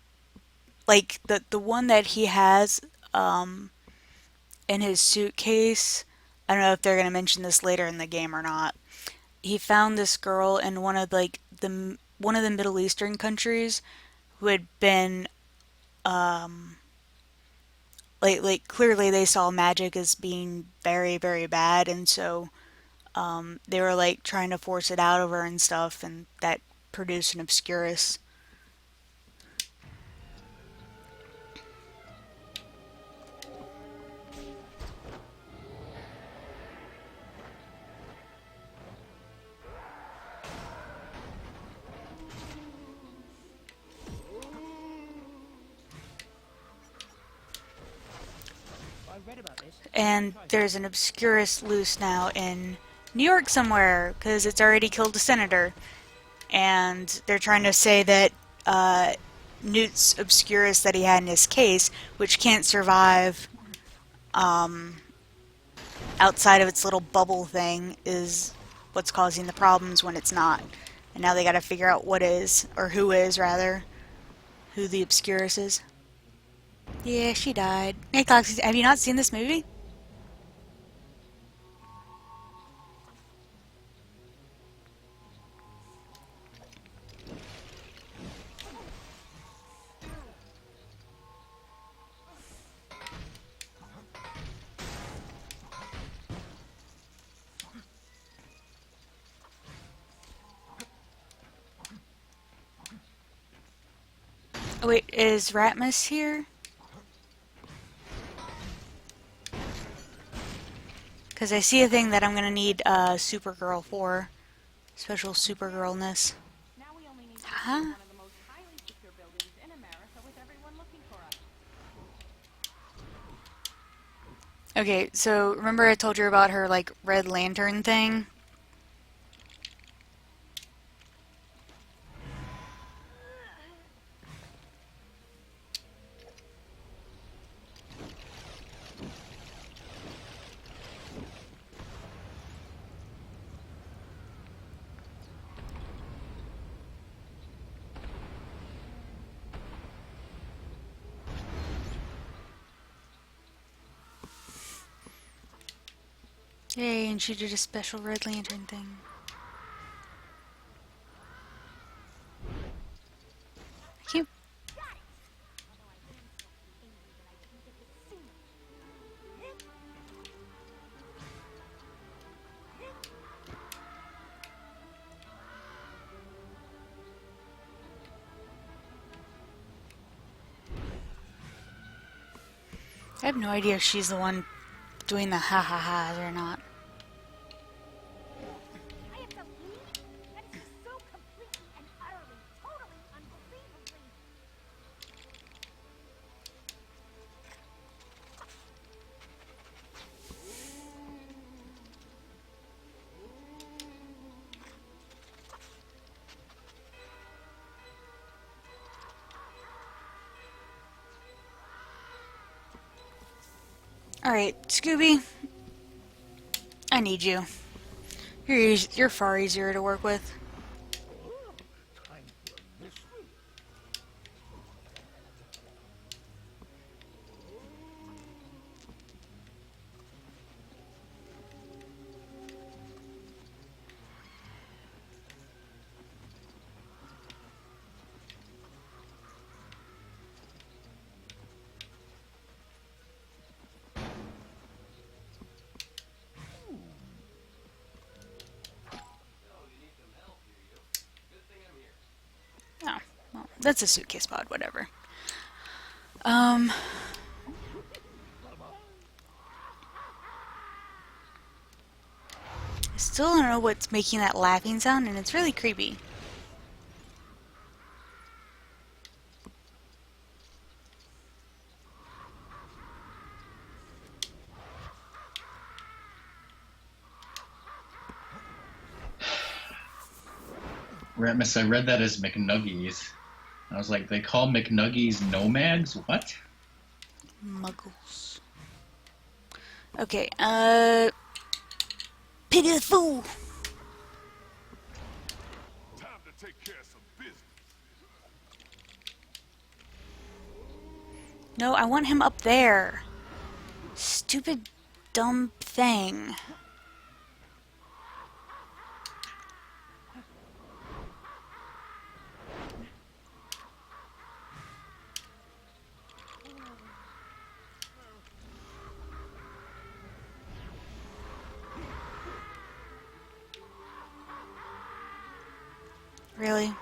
Speaker 1: like the one that he has in his suitcase. I don't know if they're going to mention this later in the game or not. He found this girl in one of the Middle Eastern countries who had been like clearly they saw magic as being very, very bad, and so they were like trying to force it out of her and stuff, and that produced an Obscurus.
Speaker 9: read about this.
Speaker 1: And there's an Obscurus loose now in New York somewhere, because it's already killed a senator. And they're trying to say that Newt's Obscurus that he had in his case, which can't survive outside of its little bubble thing, is what's causing the problems when it's not. And now they gotta figure out what is, or who is, rather, who the Obscurus is. Yeah, she died. Hey, Cox, have you not seen this movie? Oh, wait, is Ratmus here? Because I see a thing that I'm going to need Supergirl for. Special Supergirlness. Huh? Okay, so remember I told you about her, like, Red Lantern thing? Yay, and she did a special Red Lantern thing. Thank you. I have no idea if she's the one doing the ha-ha-ha's or not.
Speaker 8: I have to leave? That is just so completely and utterly, totally unbelievably.
Speaker 1: Alright, Scooby. I need you. You're far easier to work with. Oh, well, that's a suitcase pod, whatever. I still don't know what's making that laughing sound, and it's really creepy.
Speaker 10: Ratmus, I read that as McNuggies. I was like, they call McNuggies nomads? What?
Speaker 1: Muggles. Okay, Pity the Fool!
Speaker 16: Time to take care of some business.
Speaker 1: No, I want him up there. Stupid, dumb thing. Really?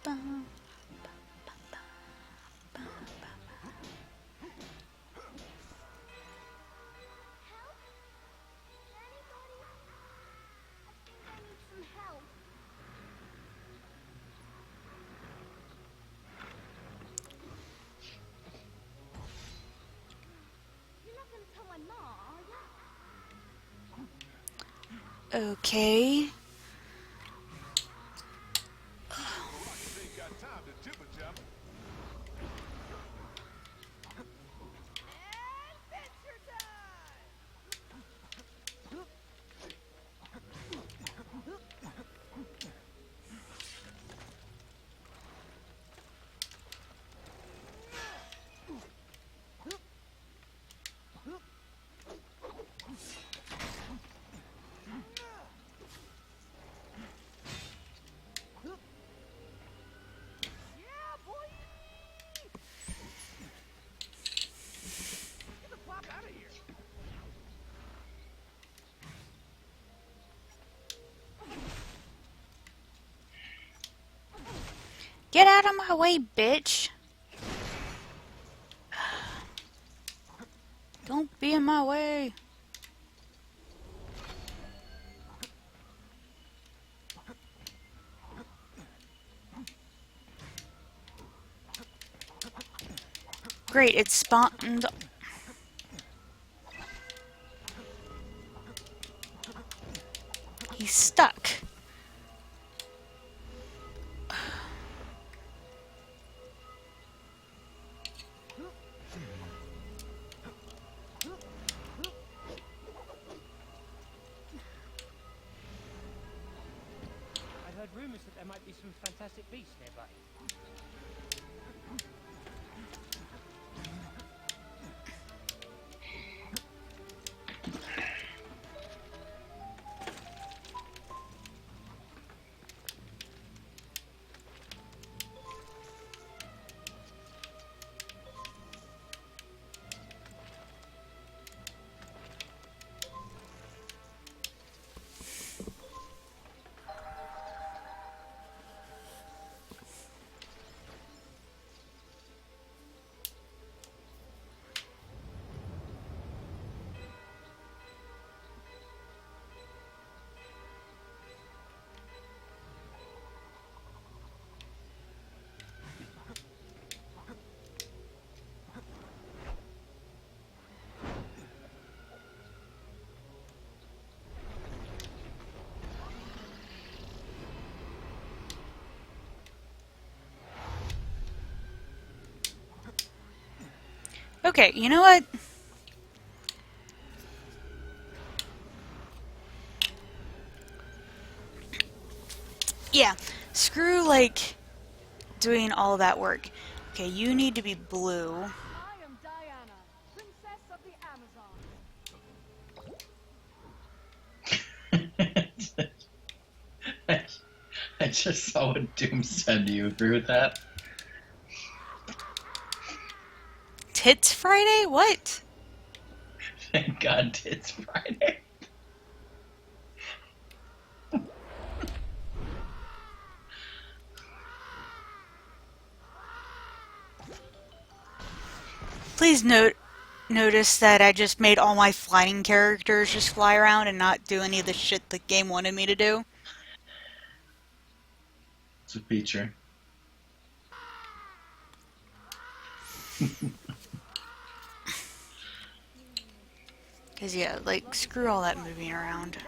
Speaker 1: Bum.
Speaker 8: Some help. You're not gonna tell my mom, are you?
Speaker 1: Okay.
Speaker 16: Rockets ain't got time to jibber jabber.
Speaker 5: Adventure time! Yeah, boy! Get the fuck out of here!
Speaker 1: Get out of my way, bitch. Don't be in my way. Great, it spawned. He's stuck.
Speaker 9: I heard rumors that there might be some fantastic beasts nearby.
Speaker 1: Okay, you know what? Yeah, screw like doing all of that work. Okay, you need to be blue.
Speaker 5: I am Diana, Princess of the Amazon.
Speaker 10: I just saw what Doom said. Do you agree with that?
Speaker 1: Tits Friday? What?
Speaker 10: Thank God it's Friday.
Speaker 1: Please notice that I just made all my flying characters just fly around and not do any of the shit the game wanted me to do.
Speaker 10: It's a feature.
Speaker 1: Cause yeah, like screw all that moving around.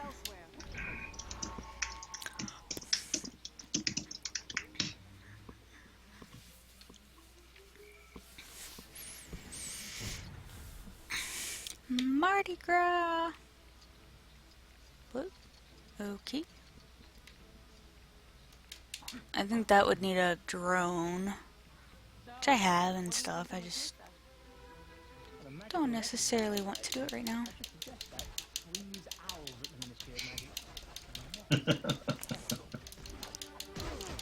Speaker 1: Mardi Gras. What? Okay. I think that would need a drone, which I have and stuff. I just don't necessarily want to do it right now.
Speaker 9: We use owls at the Ministry of Magic.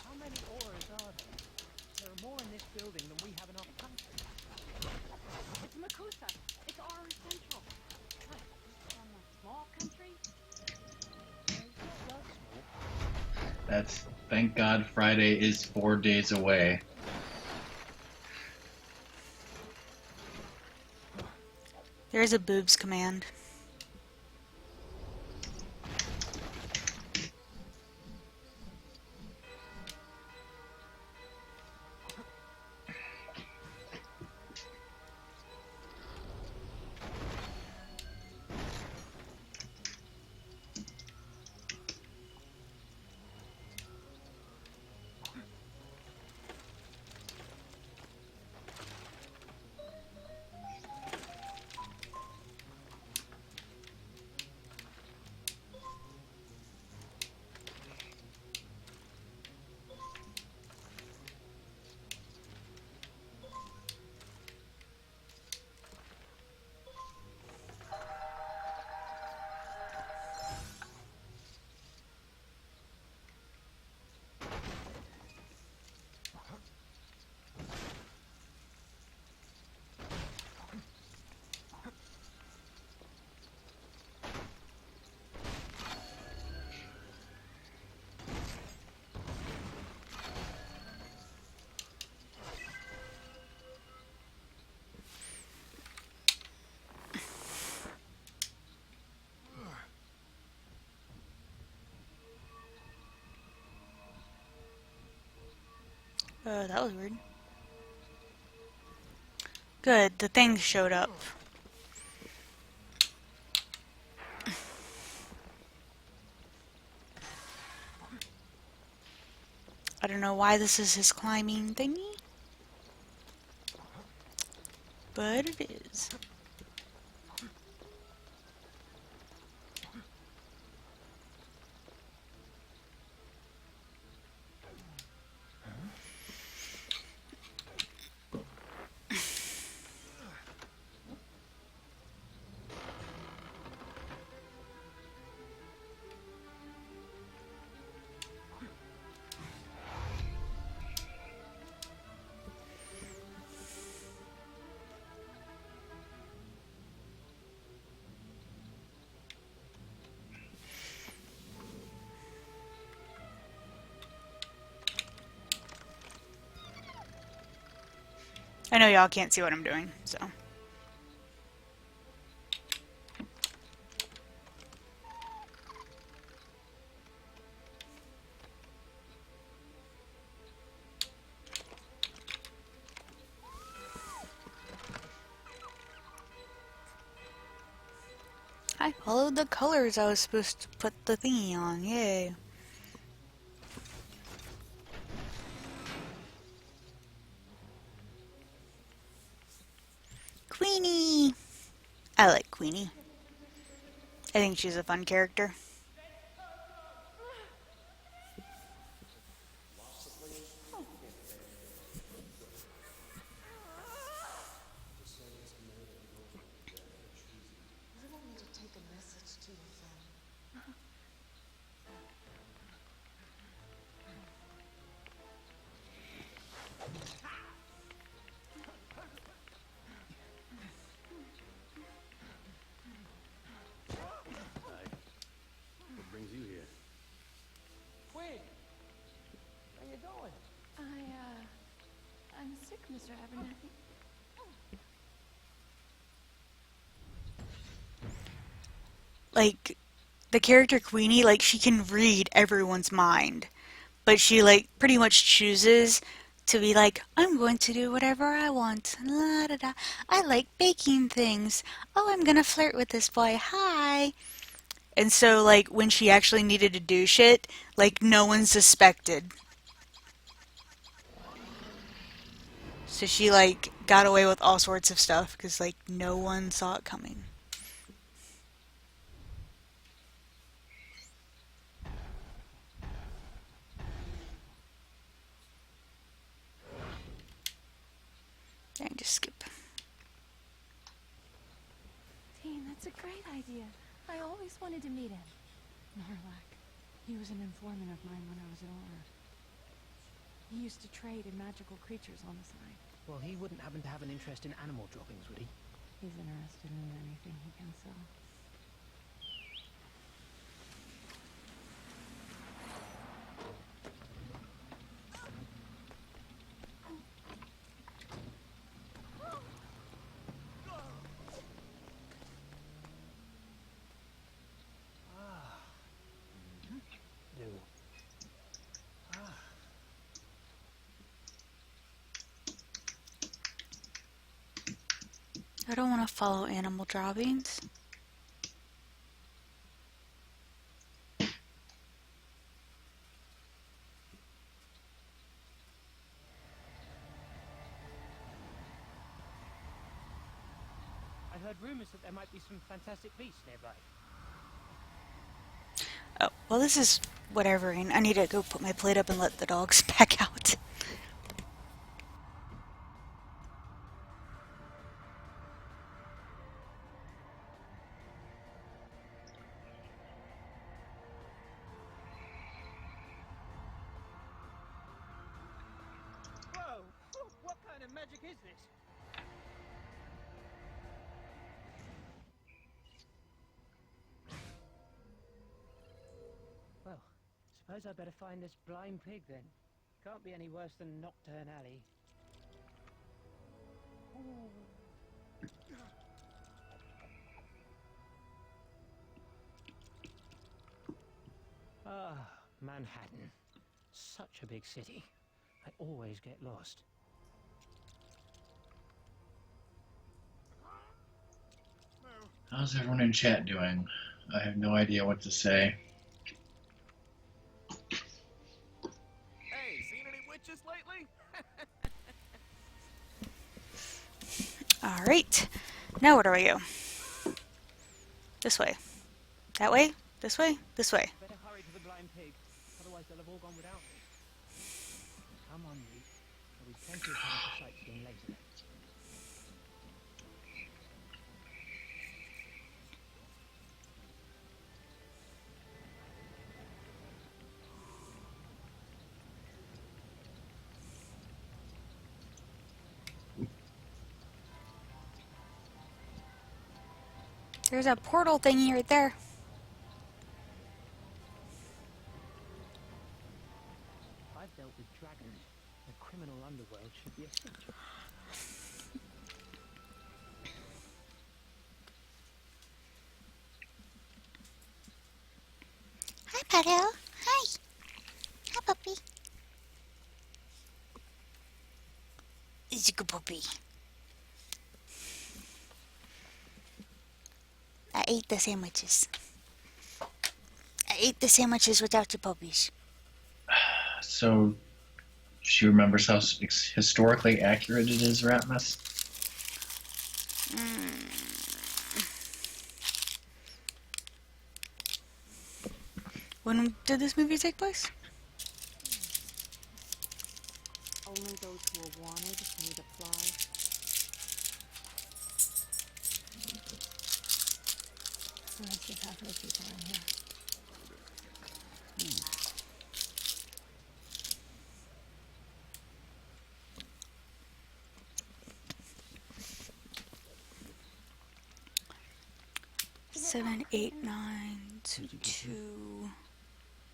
Speaker 9: How many auras are there? There are more in this building than we have in our country.
Speaker 5: It's Makusa. It's our central. What? From a small country?
Speaker 10: That's Thank God Friday is 4 days away.
Speaker 1: There's a boobs command. That was weird. Good, the thing showed up. I don't know why this is his climbing thingy, but it is. I know y'all can't see what I'm doing, so. I followed the colors I was supposed to put the thingy on, yay. Queenie! I like Queenie. I think she's a fun character.
Speaker 15: You want me to take a message to your family?
Speaker 3: What brings you here?
Speaker 9: Queen! Where you going?
Speaker 12: I'm sick, Mr. Abernathy.
Speaker 1: Like, the character Queenie, like, she can read everyone's mind. But she, like, pretty much chooses to be like, I'm going to do whatever I want. La da da. I like baking things. Oh, I'm gonna flirt with this boy. Hi. And so, like, when she actually needed to do shit, like, no one suspected. So she, like, got away with all sorts of stuff because, like, no one saw it coming. Yeah, just skip.
Speaker 12: Dean, that's a great idea. I always wanted to meet him.
Speaker 17: Narlac. He was an informant of mine when I was at Aura. He used to trade in magical creatures on the side.
Speaker 9: Well, he wouldn't happen to have an interest in animal droppings, would he?
Speaker 17: He's interested in anything he can sell.
Speaker 1: I don't want to follow animal droppings.
Speaker 9: I heard rumors that there might be some fantastic beasts nearby.
Speaker 1: Oh, well, this is whatever, and I need to go put my plate up and let the dogs back out.
Speaker 9: Whoa! What kind of magic is this? Well, suppose I better find this blind pig then. Can't be any worse than Nocturne Alley. Ah, Manhattan. Such a big city. I always get lost.
Speaker 10: How's everyone in chat doing? I have no idea what to say.
Speaker 16: Hey, seen any witches lately?
Speaker 1: Alright, now where do I go? This way. That way? This way? This way.
Speaker 9: Better hurry to the blind pig, otherwise they'll have all gone without me. Come on, Reed. There'll be plenty of time for sightseeing later.
Speaker 1: There's a portal thingy right there.
Speaker 9: I've dealt with dragons. The criminal underworld should be a cinch.
Speaker 8: Hi, Pato. Hi. Hi, puppy. It's a good puppy. I ate the sandwiches. I ate the sandwiches without the puppies.
Speaker 10: So, she remembers how historically accurate it is, Ratmus?
Speaker 1: When did this movie take place?
Speaker 12: Only those who are wanted need apply. The rest of halfway people in here.
Speaker 1: Seven, 8, 9, 2,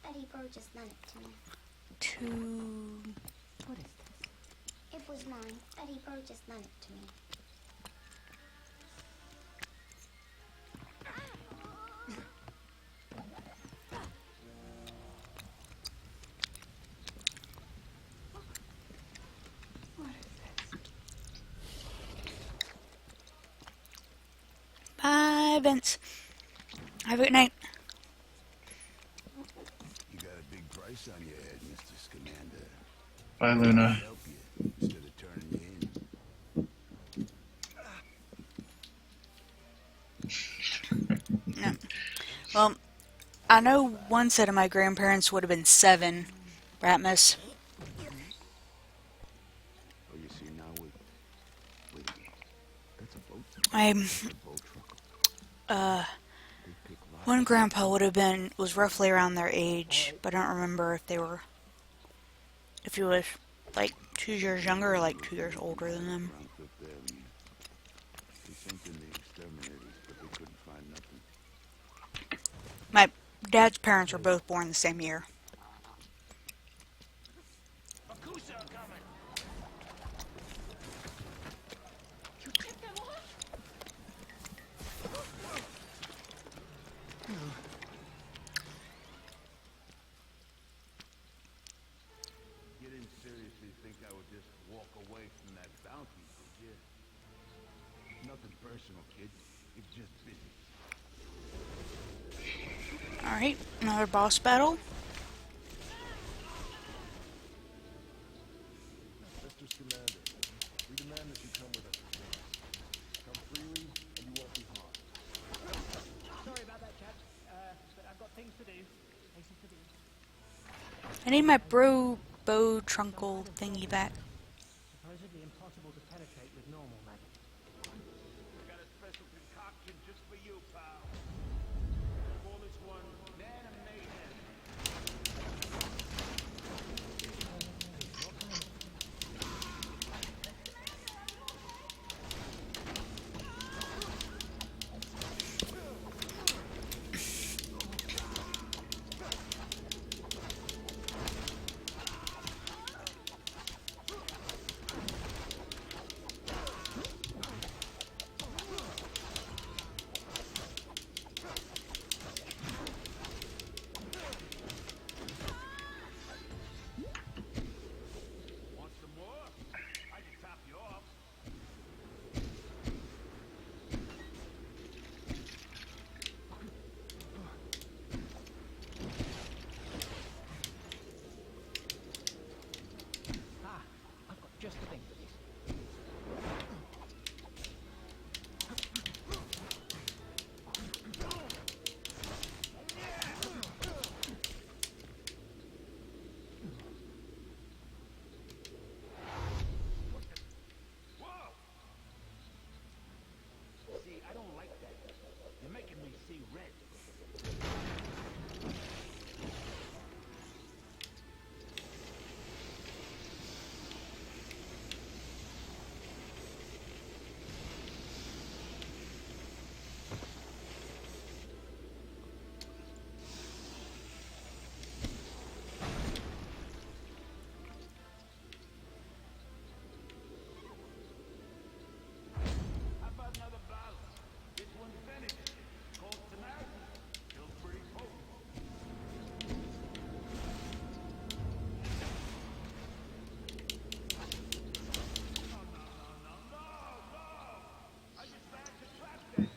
Speaker 8: Betty Burgess lent it to me.
Speaker 1: 2.
Speaker 12: What is this?
Speaker 8: It was mine. Betty Burgess lent it to me.
Speaker 1: Bye, Vince. Have a good night.
Speaker 2: You got a big price on your head, Mr. Scamander.
Speaker 10: Bye, Luna.
Speaker 2: Help you instead of turning you in.
Speaker 1: No. Well, I know one set of my grandparents would have been 7, Ratmus.
Speaker 2: Oh, you see now wait, that's a boat.
Speaker 1: One grandpa was roughly around their age, but I don't remember if he was like 2 years younger or like 2 years older than them.
Speaker 2: They sent in the exterminators, but they couldn't find nothing.
Speaker 1: My dad's parents were both born the same year.
Speaker 2: You didn't seriously think I would just walk away from that bounty, did you? Nothing personal.
Speaker 16: personal, kid. It's just business.
Speaker 1: Alright, another boss battle.
Speaker 16: Mr. Scamander, we demand that you come with us to Phoenix. Come freely, and you won't be harmed.
Speaker 9: Sorry about that, chap. But I've got things to do. Places to be.
Speaker 1: I need my bow trunkle thingy back.
Speaker 9: Supposedly impossible to penetrate with normal magic.
Speaker 13: We got a special concoction just for you, pal. Call this one Man of Mayhem. Want some more? I can top you off.
Speaker 9: Ah, I've got just the thing for this.
Speaker 13: Whoa! See, I don't like that. You're making me see red. How about another bout? This one's finished. Cold tenacity. Feels pretty potent. I just managed to trap that thing.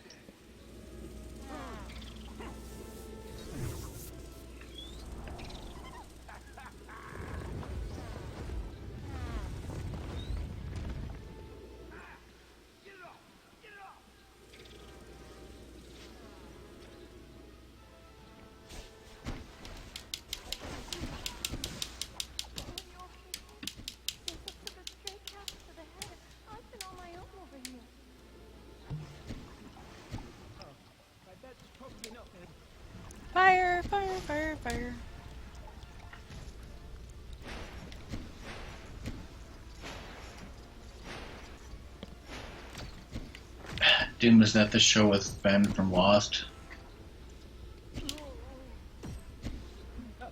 Speaker 13: Get it off! Get it off!
Speaker 9: Right, that's probably not good.
Speaker 1: Fire, fire, fire, fire.
Speaker 10: Doom, is that the show with Ben from Lost?
Speaker 9: Oh,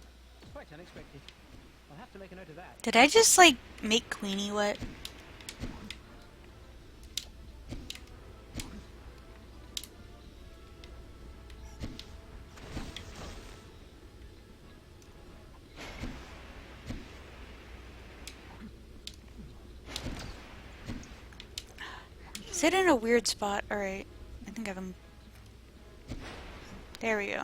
Speaker 9: quite unexpected. I'll have to make a note of that.
Speaker 1: Did I just, like, make Queenie wet? Is it in a weird spot? Alright. I think I've... There we go.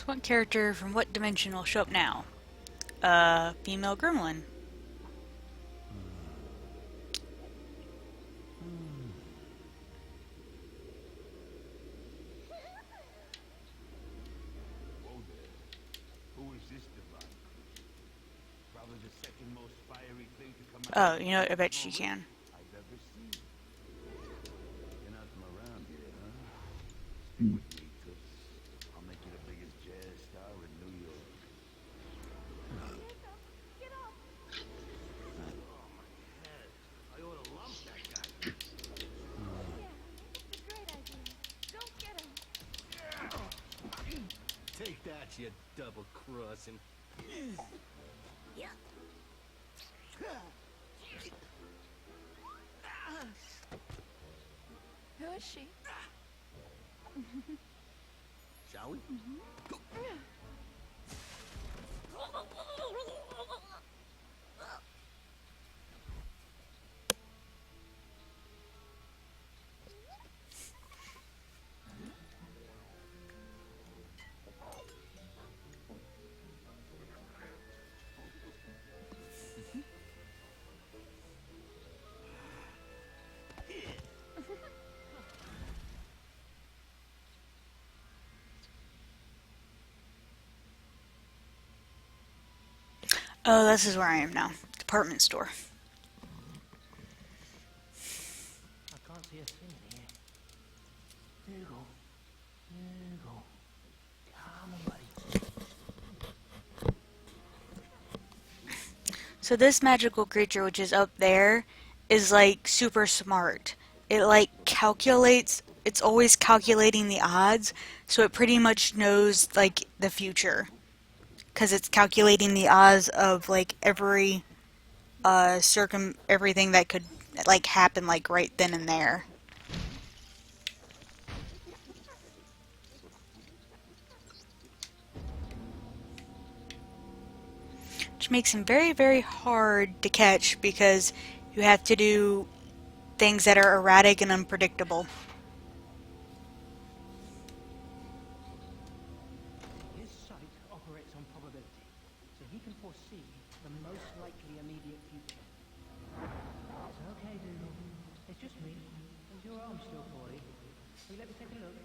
Speaker 1: So what character from what dimension will show up now? Female gremlin.
Speaker 13: Whoa there. Who is this divine creature? Probably the second most fiery thing to come out
Speaker 1: Oh,
Speaker 13: of
Speaker 1: you know what? I bet she can.
Speaker 13: I've ever seen. You're not from around here, huh? Stay with me, Toots. I'll make you the biggest jazz star in New York.
Speaker 5: Get up!
Speaker 13: Oh, my head. I ought to lump that guy.
Speaker 5: Yeah, it's a great idea. Don't get him.
Speaker 13: Take that, you double-crossing.
Speaker 5: Yeah.
Speaker 12: Who is she?
Speaker 13: Shall we?
Speaker 1: Oh, this is where I am now. Department store.
Speaker 9: I can't see a thing here. There you go. There you go. Come on, buddy.
Speaker 1: So this magical creature, which is up there, is like super smart. It like calculates, it's always calculating the odds, so it pretty much knows like the future. Because it's calculating the odds of like every everything that could like happen like right then and there. Which makes him very, very hard to catch because you have to do things that are erratic and unpredictable.
Speaker 9: His sight operates on probability, so he can foresee the most likely immediate future. It's okay, dude. It's just me. Is your arm still poorly? Will you let me take a look?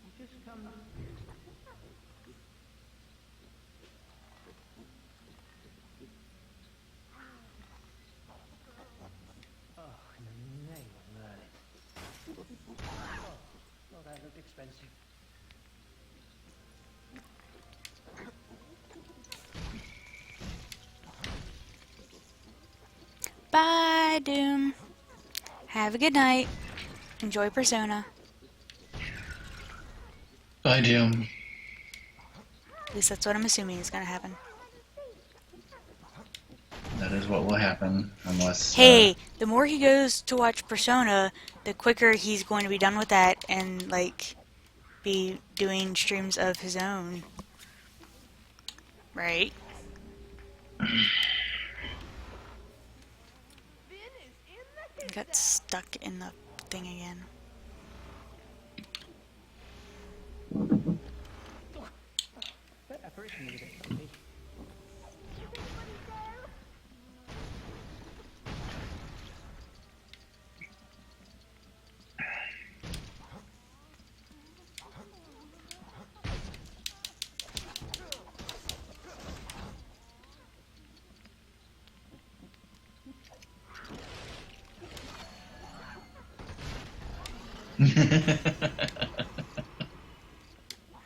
Speaker 9: You just come... Oh, in the name of Merlin. Oh, that looked expensive.
Speaker 1: Bye, Doom. Have a good night. Enjoy Persona.
Speaker 10: Bye, Doom.
Speaker 1: At least that's what I'm assuming is going to happen.
Speaker 10: That is what will happen, unless...
Speaker 1: Hey, the more he goes to watch Persona, the quicker he's going to be done with that and, like, be doing streams of his own. Right? Got stuck in the thing again.
Speaker 9: That apparition was a bit funky.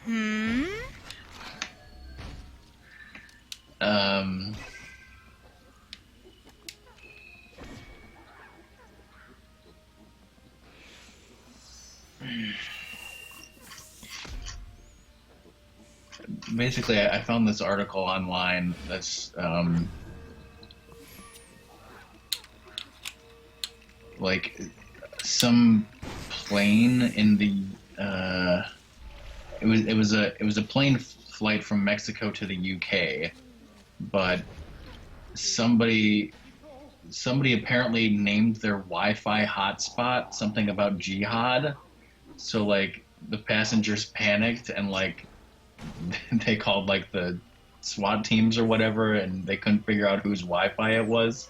Speaker 1: Hmm?
Speaker 10: Basically, I found this article online that's like some plane in the it was a plane flight from Mexico to the UK, but somebody apparently named their Wi-Fi hotspot something about jihad, so like the passengers panicked and like they called like the SWAT teams or whatever, and they couldn't figure out whose Wi-Fi it was.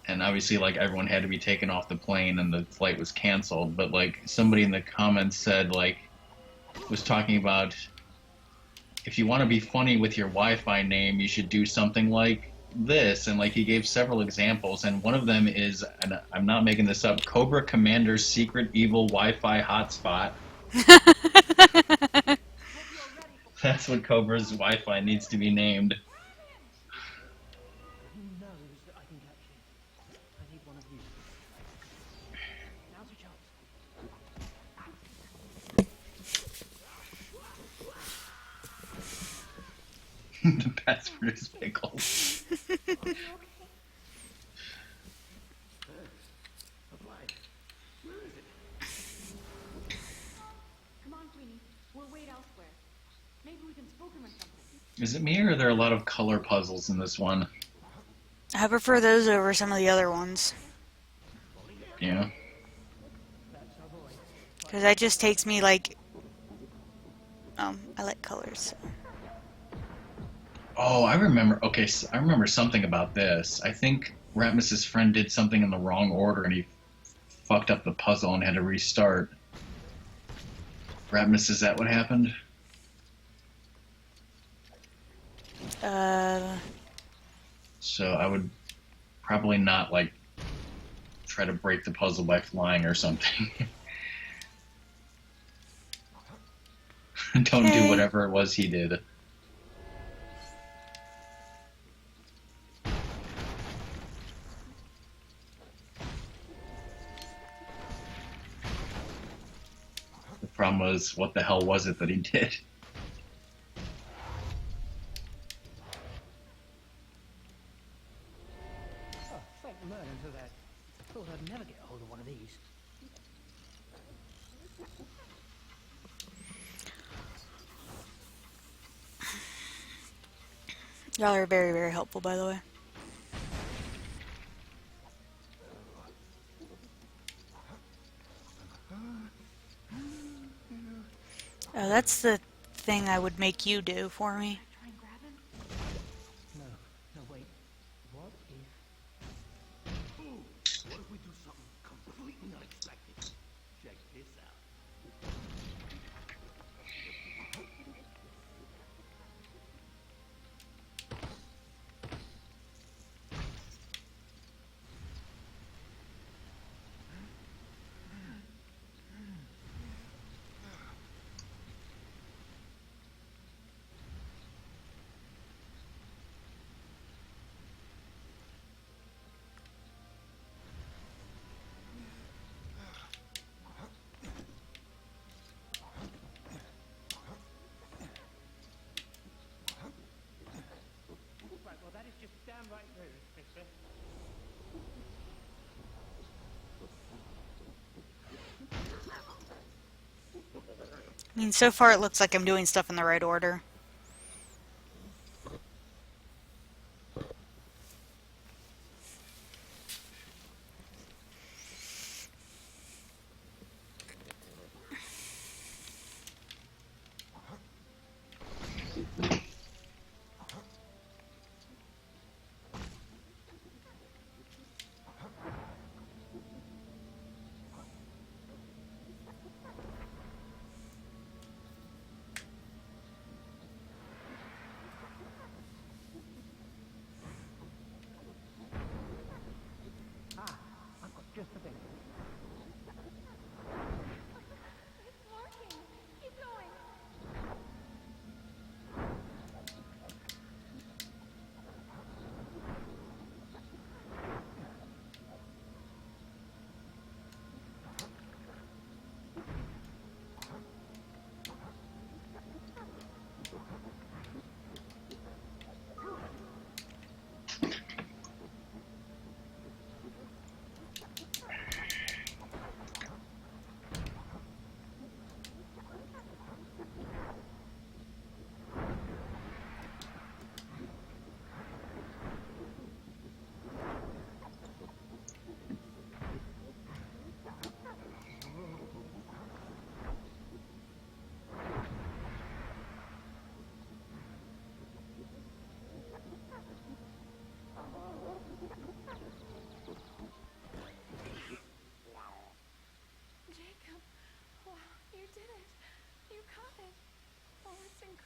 Speaker 10: And obviously, like, everyone had to be taken off the plane, and the flight was canceled. But like, somebody in the comments said, like, was talking about, if you want to be funny with your Wi-Fi name, you should do something like this. And like, he gave several examples, and one of them is, and I'm not making this up, Cobra Commander's Secret Evil Wi-Fi Hotspot. That's what Cobra's Wi-Fi needs to be named.
Speaker 9: He knows that I can catch him. I need one of you. Now's your chance.
Speaker 10: The password is pickles.
Speaker 12: Come on, Queenie. We'll wait elsewhere. Maybe we can spook him or something.
Speaker 10: Is it me, or are there a lot of color puzzles in this one?
Speaker 1: I prefer those over some of the other ones.
Speaker 10: Yeah.
Speaker 1: Because that just takes me like... I like colors.
Speaker 10: Oh, I remember. Okay, so I remember something about this. I think Ratmus's friend did something in the wrong order, and he fucked up the puzzle and had to restart. Ratmus, is that what happened? So I would probably not, like, try to break the puzzle by flying or something. Don't do whatever it was he did. The problem was, what the hell was it that he did?
Speaker 9: Oh, thank Merlin for that. Thought I'd never get hold of one of these.
Speaker 1: Y'all are very, very helpful, by the way. Oh, that's the thing I would make you do for me.
Speaker 12: Try and grab him?
Speaker 9: No, wait. What if...
Speaker 3: What if we do something completely unexpected? Check this out.
Speaker 9: Right, well, that is just downright rude, mister.
Speaker 1: I mean, so far it looks like I'm doing stuff in the right order.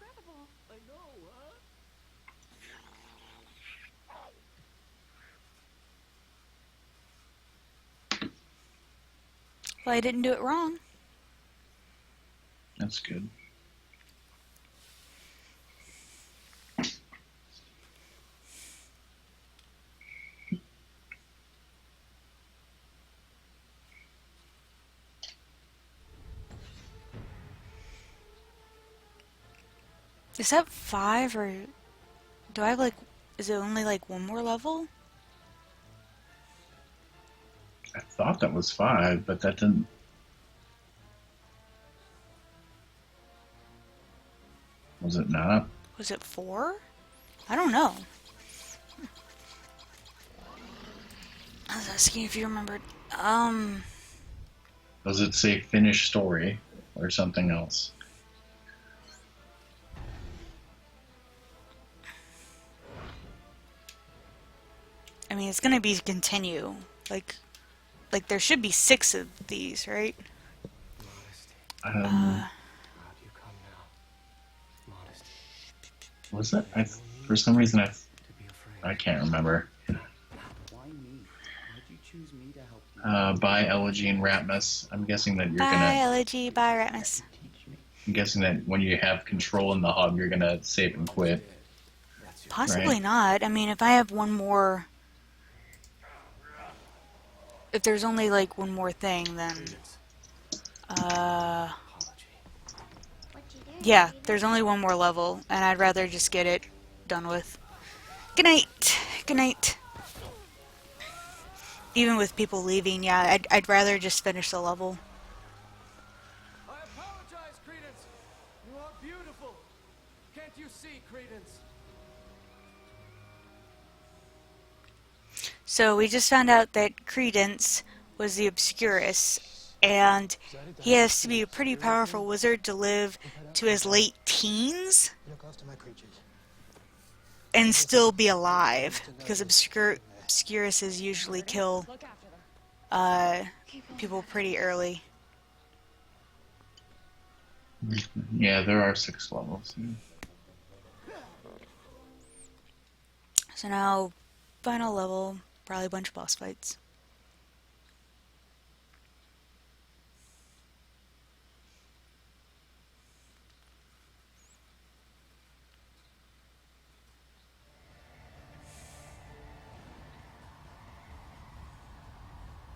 Speaker 12: incredible.
Speaker 3: I know, huh?
Speaker 1: Well, I didn't do it wrong.
Speaker 10: That's good.
Speaker 1: Is that 5 or do I have like, is it only like one more level?
Speaker 10: I thought that was 5, but that didn't. Was it not?
Speaker 1: Was it 4? I don't know. I was asking if you remembered.
Speaker 10: Does it say finish story or something else?
Speaker 1: I mean, it's gonna be continue. Like there should be 6 of these, right?
Speaker 10: Was it? For some reason, I can't remember.
Speaker 11: Why me? Why'd you choose me to help you?
Speaker 10: By Elegy and Ratmus. I'm guessing that you're
Speaker 1: Bye,
Speaker 10: gonna.
Speaker 1: Elegy. Bye, Ratmus.
Speaker 10: I'm guessing that when you have control in the hub, you're gonna save and quit.
Speaker 1: Possibly
Speaker 10: Right.
Speaker 1: not. I mean, if I have one more... If there's only, like, one more thing, then... Yeah, there's only one more level, and I'd rather just get it done with. Good night! Good night. Even with people leaving, yeah, I'd rather just finish the level.
Speaker 3: I apologize, Credence. You are beautiful. Can't you see, Credence?
Speaker 1: So we just found out that Credence was the Obscurus, and he has to be a pretty powerful wizard to live to his late teens
Speaker 7: Look after my creatures.
Speaker 1: and still be alive, because Obscuruses usually kill people pretty early.
Speaker 10: Yeah, there are 6 levels.
Speaker 1: So now, final level, probably a bunch of boss fights.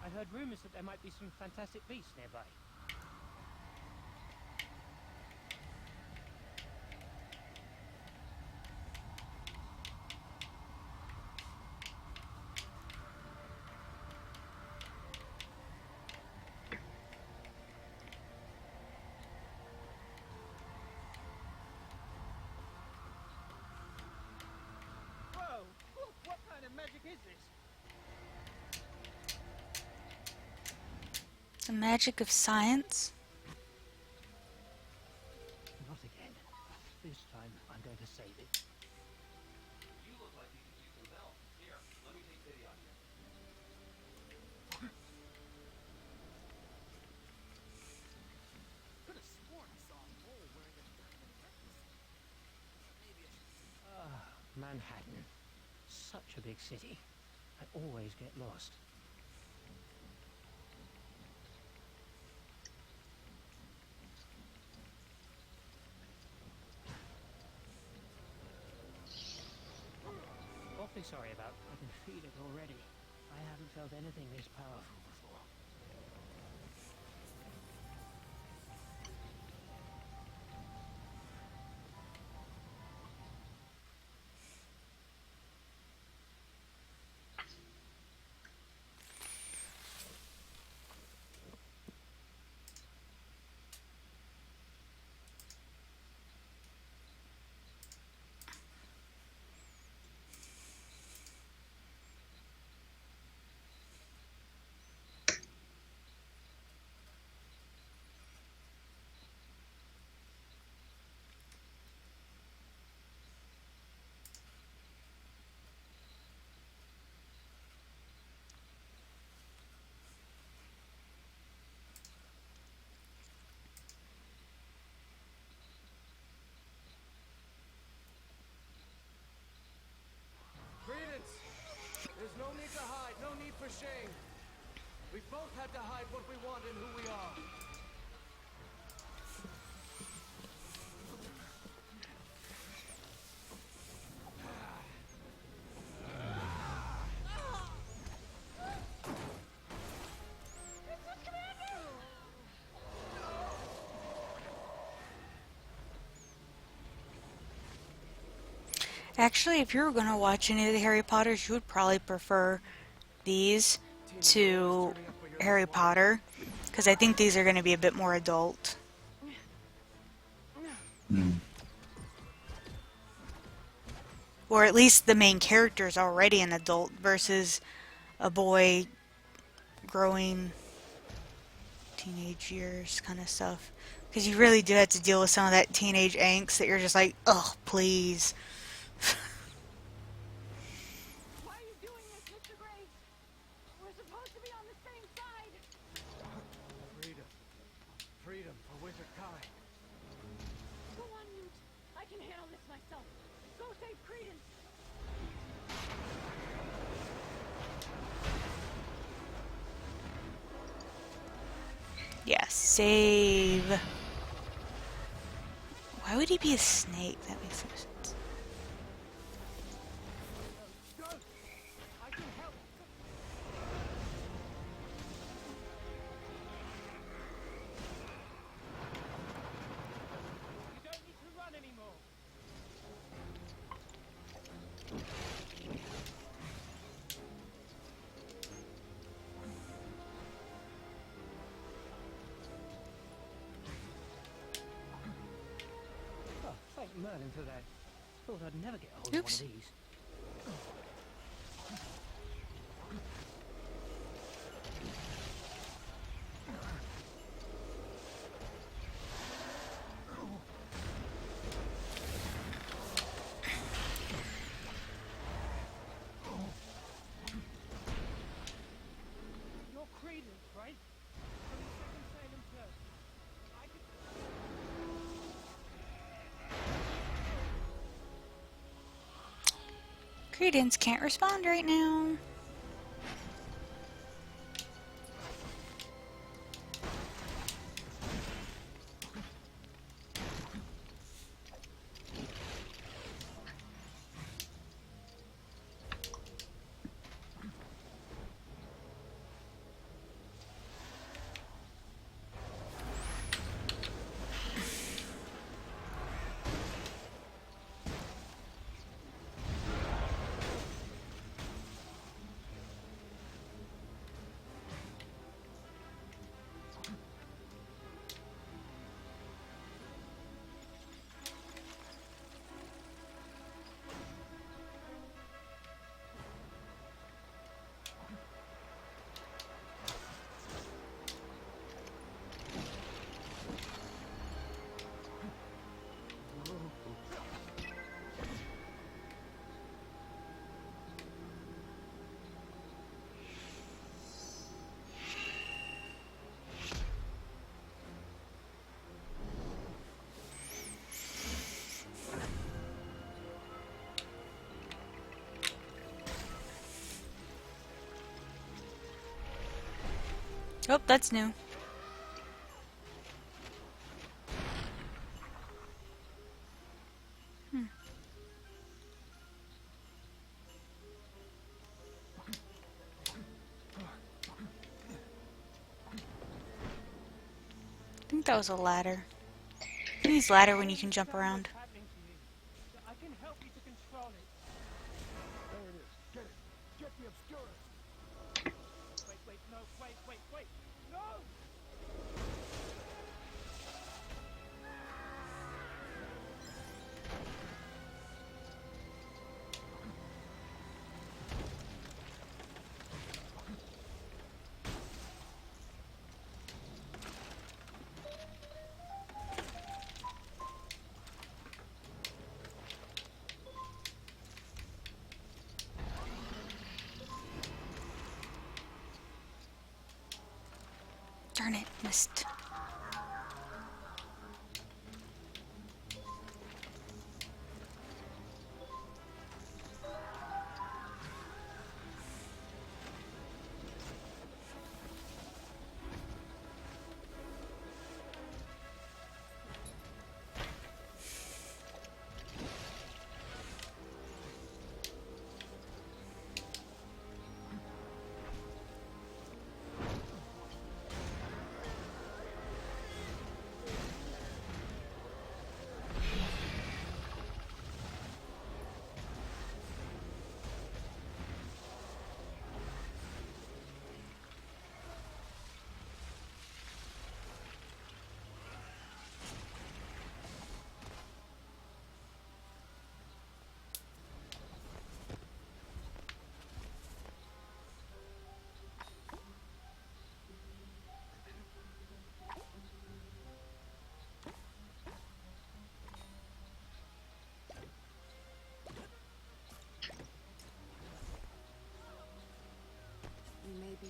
Speaker 9: I heard rumors that there might be some fantastic beasts nearby.
Speaker 13: Whoa! What kind of magic is this?
Speaker 1: The magic of science?
Speaker 9: Not again. This time, I'm going to save it.
Speaker 3: You look like you could use some help. Here, let me take pity on you.
Speaker 13: Could have sworn I saw a mole wearing a diamond necklace. Maybe I should...
Speaker 9: Manhattan. Such a big city. I always get lost. Awfully sorry about. I can feel it already. I haven't felt anything this powerful before.
Speaker 13: We've both had to hide what we want and who we are.
Speaker 1: Actually, if you were gonna watch any of the Harry Potters, you would probably prefer these to Harry Potter, because I think these are going to be a bit more adult. Or at least the main character is already an adult versus a boy growing teenage years kind of stuff. Because you really do have to deal with some of that teenage angst that you're just like, oh, please.
Speaker 5: Why are you doing this, Mr. Graves? We're supposed to be on the same side.
Speaker 13: Freedom. Freedom for Wizard Kai.
Speaker 5: Go on, Newt. I can handle this myself. Go save Credence.
Speaker 1: Yeah, save. Why would he be a snake? That makes no sense.
Speaker 13: I can help. You don't need to run anymore.
Speaker 9: Oh, thank Merlin for that. Thought I'd never get hold of one
Speaker 1: Oops.
Speaker 9: of these.
Speaker 13: You're Credence, right? From the Second Salem Church. I could...
Speaker 1: Credence can't respond right now. Oh, that's new. I think that was a ladder. You use ladder when you can jump around.
Speaker 13: happening to you. I can help you to control it.
Speaker 16: There it is. Get it. Get the Obscurus.
Speaker 13: Wait, no, wait. No!
Speaker 1: Darn it, missed.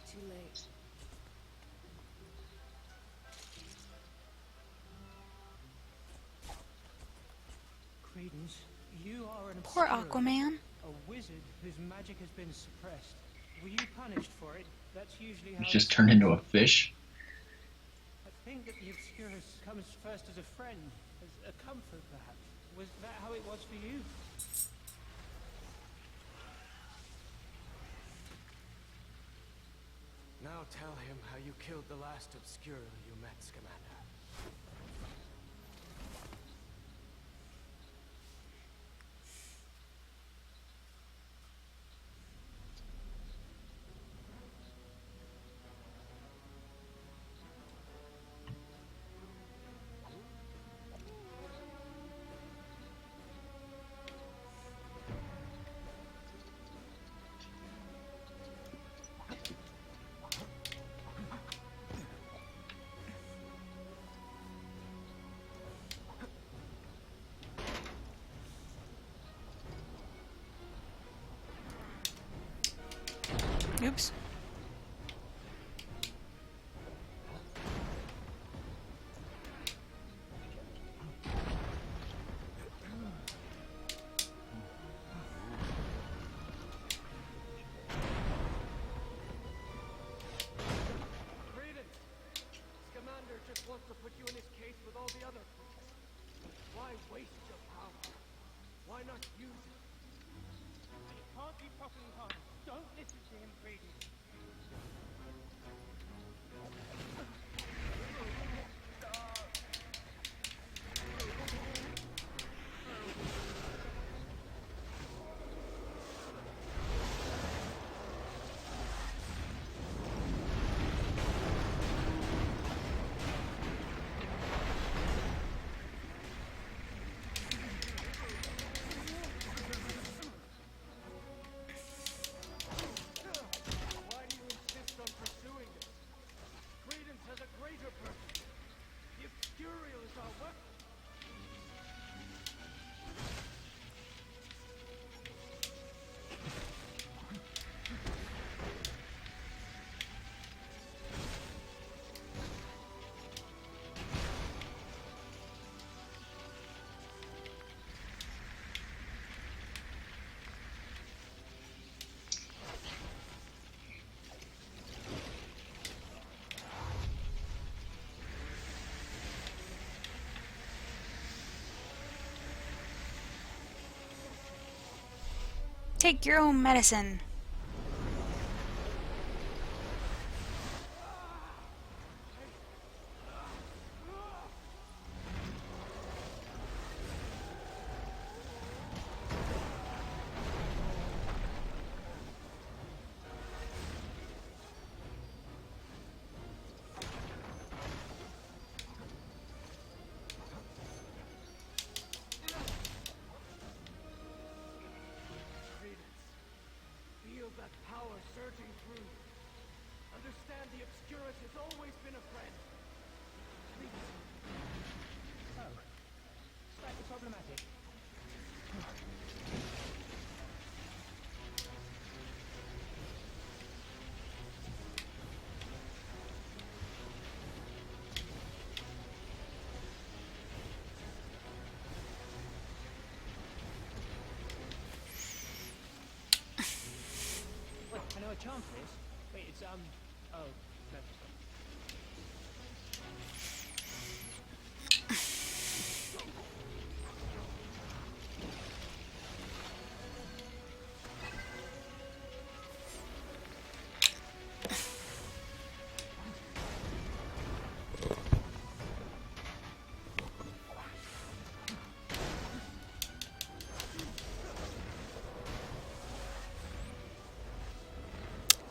Speaker 14: be too late.
Speaker 9: Credence, you are an
Speaker 1: Poor
Speaker 9: obscure,
Speaker 1: Aquaman.
Speaker 9: a wizard whose magic has been suppressed. Were you punished for it? That's usually how
Speaker 10: He's just
Speaker 9: it's
Speaker 10: turned
Speaker 9: done.
Speaker 10: into a fish.
Speaker 9: I think that the Obscurus comes first as a friend, as a comfort, perhaps. Was that how it was for you?
Speaker 6: Now tell him how you killed the last Obscura you met, Scamander.
Speaker 1: Oops.
Speaker 6: Credence! Scamander just wants to put you in his case with all the other creatures. Why waste your power? Why not use it?
Speaker 9: And it can't be properly harnessed. Don't listen to him, Credence.
Speaker 6: Why do you insist on pursuing this? Credence has a greater purpose. The Obscurial is our weapon.
Speaker 1: Take your own medicine.
Speaker 6: Feel that power surging through you. Understand the Obscurus has always been a friend. Please.
Speaker 9: Oh, slightly problematic. Wait, I know a charm for this. Wait, it's oh, no.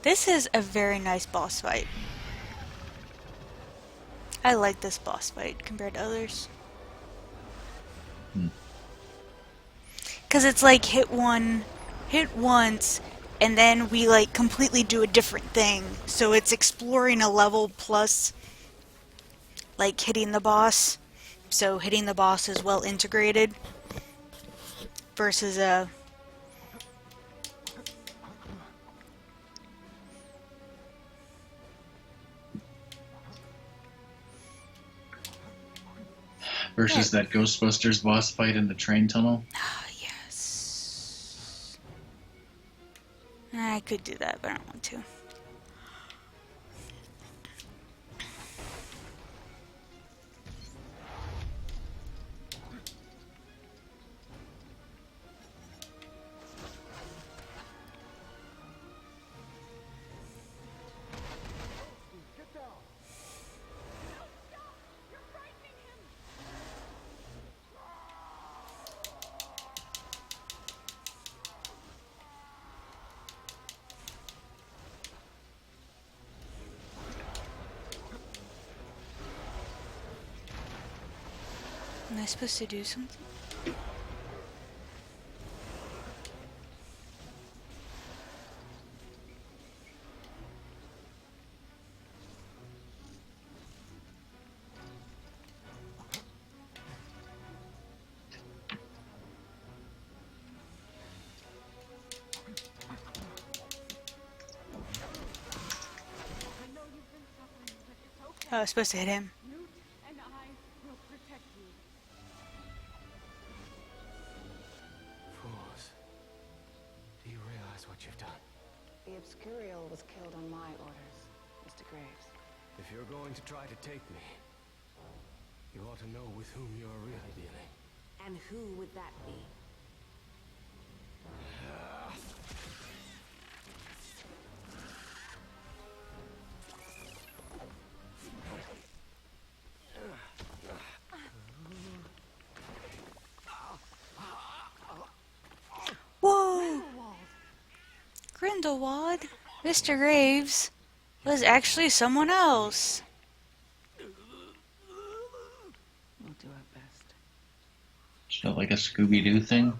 Speaker 1: This is a very nice boss fight. I like this boss fight compared to others. Because it's like hit once, and then we like completely do a different thing. So it's exploring a level plus like hitting the boss. So hitting the boss is well integrated versus a
Speaker 10: versus that Ghostbusters boss fight in the train tunnel.
Speaker 1: Ah, yes. I could do that, but I don't want to.
Speaker 16: Get down!
Speaker 1: Am I supposed to do something? Oh, I was supposed to hit him.
Speaker 5: Newt and I will protect you.
Speaker 7: Fools. Do you realize what you've done?
Speaker 14: The Obscurial was killed on my orders, Mr. Graves.
Speaker 7: If you're going to try to take me, you ought to know with whom you're really dealing.
Speaker 14: And who would that be?
Speaker 1: Whoa! Grindelwald, Mr. Graves, was actually someone else.
Speaker 14: We'll do our best.
Speaker 10: Is that like a Scooby-Doo thing?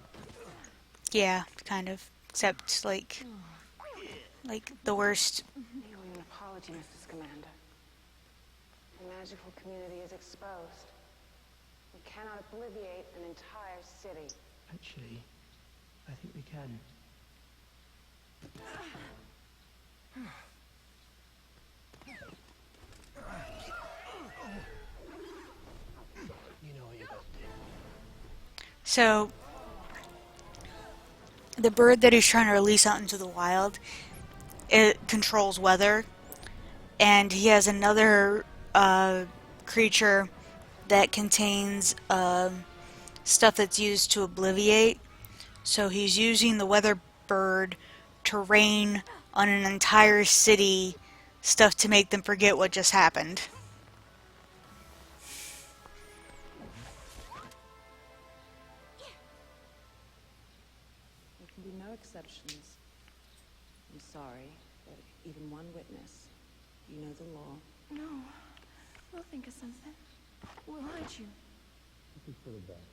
Speaker 1: Yeah, kind of. Except, like the worst.
Speaker 14: You owe an apology, Mr. Scamander. The magical community is exposed. We cannot obliviate an entire city.
Speaker 9: Actually, I think we can.
Speaker 7: You know what you're about to do.
Speaker 1: So, the bird that he's trying to release out into the wild, it controls weather, and he has another creature that contains stuff that's used to obliviate. So he's using the weather bird to rain on an entire city stuff to make them forget what just happened.
Speaker 14: There can be no exceptions. I'm sorry, but even one witness. You know the law.
Speaker 17: No. We'll think of something. We'll hide you.
Speaker 16: This is for the best.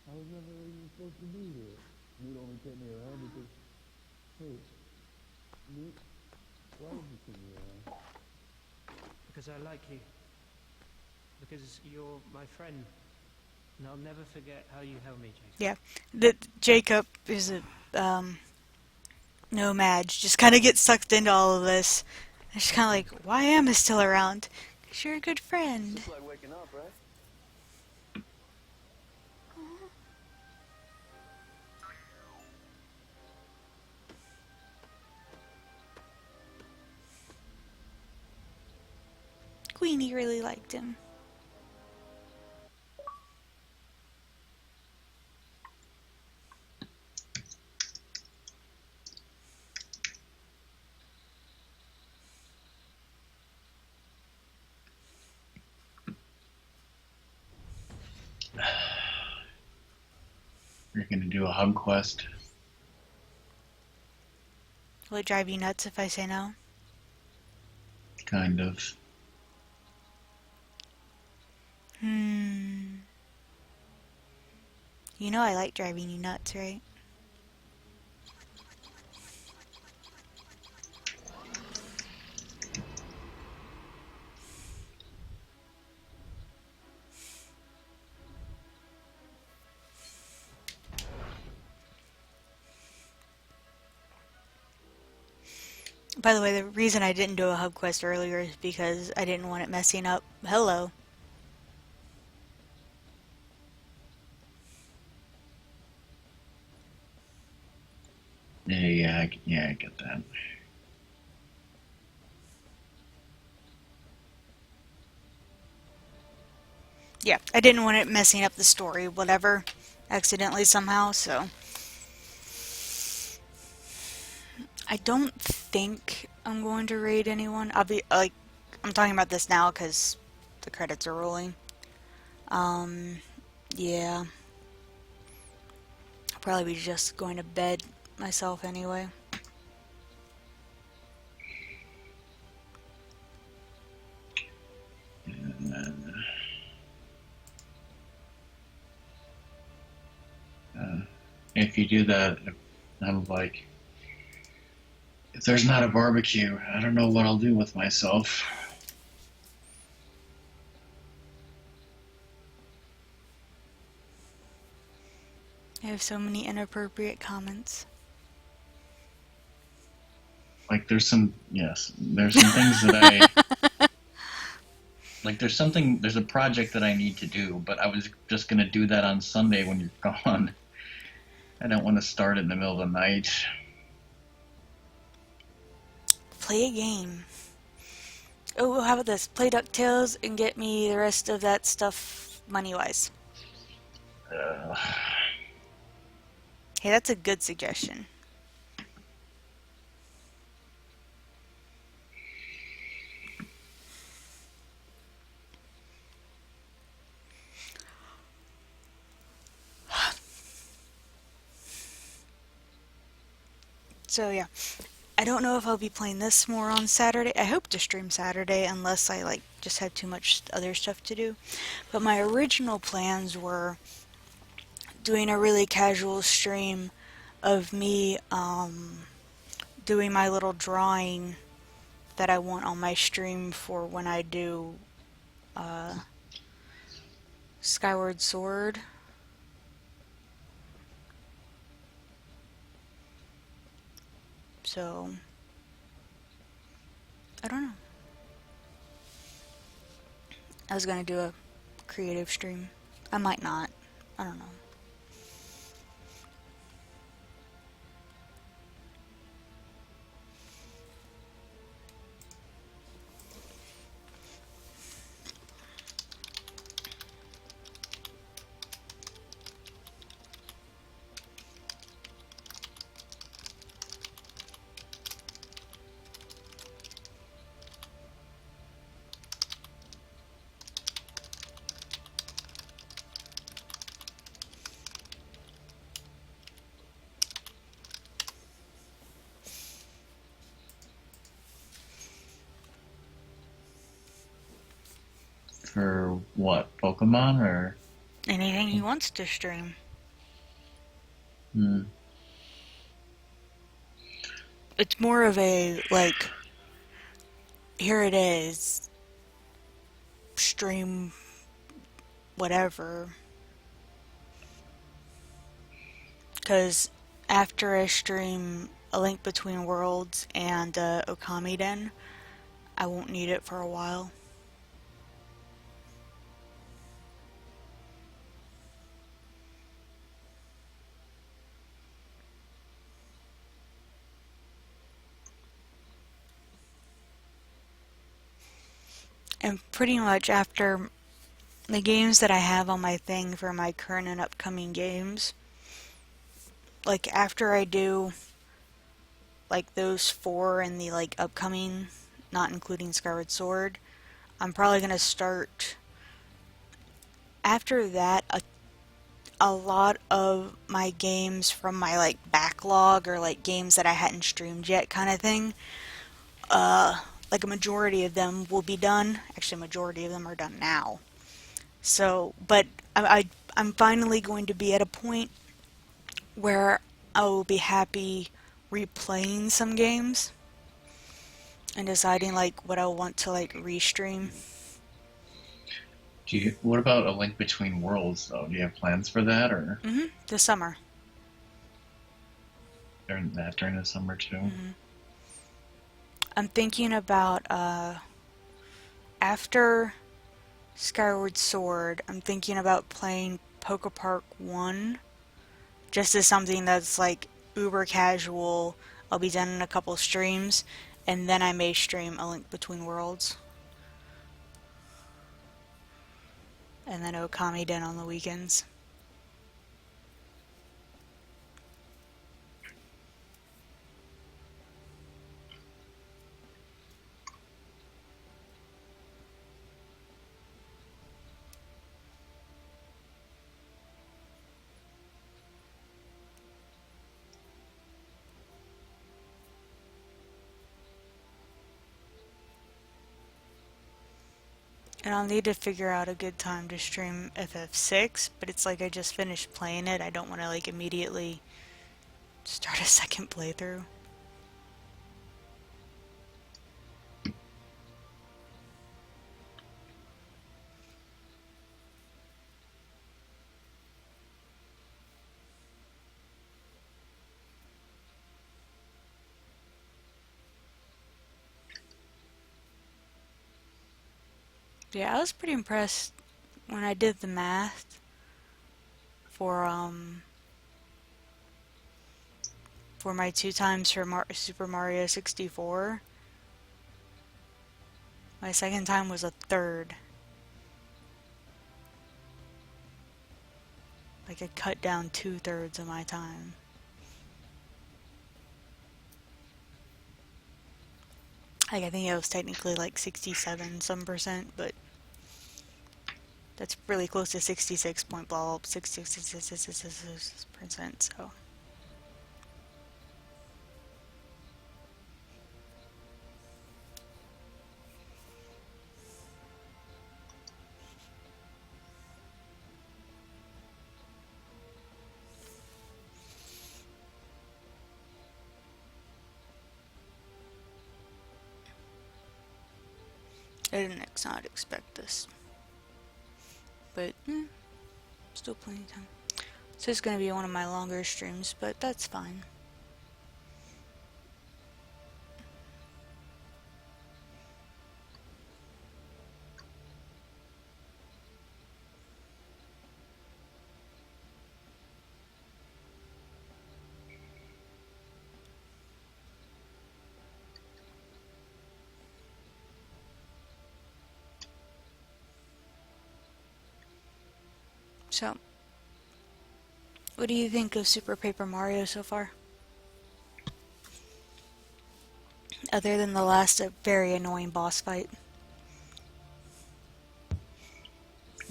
Speaker 16: I was never even supposed to be here. You'd only take me around because... Hey, Luke, why did you take me around?
Speaker 9: Because I like you. Because you're my friend. And I'll never forget how you held me, Jacob.
Speaker 1: Yeah, Jacob is a nomad, just kind of gets sucked into all of this. And she's kind of like, why am I still around? 'Cause you're a good friend.
Speaker 6: It's like waking up, right?
Speaker 1: Queenie really liked him.
Speaker 10: You're gonna do a hug quest.
Speaker 1: Will it drive you nuts if I say no?
Speaker 10: Kind of.
Speaker 1: You know I like driving you nuts, right? By the way, the reason I didn't do a hub quest earlier is because I didn't want it messing up. Hello.
Speaker 10: Yeah, I get that.
Speaker 1: Yeah, I didn't want it messing up the story, whatever, accidentally somehow, so. I don't think I'm going to raid anyone. I'll be, like, I'm talking about this now because the credits are rolling. Yeah. I'll probably be just going to bed myself anyway.
Speaker 10: If you do that, I'm like, if there's not a barbecue, I don't know what I'll do with myself.
Speaker 1: I have so many inappropriate comments.
Speaker 10: Like, there's some things that like, there's a project that I need to do, but I was just gonna do that on Sunday when you're gone. I don't want to start it in the middle of the night.
Speaker 1: Play a game. Oh, how about this? Play DuckTales and get me the rest of that stuff money-wise. Hey, that's a good suggestion. So yeah, I don't know if I'll be playing this more on Saturday. I hope to stream Saturday unless I like just have too much other stuff to do. But my original plans were doing a really casual stream of me doing my little drawing that I want on my stream for when I do Skyward Sword. So, I don't know. I was gonna do a creative stream. I might not. I don't know.
Speaker 10: For what? Pokemon or?
Speaker 1: Anything he wants to stream. It's more of a, like, here it is, stream whatever. Because after I stream A Link Between Worlds and Okamiden, I won't need it for a while. And pretty much after the games that I have on my thing for my current and upcoming games, like after I do like those 4 in the like upcoming, not including Skyward Sword, I'm probably gonna start after that a lot of my games from my like backlog or like games that I hadn't streamed yet kind of thing. Like a majority of them will be done. Actually, a majority of them are done now. So, but I'm finally going to be at a point where I will be happy replaying some games and deciding like what I want to like restream.
Speaker 10: What about A Link Between Worlds though? Do you have plans for that or?
Speaker 1: This summer.
Speaker 10: During the summer too?
Speaker 1: I'm thinking about, after Skyward Sword, I'm thinking about playing Poke Park 1, just as something that's, like, uber casual. I'll be done in a couple streams, and then I may stream A Link Between Worlds. And then Okami Den on the weekends. And I'll need to figure out a good time to stream FF6, but it's like I just finished playing it. I don't want to like immediately start a second playthrough. Yeah, I was pretty impressed when I did the math for my 2 times for Super Mario 64. My second time was a third. Like I cut down 2/3 of my time. Like I think it was technically like 67 some percent, but that's really close to 66 point blah 66%, so. I didn't not expect this. But, still plenty of time. So it's going to be one of my longer streams, but that's fine. So, what do you think of Super Paper Mario so far? Other than the last very annoying boss fight.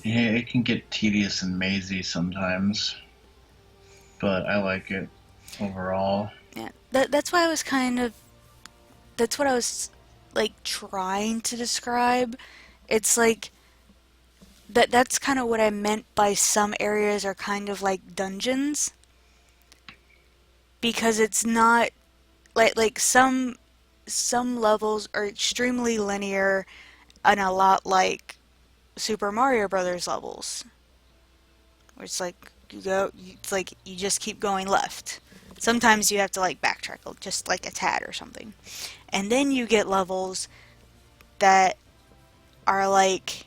Speaker 10: Yeah, it can get tedious and mazy sometimes, but I like it overall.
Speaker 1: Yeah, that's why I was that's what I was like trying to describe. It's like that's kind of what I meant by some areas are kind of like dungeons, because it's not like some levels are extremely linear and a lot like Super Mario Brothers levels, where it's like it's like you just keep going left. Sometimes you have to like backtrack just like a tad or something, and then you get levels that are like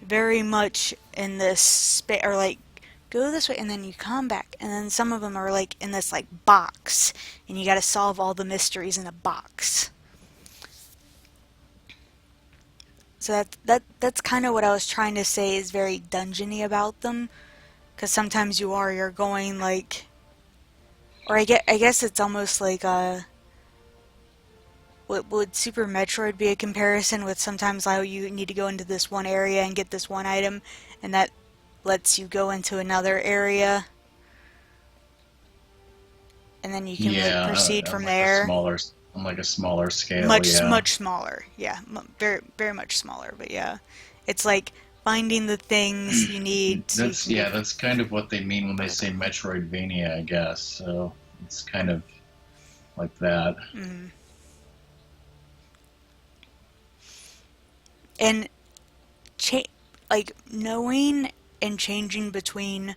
Speaker 1: very much in this space, or like go this way and then you come back, and then some of them are like in this like box and you got to solve all the mysteries in a box. So that's kind of what I was trying to say is very dungeony about them, because sometimes you're going like, or I guess it's almost like would Super Metroid be a comparison with sometimes how you need to go into this one area and get this one item, and that lets you go into another area, and then you can like proceed from there.
Speaker 10: On like a smaller scale.
Speaker 1: Much smaller. Yeah, very very much smaller. But yeah, it's like finding the things you need.
Speaker 10: That's kind of what they mean when they say Metroidvania, I guess. So it's kind of like that.
Speaker 1: Mm-hmm. And like knowing and changing between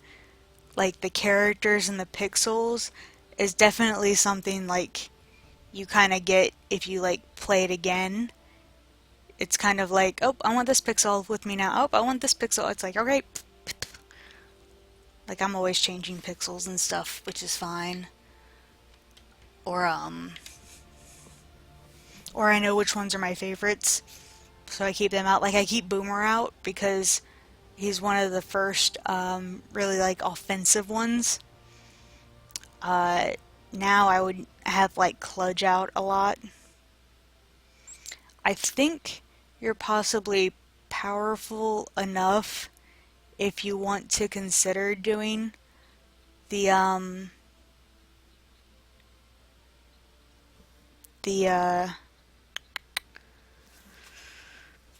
Speaker 1: like the characters and the pixels is definitely something like you kind of get if you like play it again. It's kind of like, oh, I want this pixel with me now. Oh, I want this pixel. It's like, okay. Like, I'm always changing pixels and stuff, which is fine. Or I know which ones are my favorites, so I keep them out. Like, I keep Boomer out because he's one of the first, really, like, offensive ones. Now I would have, like, Kludge out a lot. I think you're possibly powerful enough if you want to consider doing the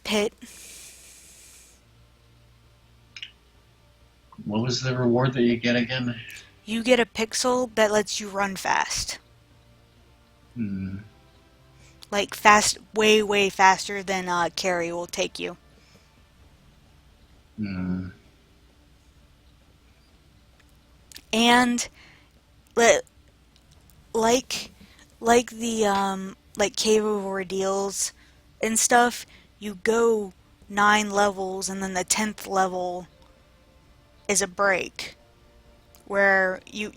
Speaker 1: pit.
Speaker 10: What was the reward that you get again?
Speaker 1: You get a pixel that lets you run fast.
Speaker 10: Hmm.
Speaker 1: Like, fast, way, way faster than Carrie will take you.
Speaker 10: Hmm.
Speaker 1: And like the like Cave of Ordeals and stuff, you go 9 levels and then the 10th level is a break where you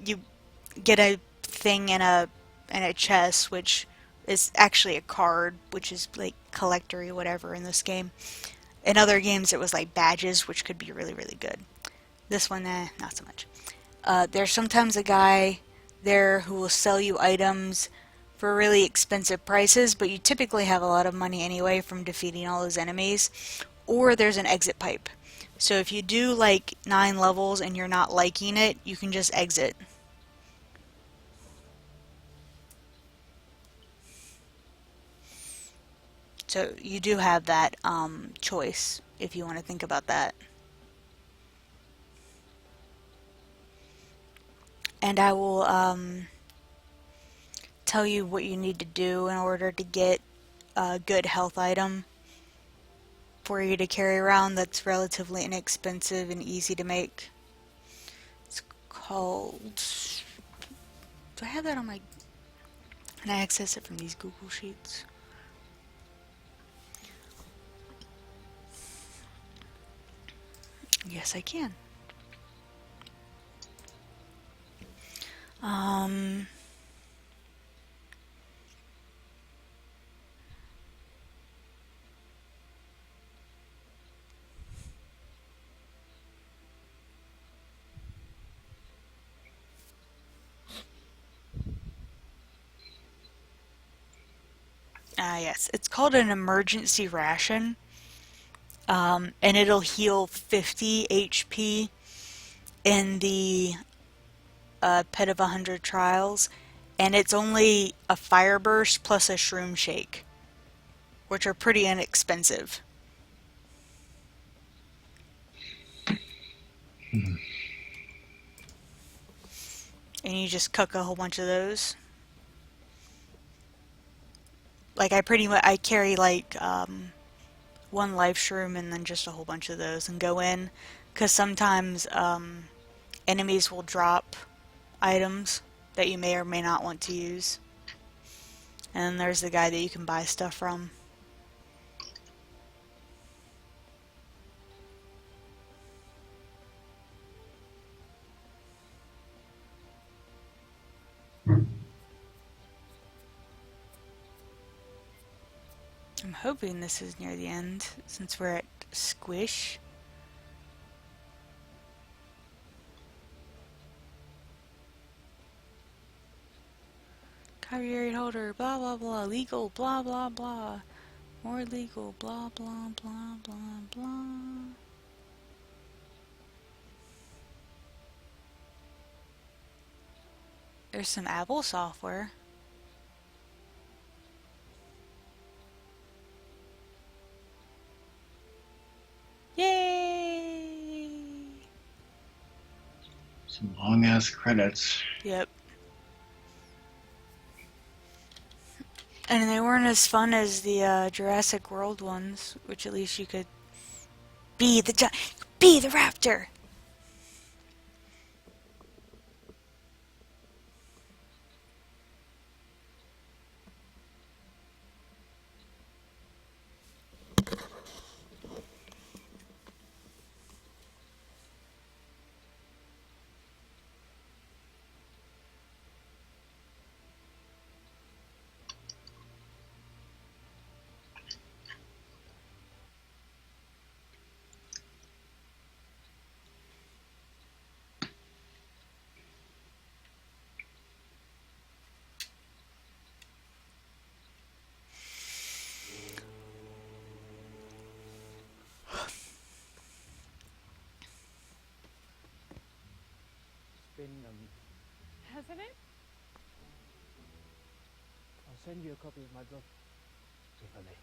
Speaker 1: get a thing in a chest, which is actually a card, which is like collectory whatever in this game. In other games it was like badges, which could be really, really good. This one, not so much. There's sometimes a guy there who will sell you items for really expensive prices, but you typically have a lot of money anyway from defeating all those enemies. Or there's an exit pipe. So if you do like 9 levels and you're not liking it, you can just exit. So you do have that choice if you want to think about that. And I will tell you what you need to do in order to get a good health item for you to carry around that's relatively inexpensive and easy to make. It's called... Do I have that on my... Can I access it from these Google Sheets? Yes, I can. Yes, it's called an emergency ration, and it'll heal 50 HP in the Pit of 100 Trials, and it's only a fire burst plus a shroom shake, which are pretty inexpensive. And you just cook a whole bunch of those. Like, I carry like 1 life shroom and then just a whole bunch of those and go in, because sometimes enemies will drop items that you may or may not want to use. And then there's the guy that you can buy stuff from. I'm hoping this is near the end, since we're at Squish. Copyright holder, blah blah blah, legal, blah blah blah, more legal, blah blah blah blah blah. There's some Apple software. Yay!
Speaker 10: Some long ass credits.
Speaker 1: Yep. And they weren't as fun as the Jurassic World ones, which at least you could be the raptor.
Speaker 6: I'll send you a copy of my book, if I may.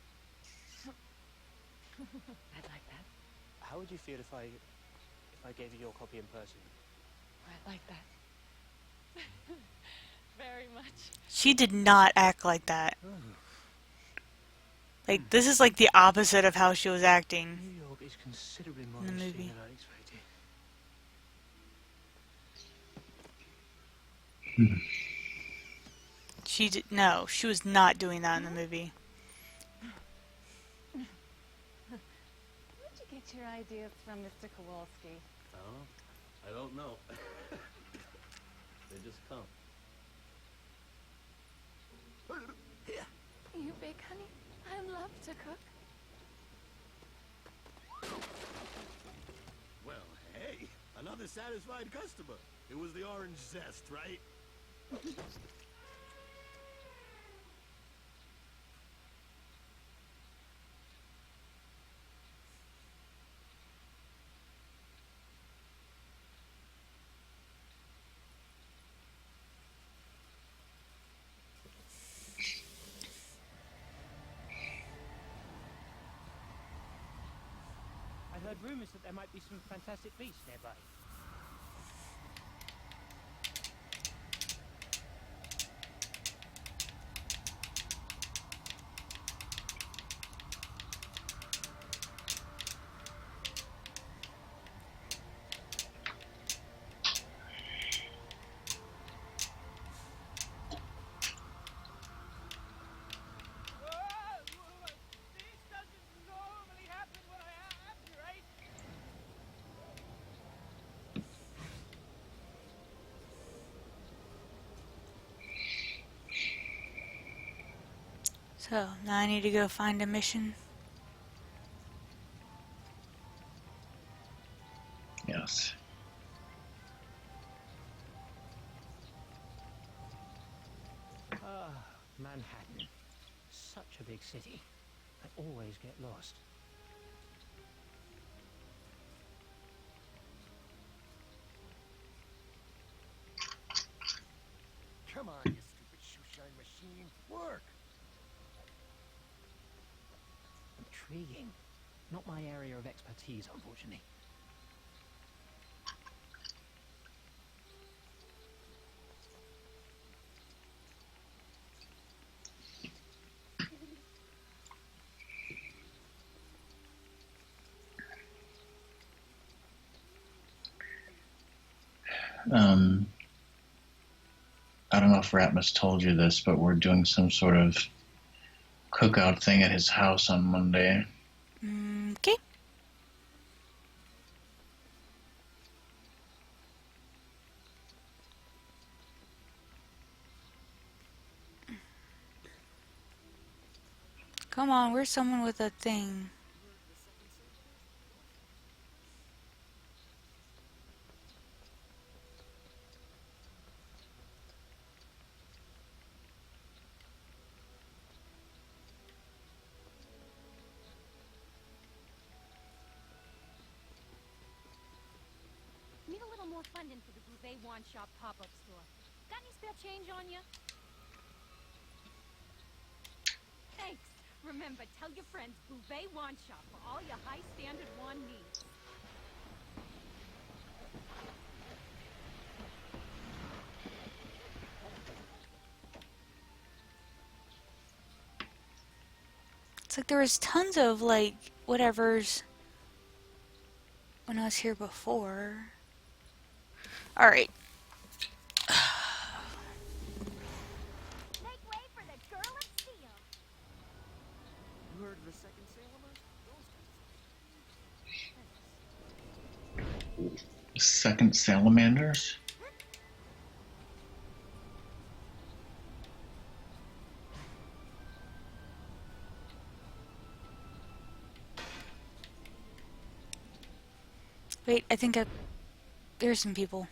Speaker 12: I'd like that.
Speaker 6: How would you feel if I gave you your copy in person?
Speaker 12: I'd like that. Very much.
Speaker 1: She did not act like that. Like, this is like the opposite of how she was acting
Speaker 6: New York is considerably more
Speaker 1: in the
Speaker 6: interesting
Speaker 1: movie.
Speaker 6: than I expected.
Speaker 1: She did no, she was not doing that in the movie.
Speaker 12: Where'd you get your ideas from, Mr. Kowalski?
Speaker 3: Oh, I don't know. They just come.
Speaker 12: You bake, honey? I love to cook.
Speaker 3: Well, hey, another satisfied customer. It was the orange zest, right?
Speaker 6: I heard rumors that there might be some fantastic beasts nearby. This doesn't normally happen when I have you, right?
Speaker 1: So, now I need to go find a mission.
Speaker 10: Yes.
Speaker 6: Ah, Manhattan. Such a big city. I always get lost.
Speaker 7: Come on, you stupid shoe-shine machine. Work!
Speaker 6: Intriguing. Not my area of expertise, unfortunately.
Speaker 10: I don't know if Ratmus told you this, but we're doing some sort of cookout thing at his house on Monday.
Speaker 1: Okay. Come on, where's someone with a thing?
Speaker 8: Need a little more funding for the Bouvet Wand Shop pop-up store. Got any spare change on you? Thanks. Remember, tell your friends Bouvet Wand Shop for all your high-standard wand needs.
Speaker 1: It's like there was tons of, like, whatevers when I was here before. Alright.
Speaker 8: Make way for the Girl of Steel.
Speaker 11: You heard of the second Sailor?
Speaker 10: Second salamanders?
Speaker 1: Wait, I think there's some people.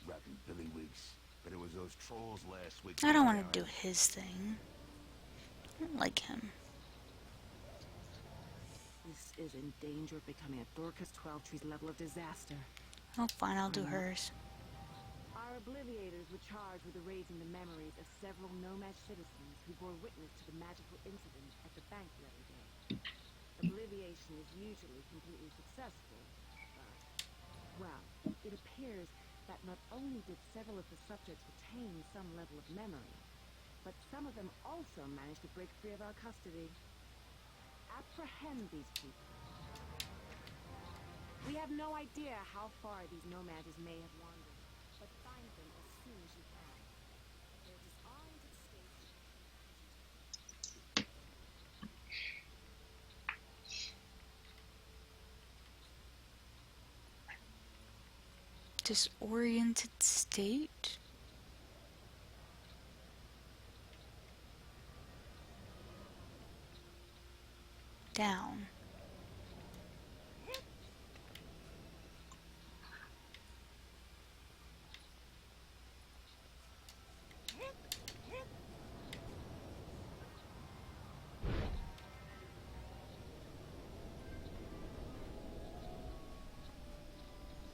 Speaker 2: Rapping Billywigs. But it was those trolls last week.
Speaker 1: I don't want to do his thing. don't like him.
Speaker 18: This is in danger of becoming a Dorcas 12 Trees level of disaster.
Speaker 1: Oh, fine, I'll do hers.
Speaker 18: Our Obliviators were charged with erasing the memories of several Nomad citizens who bore witness to the magical incident at the bank the other day. Obliviation is usually completely successful, but, well, it appears that not only did several of the subjects retain some level of memory, but some of them also managed to break free of our custody. Apprehend these people. We have no idea how far these nomads may have wandered, but find them as soon as you can. They're disarmed at station.
Speaker 1: Disoriented state? Down.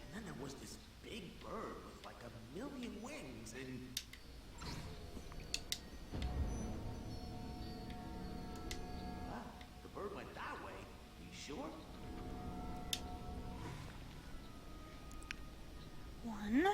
Speaker 19: And then there was this big bird with like 1,000,000 wings and... Wow, the bird went that way. You sure?
Speaker 1: One.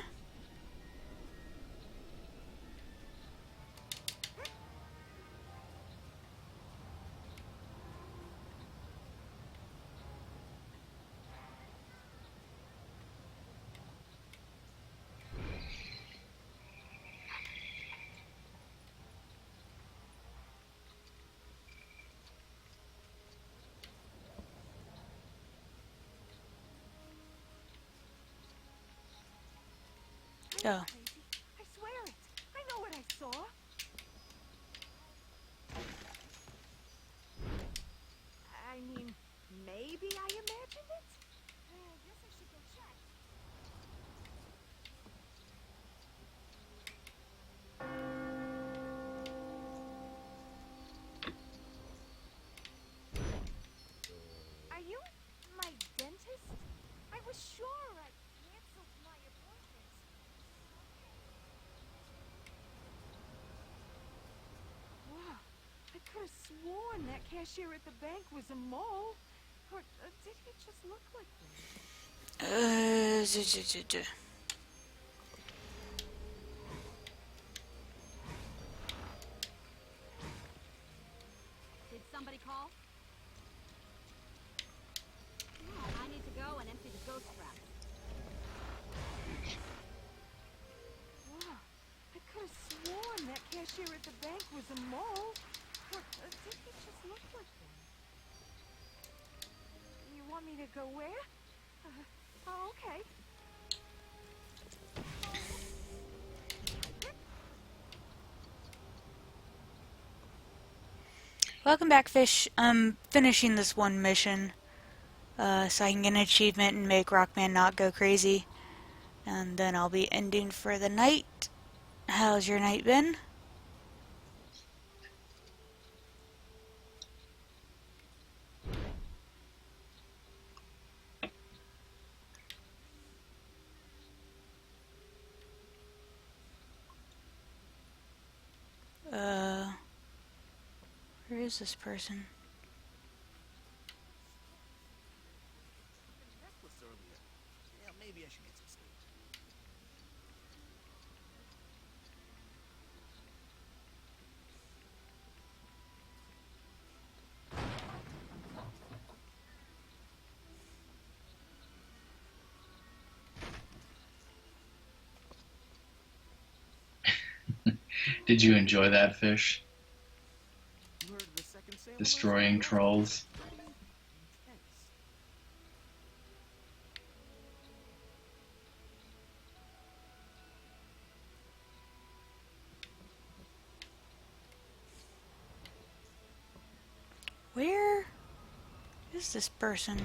Speaker 1: Oh.
Speaker 5: I swear it. I know what I saw. I mean, maybe I imagined it?
Speaker 8: I guess I should go check.
Speaker 5: Are you my dentist? I was sure I
Speaker 8: Canceled my appointment.
Speaker 5: Wow, I could have sworn that cashier at the bank was a mole. Or did he just look like one?
Speaker 8: Did somebody call? Yeah, I need to go and empty the ghost trap.
Speaker 5: Wow, I could have sworn that cashier at the bank was a mole. Or did he just look like one? You want me to go where? Oh, okay.
Speaker 1: Welcome back, Fish. I'm finishing this one mission so I can get an achievement and make Rockman not go crazy. And then I'll be ending for the night. How's your night been? Where is this person?
Speaker 19: Necklace earlier. Yeah, maybe I should get some sleep.
Speaker 10: Did you enjoy that, Fish?
Speaker 19: Word of the second sale.
Speaker 10: Destroying trolls.
Speaker 1: Where is this person?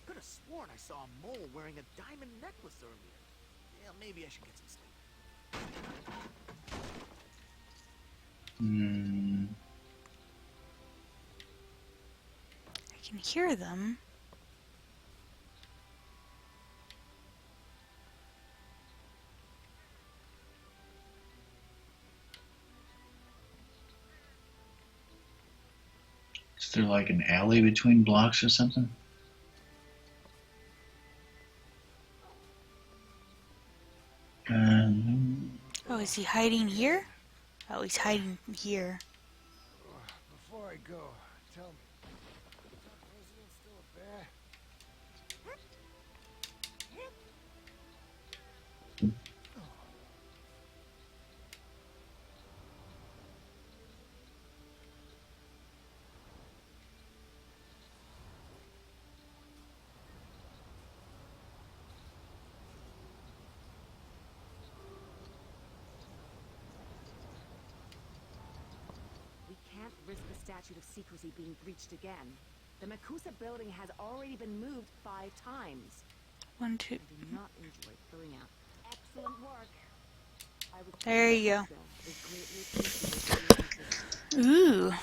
Speaker 19: Could have have sworn I saw a mole wearing a diamond necklace earlier. Yeah, maybe I should get some sleep.
Speaker 1: I can hear them.
Speaker 10: Is there like an alley between blocks or something?
Speaker 1: Oh, is he hiding here? Oh, he's hiding here.
Speaker 6: Before I go, tell me, is our president still a bear?
Speaker 18: We can't risk the statute of secrecy being breached again. The Makusa building has already been moved 5 times.
Speaker 1: 1, 2.
Speaker 18: I do not enjoy filling out. Excellent work. I would
Speaker 1: There you go.
Speaker 18: is greatly appreciated.
Speaker 1: Ooh.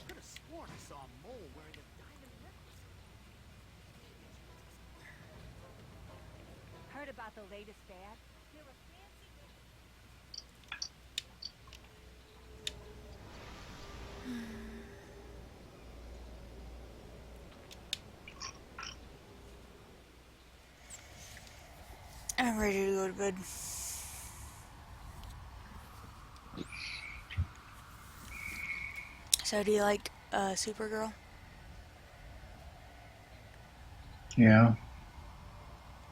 Speaker 19: Could have sworn I saw a mole wearing a diamond necklace.
Speaker 18: Heard about the latest fad? They're a fancy.
Speaker 1: I'm ready to go to bed. So, do you like Supergirl?
Speaker 10: Yeah.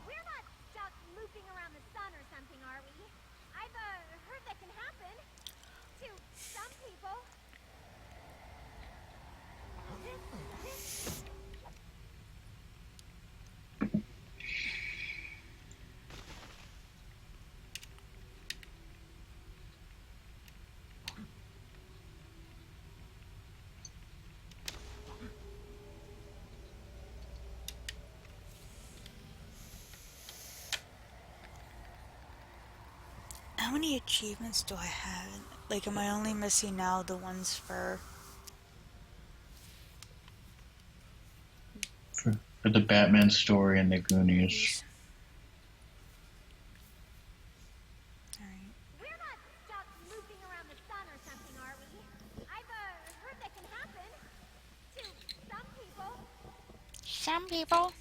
Speaker 8: We're not stuck looping around the sun or something, are we? I've heard that can happen to some people.
Speaker 1: How many achievements do I have? Like, am I only missing now the ones for...
Speaker 10: For the Batman story and the Goonies.
Speaker 8: We're not stuck looping around the sun or something, are we? I've heard that can happen to some people.
Speaker 1: Some people?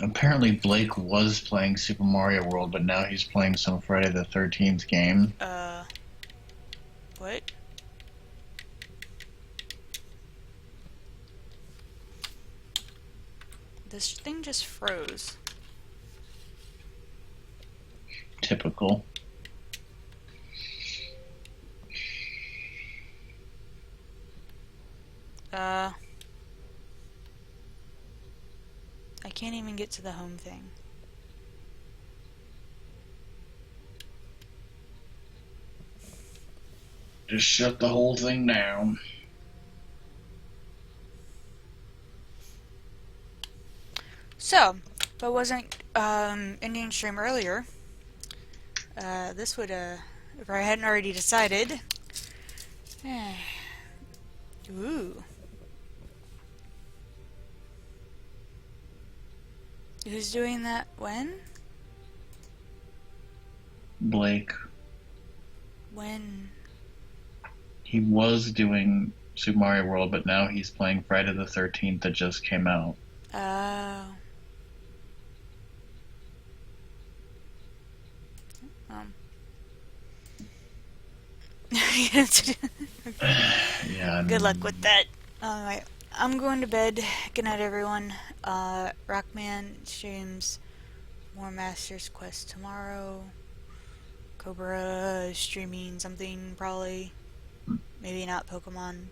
Speaker 10: Apparently Blake was playing Super Mario World, but now he's playing some Friday the 13th game.
Speaker 1: What? This thing just froze.
Speaker 10: Typical.
Speaker 1: I can't even get to the home thing.
Speaker 10: Just shut the whole thing down.
Speaker 1: So, if I wasn't ending stream earlier, this would, if I hadn't already decided. Ooh. Who's doing that when?
Speaker 10: Blake.
Speaker 1: When?
Speaker 10: He was doing Super Mario World, but now he's playing Friday the 13th that just came out.
Speaker 1: Oh.
Speaker 10: Yeah.
Speaker 1: Good luck with that. Alright, I'm going to bed. Good night, everyone. Rockman streams more Master's Quest tomorrow. Cobra is streaming something, probably. Maybe not Pokemon.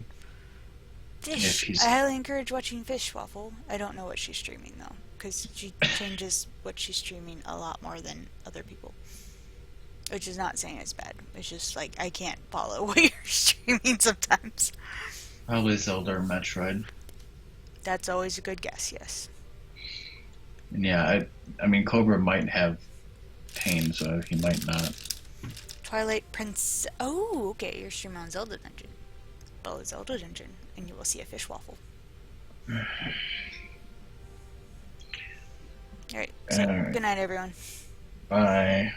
Speaker 1: Fish. I highly encourage watching Fish Waffle. I don't know what she's streaming though, because she changes what she's streaming a lot more than other people. Which is not saying it's bad. It's just like I can't follow what you're streaming sometimes.
Speaker 10: Probably Zelda or Metroid.
Speaker 1: That's always a good guess, yes.
Speaker 10: And yeah, I mean Cobra might have pain, so he might not.
Speaker 1: Twilight Prince. Oh, okay. You're streaming on Zelda Dungeon. Well, Zelda Dungeon, and you will see a Fish Waffle. Alright, so
Speaker 10: All right.
Speaker 1: good night, everyone.
Speaker 10: Bye.